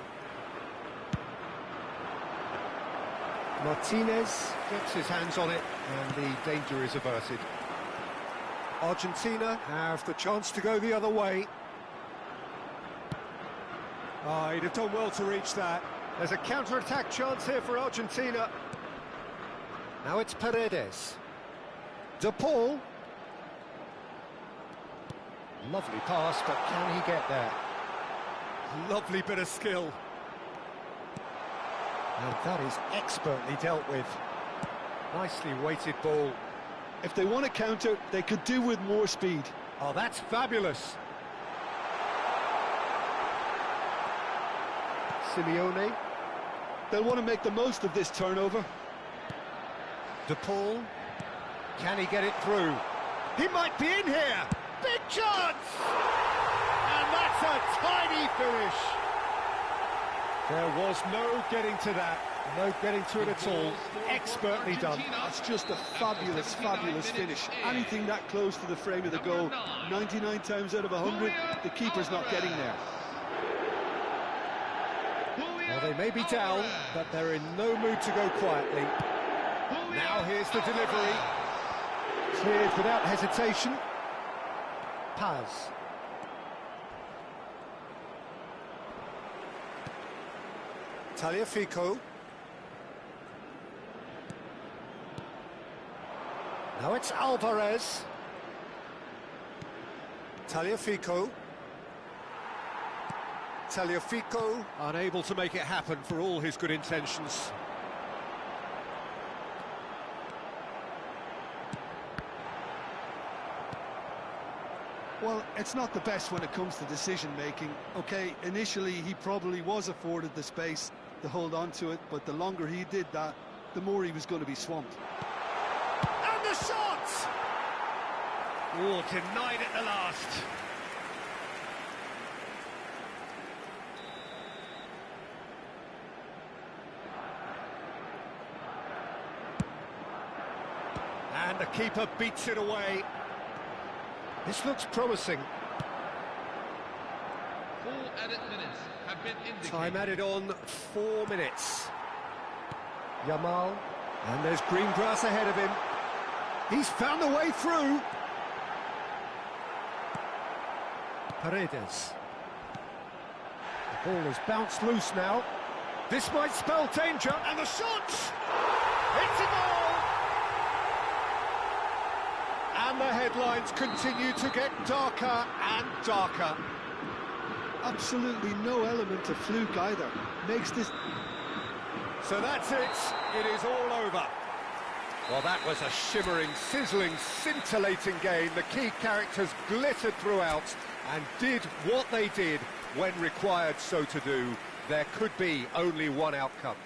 Martinez gets his hands on it and the danger is averted. Argentina have the chance to go the other way. Oh, he'd have done well to reach that. There's a counter-attack chance here for Argentina. Now it's Paredes. De Paul. Lovely pass, but can he get there? Lovely bit of skill. And that is expertly dealt with. Nicely weighted ball. If they want to counter, they could do with more speed. Oh, that's fabulous. Simeone. They'll want to make the most of this turnover. De Paul. Can he get it through? He might be in here. Big chance! And that's a tiny finish. There was no getting to that. No getting to it at all. Expertly done. That's just a fabulous, fabulous finish. Anything that close to the frame of the goal, 99 times out of 100, the keeper's not getting there. Well, they may be down, but they're in no mood to go quietly. Now here's the delivery. Cleared without hesitation. Paz. Tagliafico. Now it's Alvarez. Tagliafico. Tagliafico unable to make it happen for all his good intentions. Well, it's not the best when it comes to decision-making. OK, initially he probably was afforded the space to hold on to it, but the longer he did that, the more he was going to be swamped. And the shot! Oh, denied at the last. And the keeper beats it away. This looks promising. 4 added minutes have been indicated. Time added on 4 minutes. Yamal. And there's green grass ahead of him. He's found a way through. Paredes. The ball has bounced loose now. This might spell danger. And the shot! It's a goal! And the headlines continue to get darker and darker. Absolutely no element of fluke either. Makes this... So that's it. It is all over. Well, that was a shimmering, sizzling, scintillating game. The key characters glittered throughout and did what they did when required so to do. There could be only one outcome.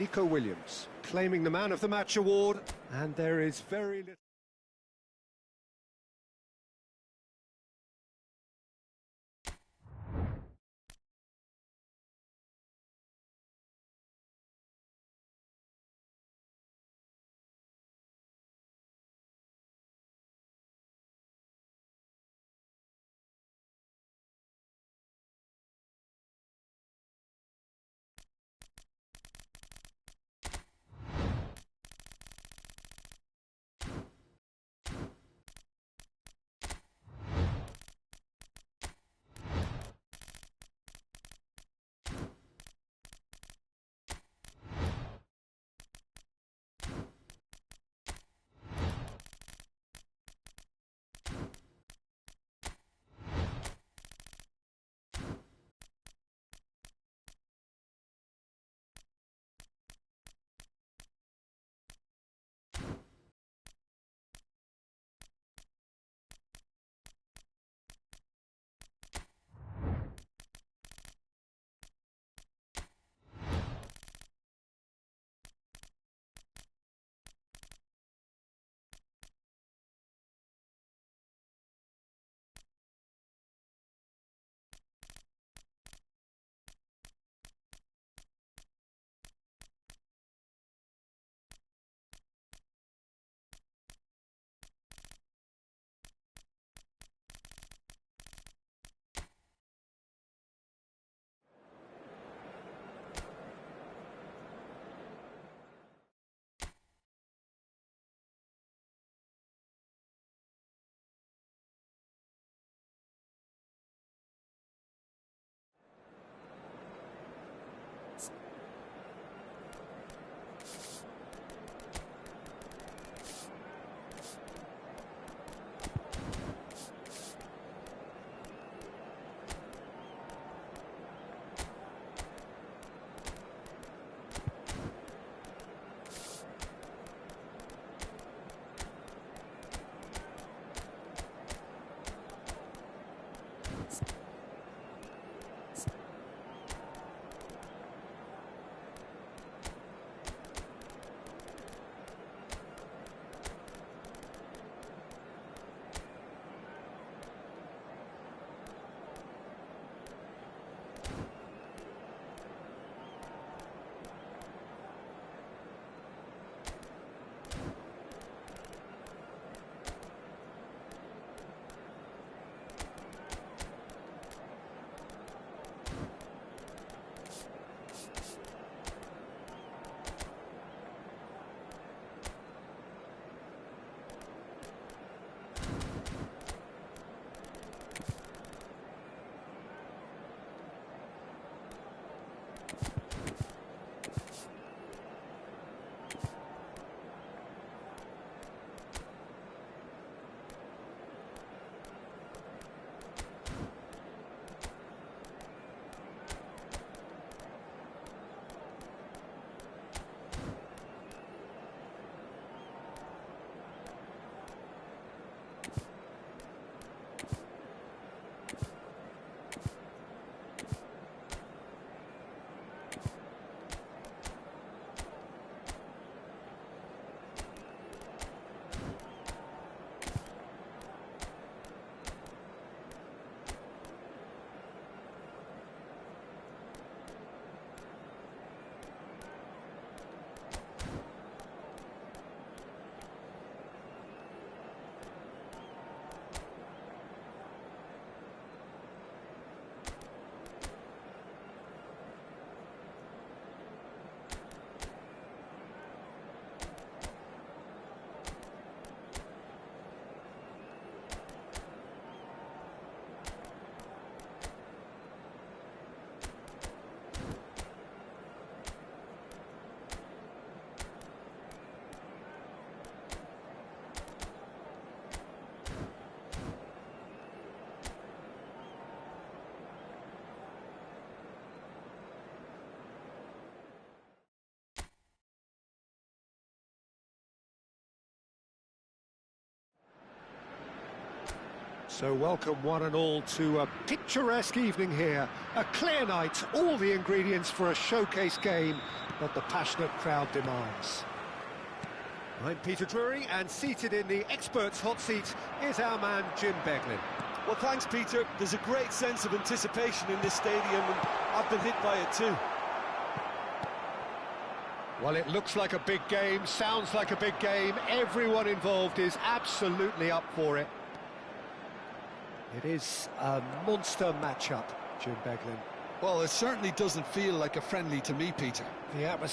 Nico Williams claiming the Man of the Match award, and there is very little... So welcome one and all to a picturesque evening here. A clear night, all the ingredients for a showcase game that the passionate crowd demands. I'm Peter Drury, and seated in the experts' hot seat is our man Jim Beglin. Well, thanks, Peter. There's a great sense of anticipation in this stadium, and I've been hit by it too. Well, it looks like a big game, sounds like a big game. Everyone involved is absolutely up for it. It is a monster matchup, Jim Beglin. Well, it certainly doesn't feel like a friendly to me, Peter. The atmosphere